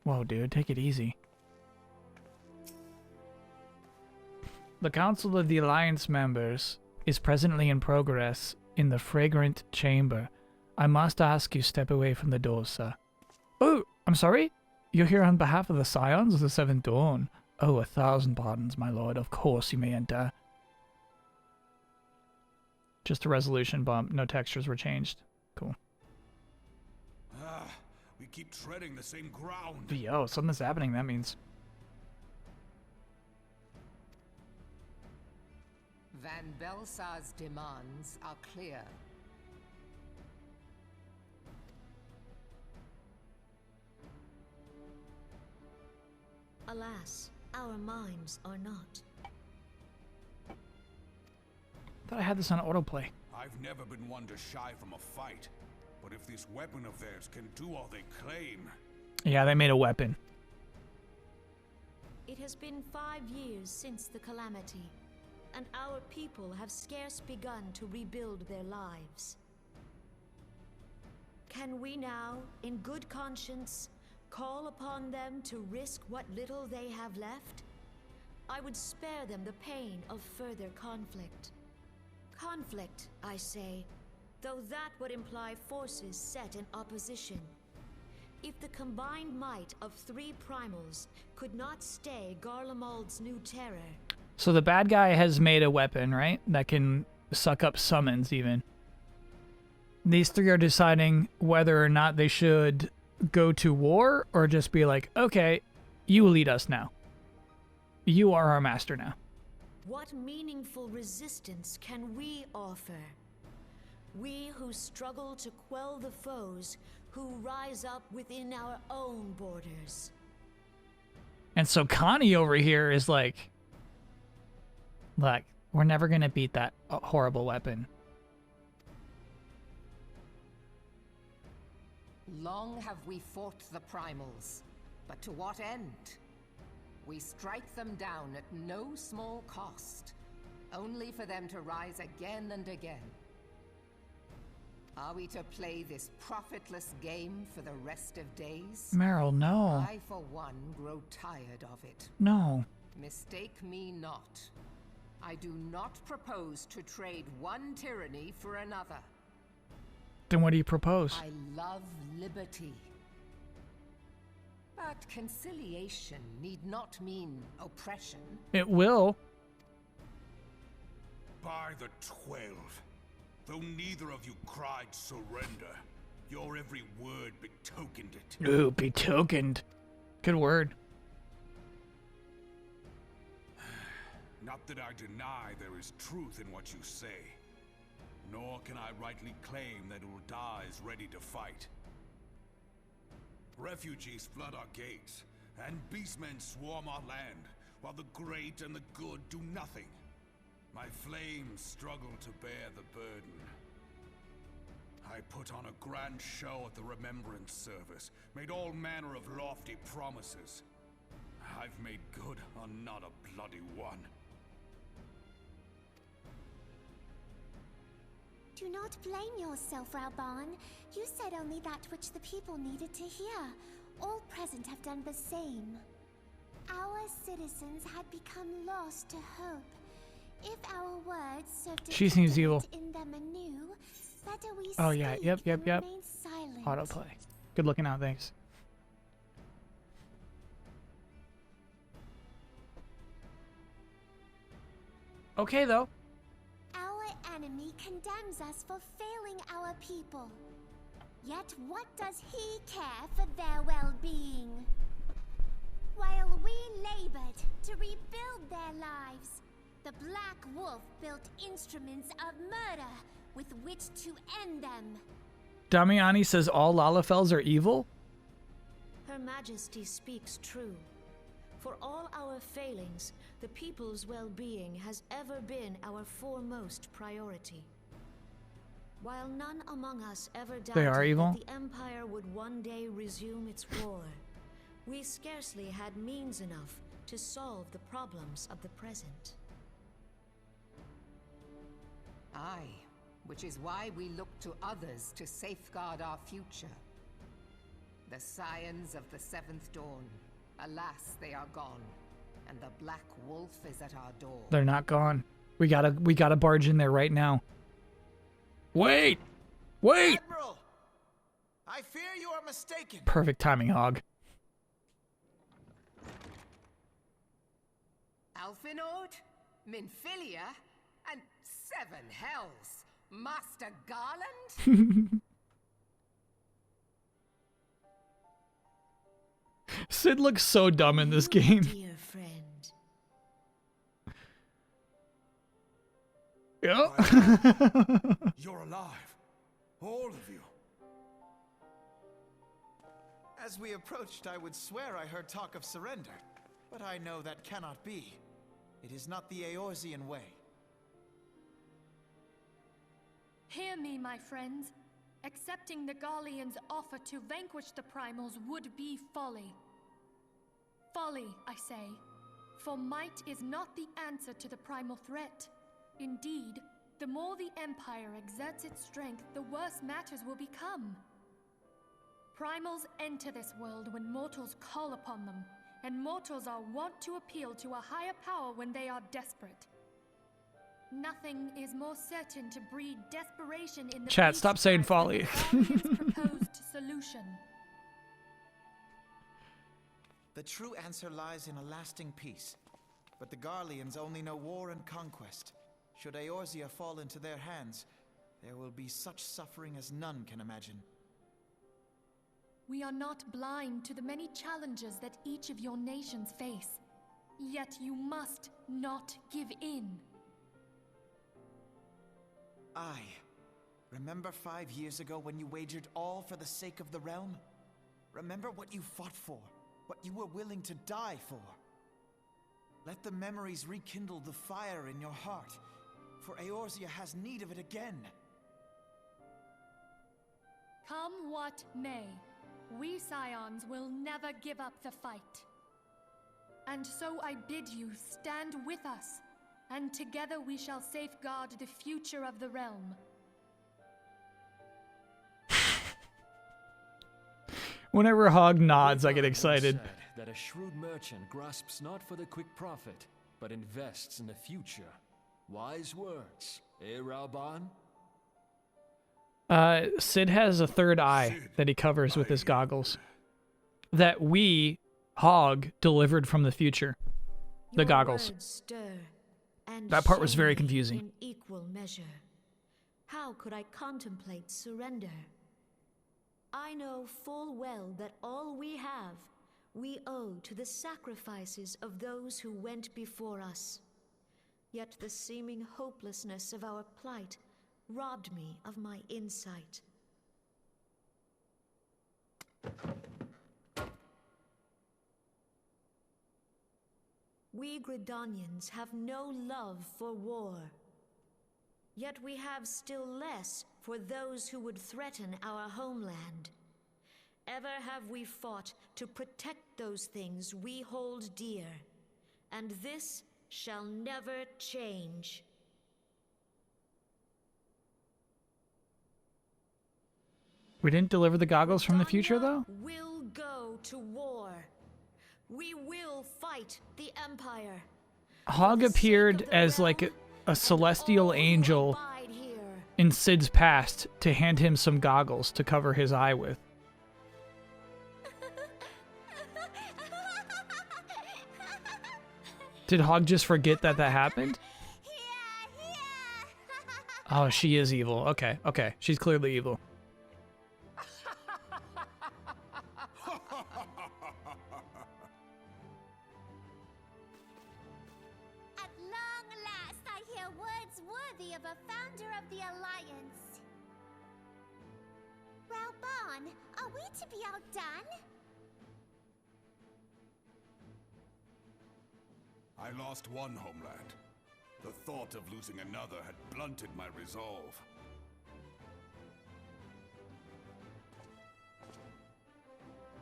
Whoa, dude, take it easy. The Council of the Alliance members is presently in progress in the Fragrant Chamber. I must ask you step away from the door, sir. Oh, I'm sorry? You're here on behalf of the Scions of the Seventh Dawn. Oh, 1,000 pardons, my lord. Of course you may enter. Just a resolution bump. No textures were changed. Cool. We keep treading the same ground. Yo, something's happening, that means. Van Belsar's demands are clear. Alas, our minds are not. Thought I had this on autoplay. I've never been one to shy from a fight, but if this weapon of theirs can do all they claim... Yeah, they made a weapon. It has been 5 years since the calamity, and our people have scarce begun to rebuild their lives. Can we now, in good conscience, call upon them to risk what little they have left? I would spare them the pain of further conflict. Conflict, I say, though that would imply forces set in opposition. If the combined might of 3 primals could not stay Garlemald's new terror... So the bad guy has made a weapon, right? That can suck up summons, even. These 3 are deciding whether or not they should go to war or just be like, okay, you lead us now. You are our master now. What meaningful resistance can we offer? We who struggle to quell the foes who rise up within our own borders. And so Connie over here is like, look, we're never going to beat that horrible weapon. Long have we fought the primals, but to what end? We strike them down at no small cost, only for them to rise again and again. Are we to play this profitless game for the rest of days? Meryl, no. I, for one, grow tired of it. No. Mistake me not. I do not propose to trade one tyranny for another. Then what do you propose? I love liberty. But conciliation need not mean oppression. It will. By the 12, though neither of you cried surrender, your every word betokened it. Ooh, betokened. Good word. Not that I deny there is truth in what you say, nor can I rightly claim that Ul'dah is ready to fight. Refugees flood our gates, and beastmen swarm our land, while the great and the good do nothing. My flames struggle to bear the burden. I put on a grand show at the Remembrance Service, made all manner of lofty promises. I've made good on not a bloody one. Do not blame yourself, Rauban. You said only that which the people needed to hear. All present have done the same. Our citizens had become lost to hope. If our words served to She seems evil. in them anew, better we Oh yeah, speak yep. and remain silent. Autoplay. Good looking out, thanks. Okay though. Our enemy condemns us for failing our people. Yet what does he care for their well-being? While we labored to rebuild their lives, the Black Wolf built instruments of murder with which to end them. Damiani says all Lalafels are evil? Her Majesty speaks true. For all our failings, the people's well-being has ever been our foremost priority. While none among us ever They are doubted evil? that the Empire would one day resume its war, we scarcely had means enough to solve the problems of the present. Aye, which is why we look to others to safeguard our future. The scions of the 7th Dawn, alas, they are gone, and the Black Wolf is at our door. They're not gone. We gotta barge in there right now. Wait! Wait! Admiral! I fear you are mistaken. Perfect timing, Hog. Alphinaud, Minfilia, and 7 hells. Master Garland? Sid looks so dumb in this game. Dear friend. Yeah. You're alive. All of you. As we approached, I would swear I heard talk of surrender, but I know that cannot be. It is not the Eorzean way. Hear me, my friends. Accepting the Garleans' offer to vanquish the Primals would be folly. Folly, I say. For might is not the answer to the Primal threat. Indeed, the more the Empire exerts its strength, the worse matters will become. Primals enter this world when mortals call upon them, and mortals are wont to appeal to a higher power when they are desperate. Nothing is more certain to breed desperation in the Chat, stop saying beast folly. than the Guardian's proposed solution. The true answer lies in a lasting peace. But the Garleans only know war and conquest. Should Eorzea fall into their hands, there will be such suffering as none can imagine. We are not blind to the many challenges that each of your nations face. Yet you must not give in. Remember 5 years ago when you wagered all for the sake of the realm? Remember what you fought for, what you were willing to die for. Let the memories rekindle the fire in your heart, for Eorzea has need of it again. Come what may, we Scions will never give up the fight. And so I bid you stand with us, and together we shall safeguard the future of the realm. Whenever Hog nods, I get excited. Said that a shrewd merchant grasps not for the quick profit, but invests in the future. Wise words, eh, Rauban? Sid has a third eye that he covers with his goggles. That we, Hog, delivered from the future. The Your goggles. words stir and That part was shame very me confusing. In equal measure. How could I contemplate surrender? I know full well that all we have, we owe to the sacrifices of those who went before us. Yet the seeming hopelessness of our plight robbed me of my insight. We Gridanians have no love for war. Yet we have still less for those who would threaten our homeland. Ever have we fought to protect those things we hold dear, and this shall never change. We didn't deliver the goggles from the future, though? We'll go to war. We will fight the Empire. Hog appeared as like a celestial angel in Sid's past to hand him some goggles to cover his eye with. Did Hog just forget that that happened? Oh, she is evil. Okay, okay. She's clearly evil. At long last, I hear words worthy of a founder of the Alliance. Rauban, are we to be outdone? I lost one homeland. The thought of losing another had blunted my resolve.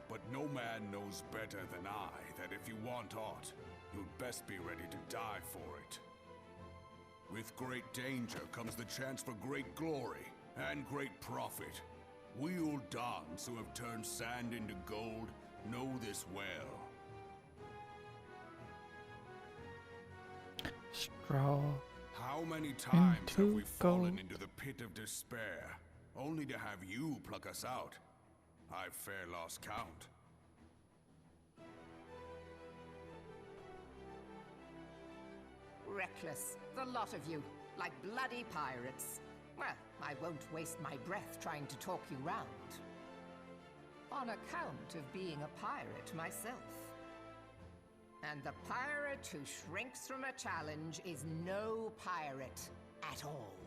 But no man knows better than I that if you want aught, you'd best be ready to die for it. With great danger comes the chance for great glory and great profit. We Uldans who have turned sand into gold know this well. Straw. How many times have we into fallen gold. into the pit of despair, only to have you pluck us out? I've fair lost count. Reckless, the lot of you, like bloody pirates. Well, I won't waste my breath trying to talk you round. On account of being a pirate myself. And the pirate who shrinks from a challenge is no pirate at all.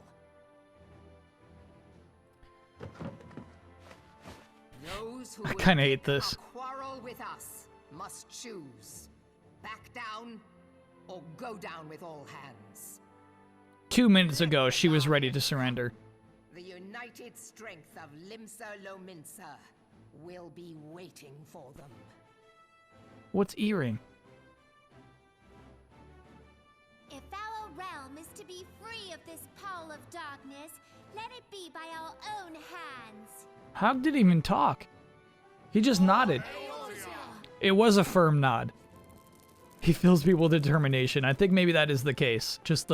Those who I will kinda hate pick a this. quarrel with us must choose. Back down or go down with all hands. 2 minutes ago, she was ready to surrender. The united strength of Limsa Lominsa will be waiting for them. What's earring? If our realm is to be free of this pall of darkness, let it be by our own hands. Hog didn't even talk. He just nodded. It was a firm nod. He fills people with determination. I think maybe that is the case. Just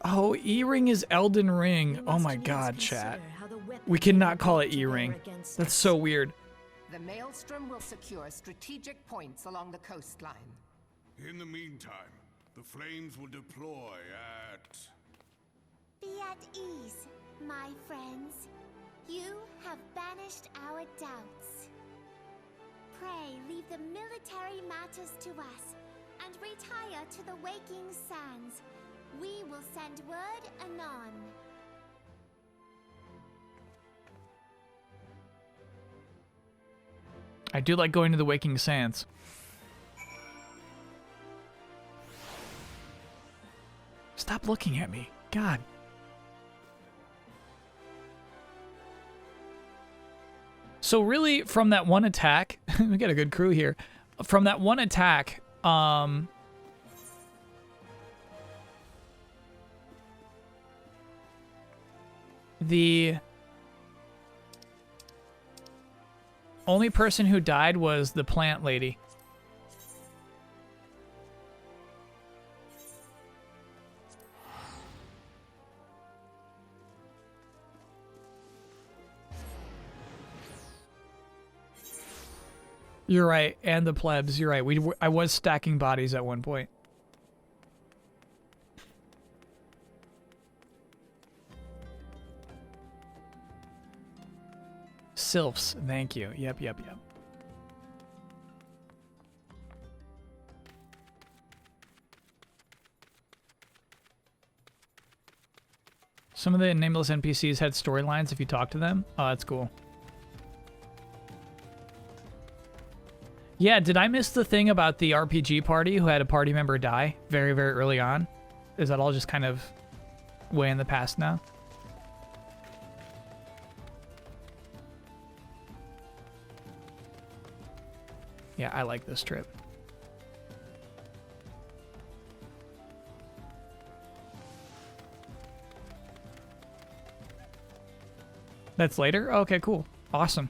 Oh, E-ring is Elden Ring. Oh my god, chat. We cannot call it E-ring. That's so weird. The Maelstrom will secure strategic points along the coastline. In the meantime, the flames will deploy at... Be at ease, my friends. You have banished our doubts. Pray leave the military matters to us, and retire to the Waking Sands. We will send word anon. I do like going to the Waking Sands. Stop looking at me. God. So really, from that one attack, we got a good crew here. From that one attack, the only person who died was the plant lady. You're right, and the plebs. You're right. I was stacking bodies at one point. Sylphs, thank you. Yep. Some of the nameless NPCs had storylines if you talk to them. Oh, that's cool. Yeah, did I miss the thing about the RPG party who had a party member die very, very early on? Is that all just kind of way in the past now? Yeah, I like this trip. That's later? Okay, cool. Awesome.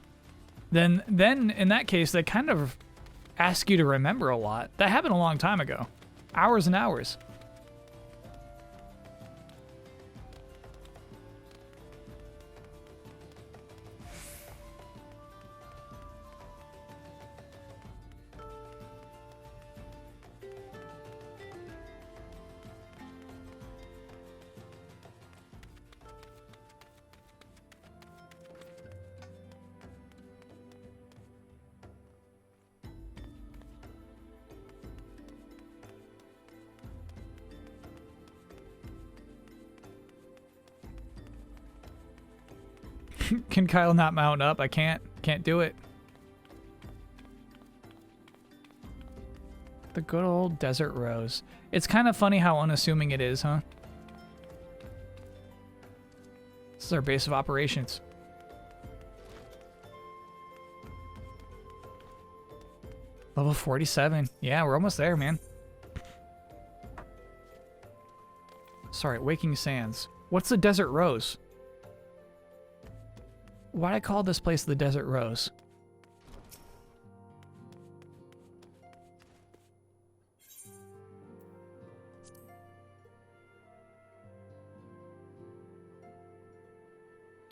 Then in that case, they kind of ask you to remember a lot. That happened a long time ago. Hours and hours. Can Kyle not mount up? I can't do it. The good old Desert Rose. It's kind of funny how unassuming it is, huh? This is our base of operations. Level 47. Yeah, we're almost there, man. Sorry, Waking Sands. What's the Desert Rose? Why'd I call this place the Desert Rose?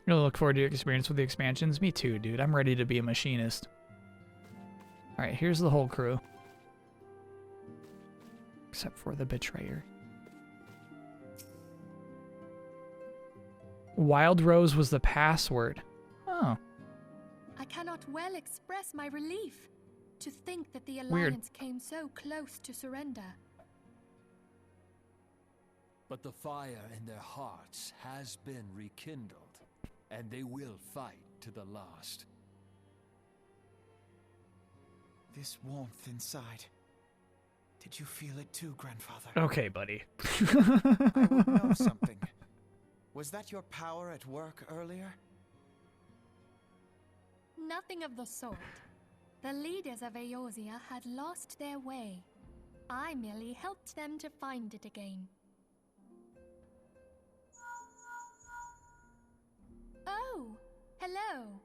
Really look forward to your experience with the expansions. Me too, dude. I'm ready to be a machinist. Alright, here's the whole crew. Except for the Betrayer. Wild Rose was the password. Oh. I cannot well express my relief to think that the Alliance came so close to surrender. But the fire in their hearts has been rekindled, and they will fight to the last. This warmth inside. Did you feel it too, Grandfather? Okay, buddy. I would know something. Was that your power at work earlier? Nothing of the sort. The leaders of Eorzea had lost their way. I merely helped them to find it again. Oh, hello.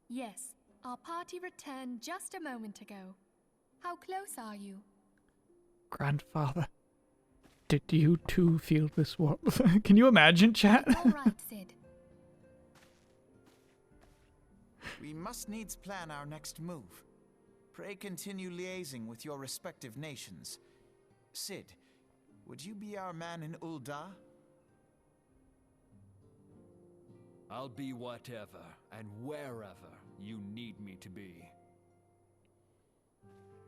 Yes, Our party returned just a moment ago. How close are you? Grandfather, did you too feel this warmth? Can you imagine, chat? All right, Sid. We must needs plan our next move. Pray continue liaising with your respective nations. Sid, would you be our man in Ul'dah? I'll be whatever and wherever you need me to be.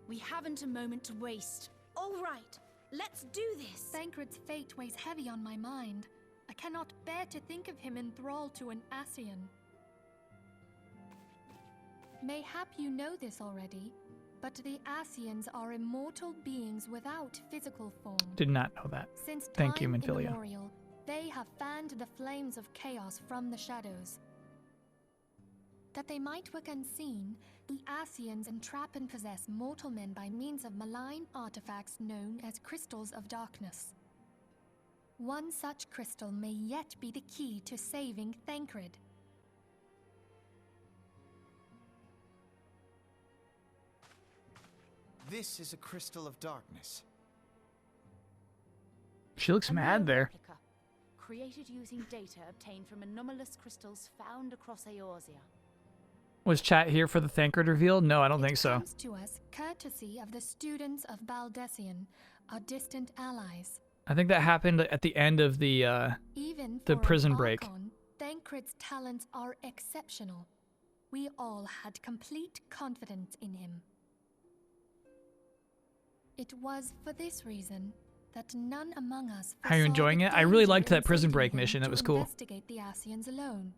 We haven't a moment to waste. All right, let's do this. Thancred's fate weighs heavy on my mind. I cannot bear to think of him in thrall to an Ascian. Mayhap you know this already, but the Ascians are immortal beings without physical form. Did not know that. Since Thank you, time Minfilia. immemorial, they have fanned the flames of chaos from the shadows. That they might work unseen, the Ascians entrap and possess mortal men by means of malign artifacts known as crystals of darkness. One such crystal may yet be the key to saving Thancred. This is a crystal of darkness. She looks mad there. Replica, created using data obtained from anomalous crystals found across Eorzea. Was chat here for the Thancred reveal? No, I don't think It so. comes to us courtesy of the students of Baldessian, our distant allies. I think that happened at the end of the Even The for prison an break. Archon, Thancred's talents are exceptional. We all had complete confidence in him. It was for this reason that none among us How you foresaw enjoying the it? I really danger liked that in prison sending break him mission. It to was cool. investigate the Ascians alone.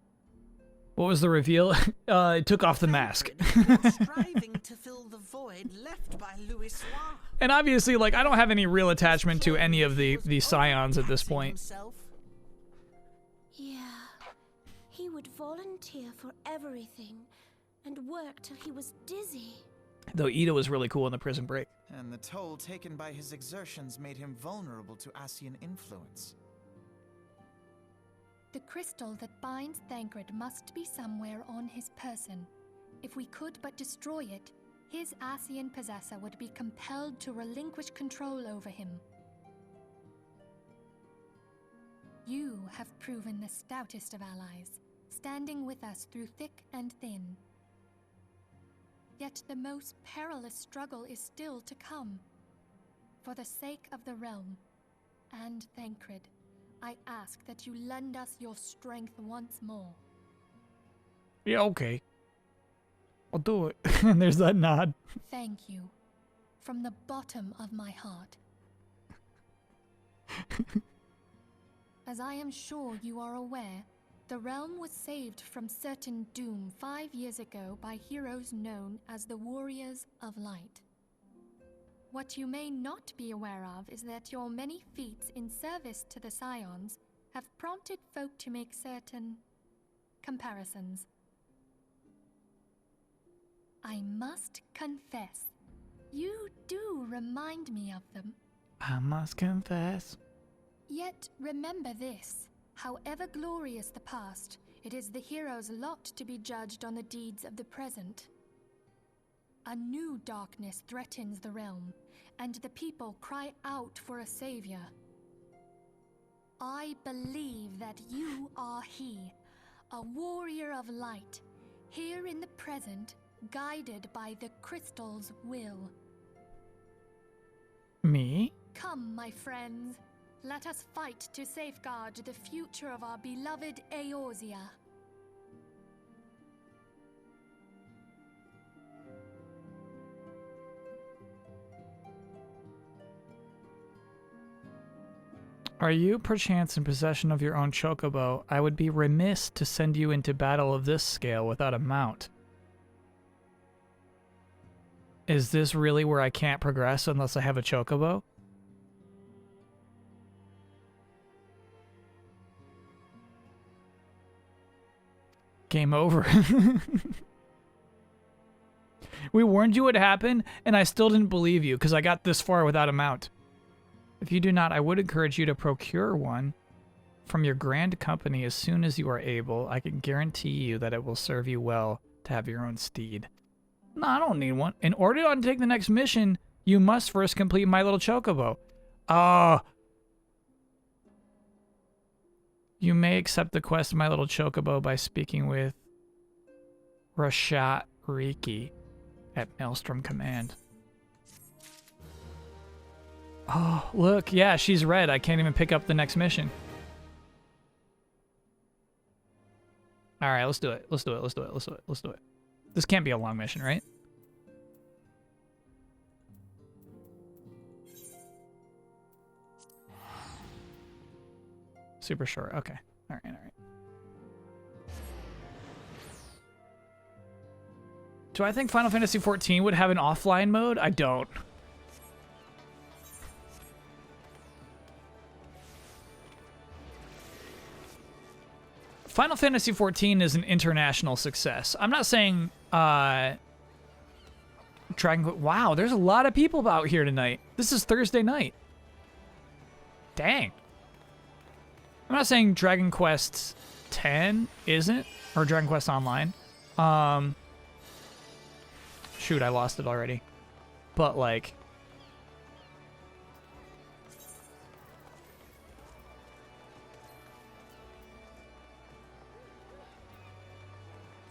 What was the reveal? It took off the mask. Striving to fill the void left by Louis Soir. And obviously, like, I don't have any real attachment to any of the scions at this point. Yeah, he would volunteer for everything and work till he was dizzy. Though Ida was really cool in the prison break. And the toll taken by his exertions made him vulnerable to Ascian influence. The crystal that binds Thancred must be somewhere on his person. If we could but destroy it, his Ascian possessor would be compelled to relinquish control over him. You have proven the stoutest of allies, standing with us through thick and thin. Yet the most perilous struggle is still to come. For the sake of the realm and Thancred, I ask that you lend us your strength once more. Yeah, okay. I'll do it. And there's that nod. Thank you, from the bottom of my heart. As I am sure you are aware, the realm was saved from certain doom 5 years ago by heroes known as the Warriors of Light. What you may not be aware of is that your many feats in service to the Scions have prompted folk to make certain comparisons. I must confess, you do remind me of them. I must confess. Yet remember this, however glorious the past, it is the hero's lot to be judged on the deeds of the present. A new darkness threatens the realm, and the people cry out for a savior. I believe that you are he, a warrior of light, here in the present, guided by the crystal's will. Me? Come, my friends. Let us fight to safeguard the future of our beloved Eorzea. Are you perchance in possession of your own chocobo? I would be remiss to send you into battle of this scale without a mount. Is this really where I can't progress unless I have a chocobo? Game over. We warned you what happened, and I still didn't believe you because I got this far without a mount. If you do not, I would encourage you to procure one from your grand company as soon as you are able. I can guarantee you that it will serve you well to to have your own steed. No, I don't need one. In order to undertake the next mission, you must first complete My Little Chocobo. Oh. You may accept the quest of My Little Chocobo by speaking with Rashat Riki at Maelstrom Command. Oh, look. Yeah, she's red. I can't even pick up the next mission. All right, let's do it. Let's do it. Let's do it. Let's do it. Let's do it. This can't be a long mission, right? Super short. Okay. All right. All right. Do I think Final Fantasy XIV would have an offline mode? I don't. Final Fantasy XIV is an international success. I'm not saying Dragon Quest. Wow, there's a lot of people out here tonight. This is Thursday night. Dang. I'm not saying Dragon Quest X isn't, or Dragon Quest Online. Shoot, I lost it already. But like,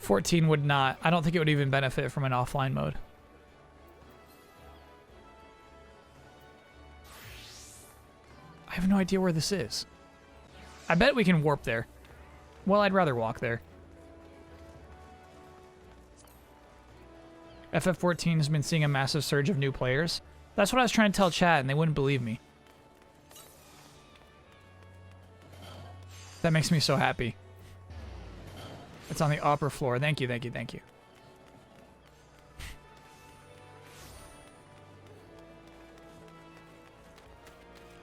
XIV would not. I don't think it would even benefit from an offline mode. I have no idea where this is. I bet we can warp there. Well, I'd rather walk there. FF14 has been seeing a massive surge of new players. That's what I was trying to tell chat, and they wouldn't believe me. That makes me so happy. It's on the upper floor. Thank you, thank you, thank you.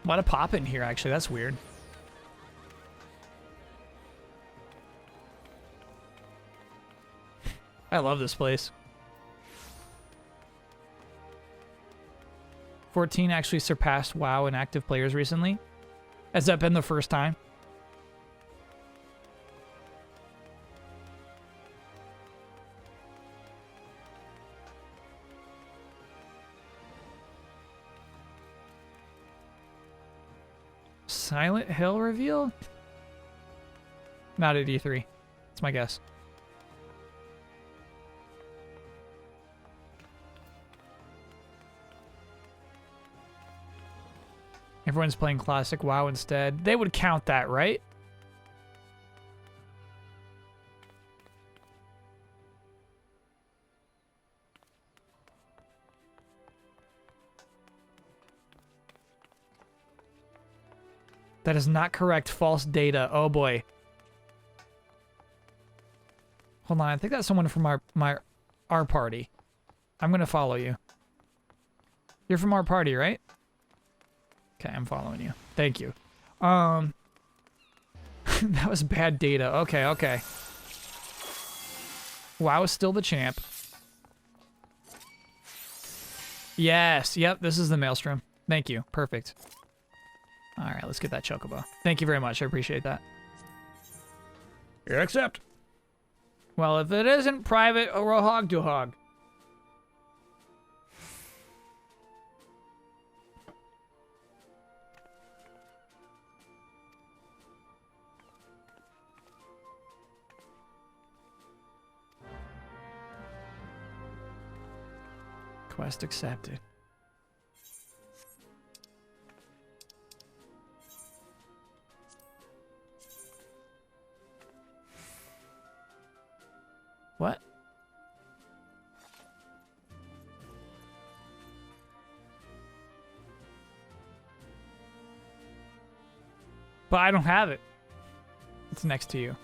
A lot of pop in here, actually. That's weird. I love this place. 14 actually surpassed WoW in active players recently. Has that been the first time? Silent Hill reveal? Not at E3. That's my guess. Everyone's playing classic WoW instead. They would count that, right? That is not correct. False data. Oh boy. Hold on. I think that's someone from our party. I'm gonna follow you. You're from our party, right? Okay, I'm following you. Thank you. That was bad data. Okay, okay. WoW is still the champ. Yes. Yep, this is the Maelstrom. Thank you. Perfect. All right, let's get that chocobo. Thank you very much. I appreciate that. You accept. Well, if it isn't private or a hog to hog. Quest accepted. What? But I don't have it. It's next to you.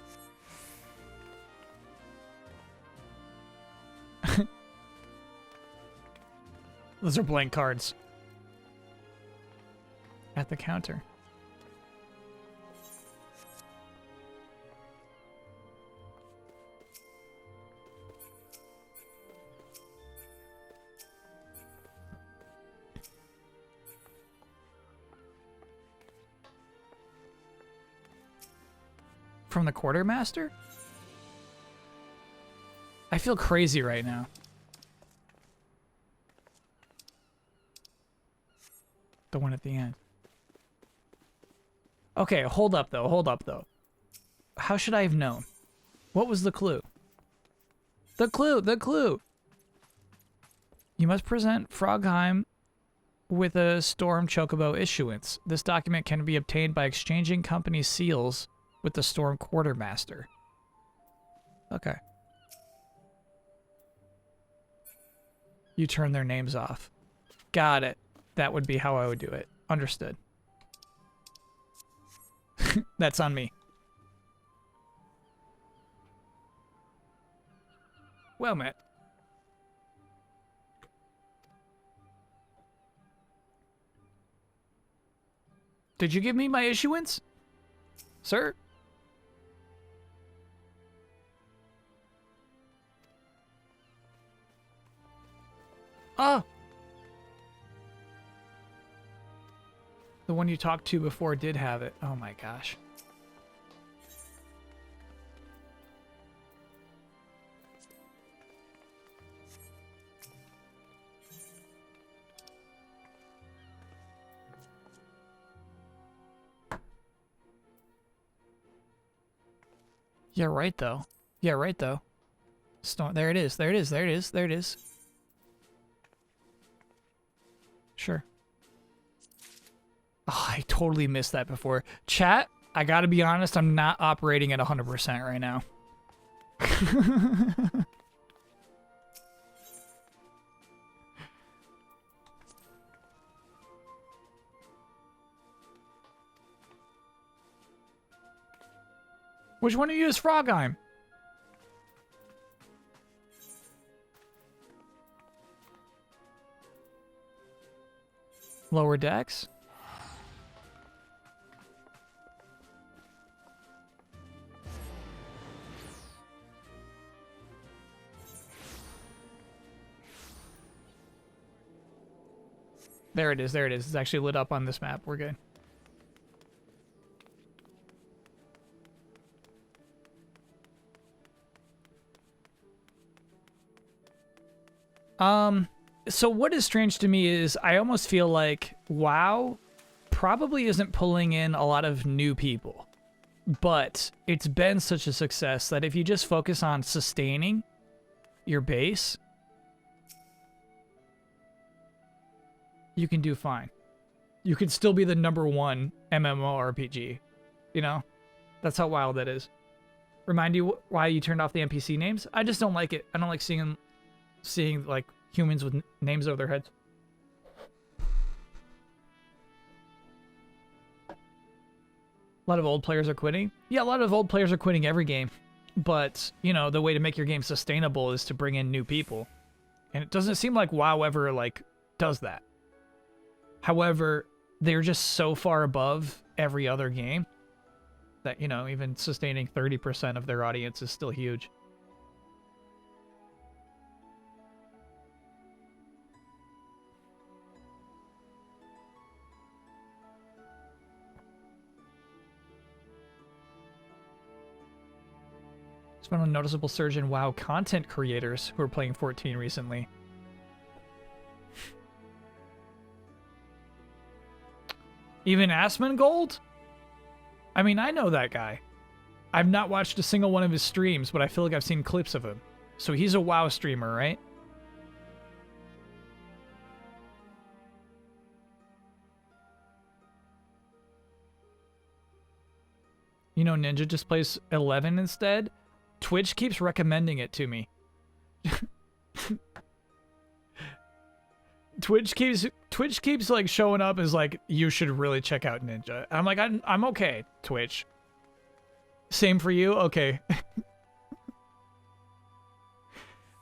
Those are blank cards. At the counter. From the quartermaster? I feel crazy right now. The one at the end. Okay, hold up though, hold up though. How should I have known? What was the clue? The clue! You must present Frogheim with a Storm Chocobo issuance. This document can be obtained by exchanging company seals with the Storm Quartermaster. Okay. You turn their names off. Got it. That would be how I would do it. Understood. That's on me. Well met. Did you give me my issuance, sir? Ah! The one you talked to before did have it. Oh my gosh. Yeah, right though. Yeah, right though. Storm. There it is. There it is. There it is. There it is. Sure. Oh, I totally missed that before. Chat, I gotta be honest, I'm not operating at 100% right now. Which one of you is Frogheim? Lower decks? There it is, there it is. It's actually lit up on this map. We're good. So what is strange to me is I almost feel like WoW probably isn't pulling in a lot of new people, but it's been such a success that if you just focus on sustaining your base, you can do fine. You can still be the #1 MMORPG, you know? That's how wild that is. Remind you why you turned off the NPC names? I just don't like it. I don't like seeing like humans with names over their heads. A lot of old players are quitting. Yeah, a lot of old players are quitting every game. But, you know, the way to make your game sustainable is to bring in new people. And it doesn't seem like WoW ever, like, does that. However, they're just so far above every other game that, you know, even sustaining 30% of their audience is still huge. There's been a noticeable surge in WoW content creators who are playing 14 recently. Even Asmongold? I mean, I know that guy. I've not watched a single one of his streams, but I feel like I've seen clips of him. So he's a WoW streamer, right? You know, Ninja just plays 11 instead. Twitch keeps recommending it to me. Twitch keeps like showing up as like, you should really check out Ninja. And I'm like, I'm okay, Twitch. Same for you? Okay.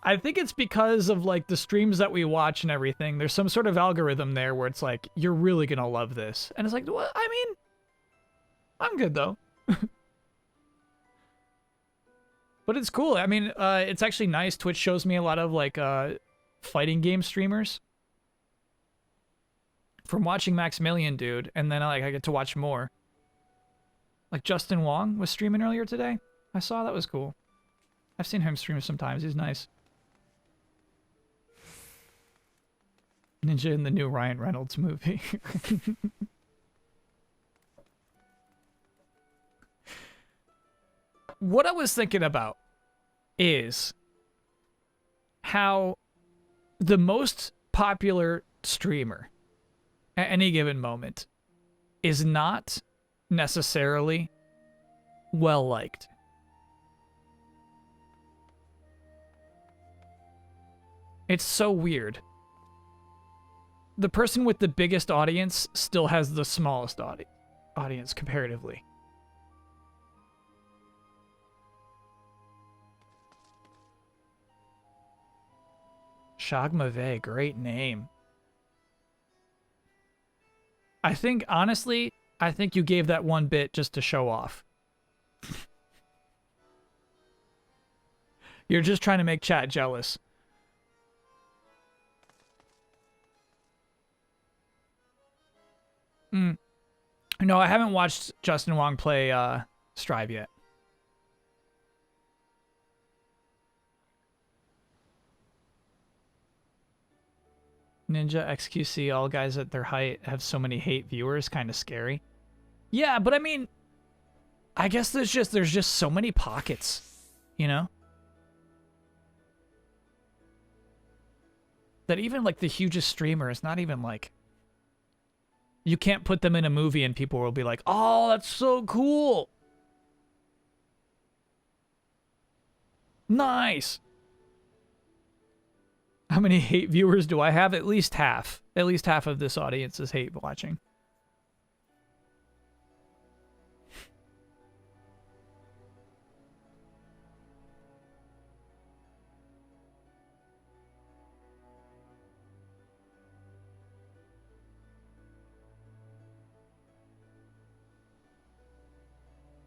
I think it's because of like the streams that we watch and everything. There's some sort of algorithm there where it's like, you're really gonna love this. And it's like, well, I mean, I'm good though. But it's cool. I mean, it's actually nice. Twitch shows me a lot of like fighting game streamers. From watching Maximilian, dude, and then I get to watch more. Like Justin Wong was streaming earlier today. I saw that was cool. I've seen him stream sometimes. He's nice. Ninja in the new Ryan Reynolds movie. What I was thinking about is how the most popular streamer at any given moment is not necessarily well liked. It's so weird. The person with the biggest audience still has the smallest audience comparatively. Shagmave, great name. I think, honestly, I think you gave that one bit just to show off. You're just trying to make chat jealous. No, I haven't watched Justin Wong play Strive yet. Ninja XQC, all guys at their height have so many hate viewers, kind of scary. Yeah, but I mean, I guess there's just so many pockets, you know? That even like the hugest streamer is not even like, you can't put them in a movie and people will be like, oh, that's so cool. Nice. How many hate viewers do I have? At least half. At least half of this audience is hate watching.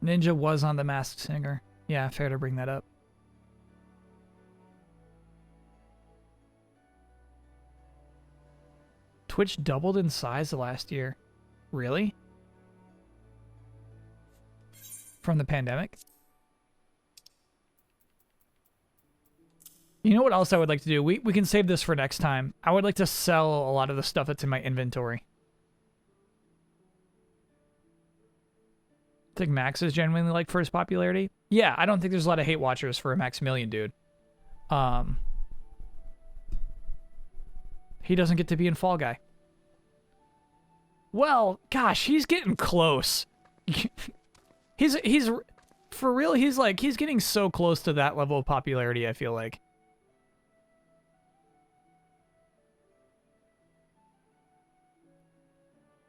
Ninja was on The Masked Singer. Yeah, fair to bring that up. Twitch doubled in size last year. Really? From the pandemic? You know what else I would like to do? We can save this for next time. I would like to sell a lot of the stuff that's in my inventory. I think Max is genuinely like for his popularity. Yeah, I don't think there's a lot of hate watchers for a Maximilian dude. He doesn't get to be in Fall Guy. Well, gosh, he's getting close. he's for real, he's getting so close to that level of popularity, I feel like.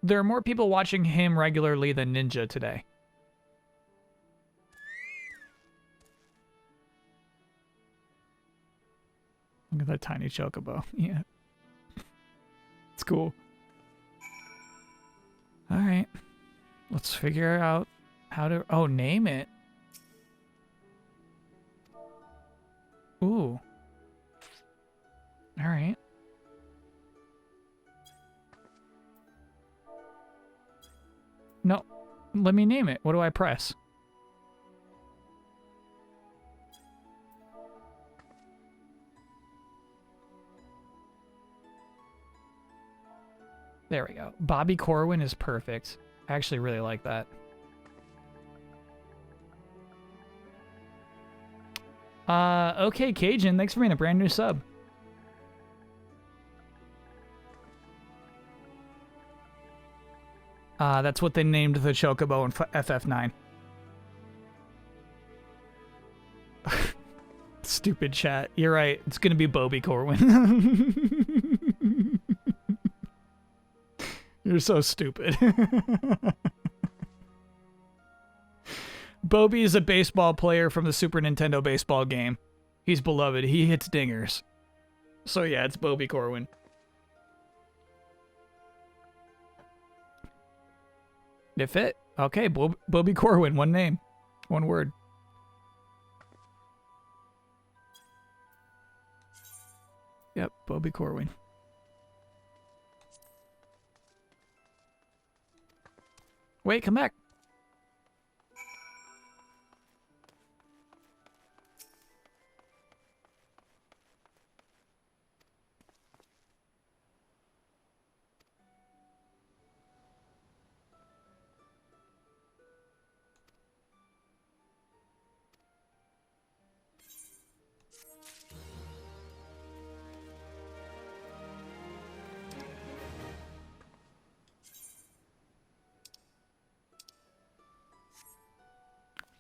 There are more people watching him regularly than Ninja today. Look at that tiny chocobo. Yeah. It's cool. Alright. Let's figure out how to... Oh, name it. Ooh. Alright. No. Let me name it. What do I press? There we go. Bobby Corwin is perfect. I actually really like that. Okay, Cajun, thanks for being a brand new sub. That's what they named the Chocobo in FF9. Stupid chat. You're right. It's gonna be Bobby Corwin. You're so stupid. Bobby is a baseball player from the Super Nintendo baseball game. He's beloved. He hits dingers. So yeah, it's Bobby Corwin. It fit. Okay, Bobby Corwin, one name. One word. Yep, Bobby Corwin. Wait, come back.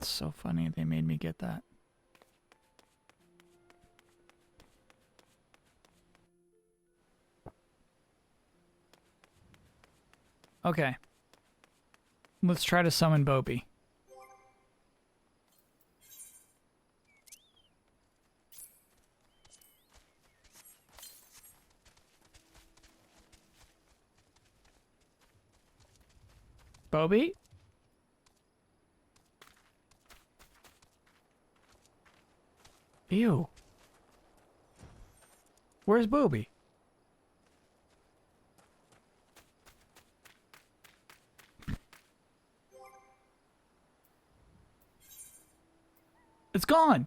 It's so funny they made me get that. Okay. Let's try to summon Bobby. Bobby? Ew. Where's Bobby? It's gone.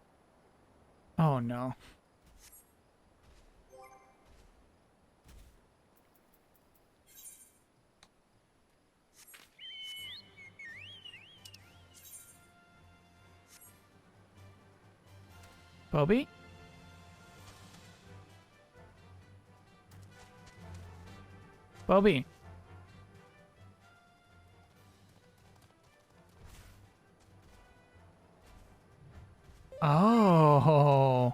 Oh no. Bobby? Bobby. Oh.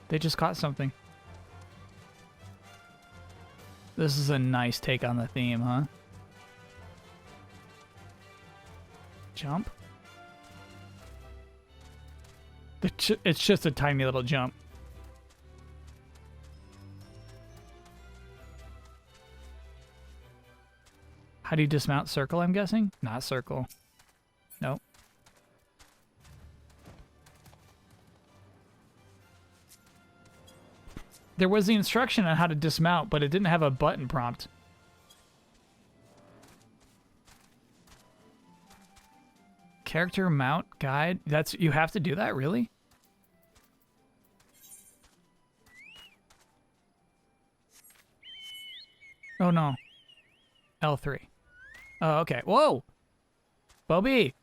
They just caught something. This is a nice take on the theme, huh? Jump? It's just a tiny little jump. How do you dismount? Circle, I'm guessing? Not circle. Nope. There was the instruction on how to dismount, but it didn't have a button prompt. Character mount guide? That's you have to do that, really? Oh no. L3. Oh, okay. Whoa! Bobby!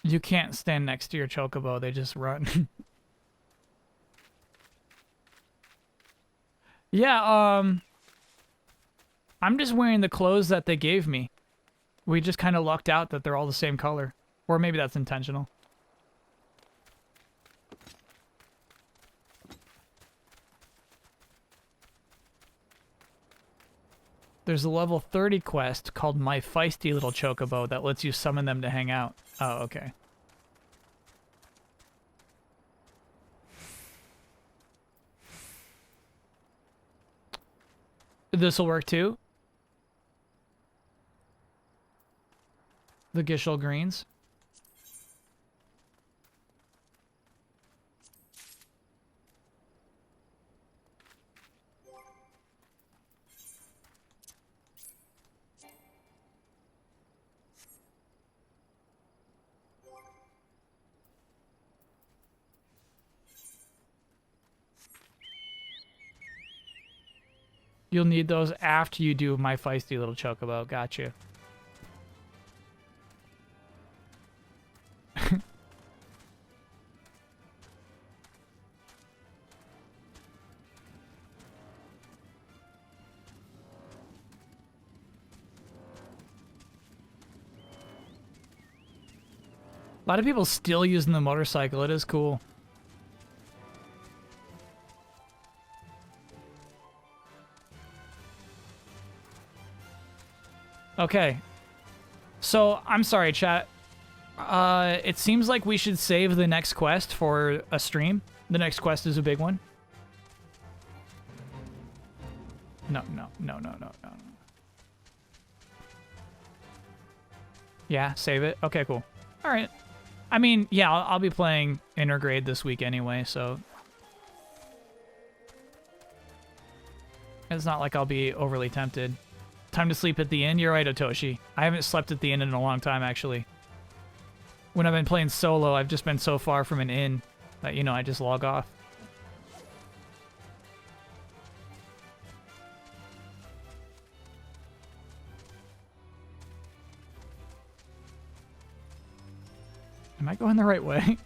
You can't stand next to your chocobo, they just run. Yeah, I'm just wearing the clothes that they gave me. We just kind of lucked out that they're all the same color. Or maybe that's intentional. There's a level 30 quest called My Feisty Little Chocobo that lets you summon them to hang out. Oh, okay. This'll work too? The Gishel Greens. You'll need those after you do My Feisty Little Chocobo. Gotcha. A lot of people still using the motorcycle. It is cool. Okay. So, I'm sorry, chat. It seems like we should save the next quest for a stream. The next quest is a big one. No. Yeah, save it. Okay, cool. All right. I mean, yeah, I'll be playing Intergrade this week anyway, so it's not like I'll be overly tempted. Time to sleep at the inn? You're right, Otoshi. I haven't slept at the inn in a long time, actually. When I've been playing solo, I've just been so far from an inn that, you know, I just log off. Am I going the right way?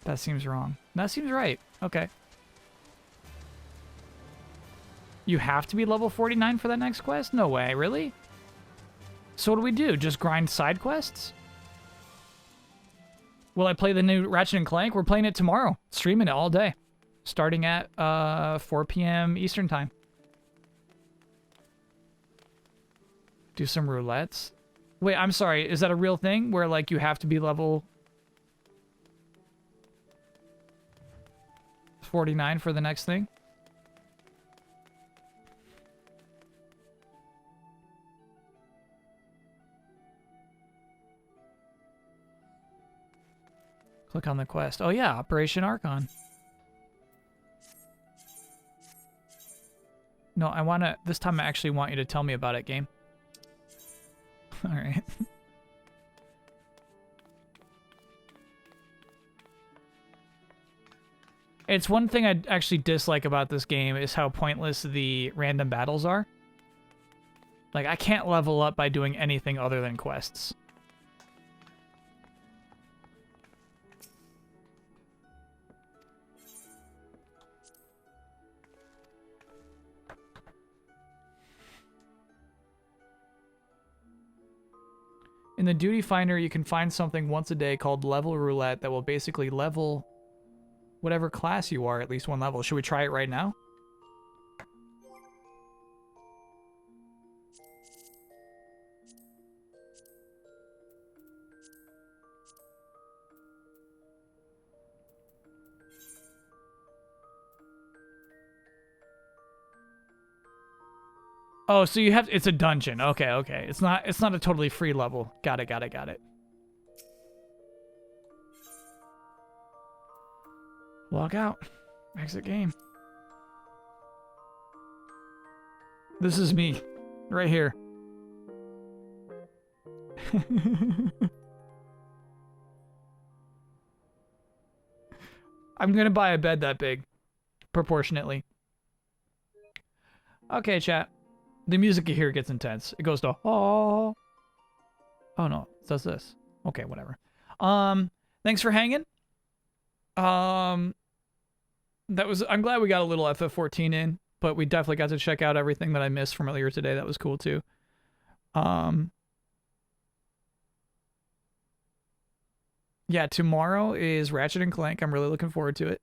That seems wrong. That seems right. Okay. You have to be level 49 for that next quest? No way, really? So what do? Just grind side quests? Will I play the new Ratchet & Clank? We're playing it tomorrow. Streaming it all day. Starting at 4 p.m. Eastern time. Do some roulettes. Wait, I'm sorry. Is that a real thing where, like, you have to be level 49 for the next thing? Click on the quest. Oh yeah, Operation Archon. No, I want to... This time I actually want you to tell me about it, game. Alright. It's one thing I actually dislike about this game is how pointless the random battles are. Like, I can't level up by doing anything other than quests. In the Duty Finder, you can find something once a day called Level Roulette that will basically level whatever class you are at least one level. Should we try it right now? Oh, so you have... It's a dungeon. Okay, okay. It's not a totally free level. Got it. Log out. Exit game. This is me. Right here. I'm gonna buy a bed that big. Proportionately. Okay, chat. The music here gets intense. It goes to oh. Oh no, it does this. Okay, whatever. Thanks for hanging. I'm glad we got a little FF14 in, but we definitely got to check out everything that I missed from earlier today. That was cool too. Yeah, tomorrow is Ratchet & Clank. I'm really looking forward to it.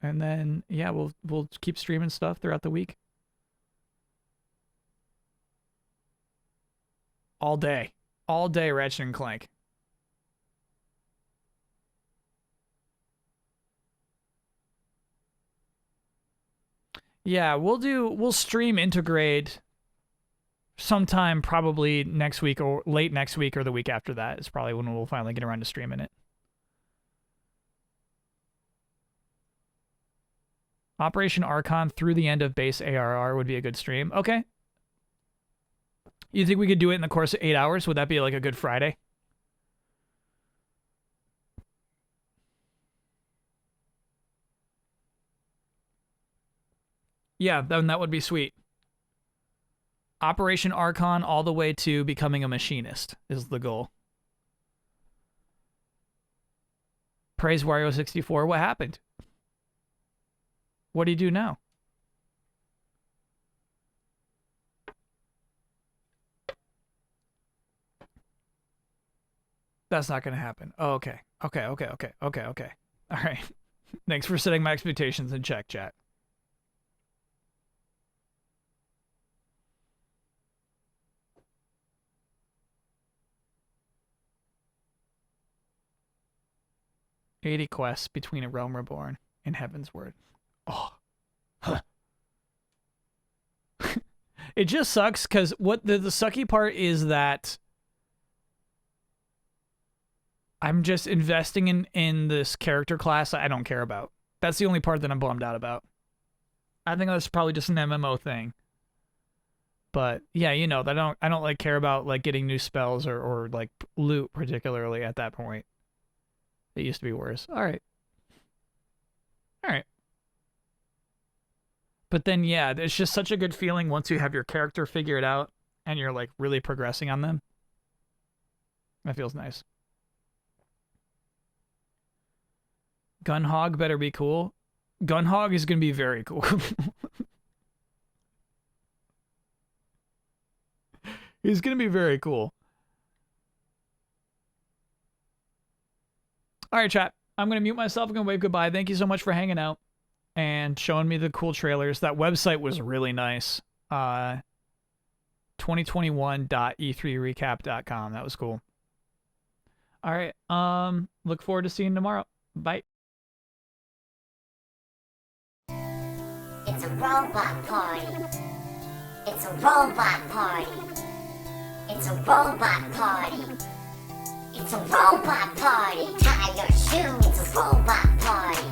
And then yeah, we'll keep streaming stuff throughout the week. All day. All day Ratchet & Clank. Yeah, we'll stream Intergrade sometime probably next week or late next week or the week after that is probably when we'll finally get around to streaming it. Operation Archon through the end of base ARR would be a good stream. Okay. You think we could do it in the course of 8 hours? Would that be like a good Friday? Yeah, then that would be sweet. Operation Archon all the way to becoming a machinist is the goal. Praise Wario64. What happened? What do you do now? That's not going to happen. Oh, okay. Okay. All right. Thanks for setting my expectations in check, chat. "80 quests between a Realm Reborn and Heaven's Word." Oh. Huh. It just sucks because what the sucky part is that I'm just investing in this character class I don't care about. That's the only part that I'm bummed out about. I think that's probably just an MMO thing. But yeah, you know, I don't like care about like getting new spells or like loot particularly at that point. It used to be worse. All right. But then yeah, it's just such a good feeling once you have your character figured out and you're like really progressing on them. That feels nice. Gunhog better be cool. Gunhog is going to be very cool. He's going to be very cool. All right, chat. I'm going to mute myself. I'm going to wave goodbye. Thank you so much for hanging out and showing me the cool trailers. That website was really nice. 2021.e3recap.com. That was cool. All right. Look forward to seeing you tomorrow. Bye. It's a robot party. It's a robot party. It's a robot party. It's a robot party. Tie your shoes. It's a robot party.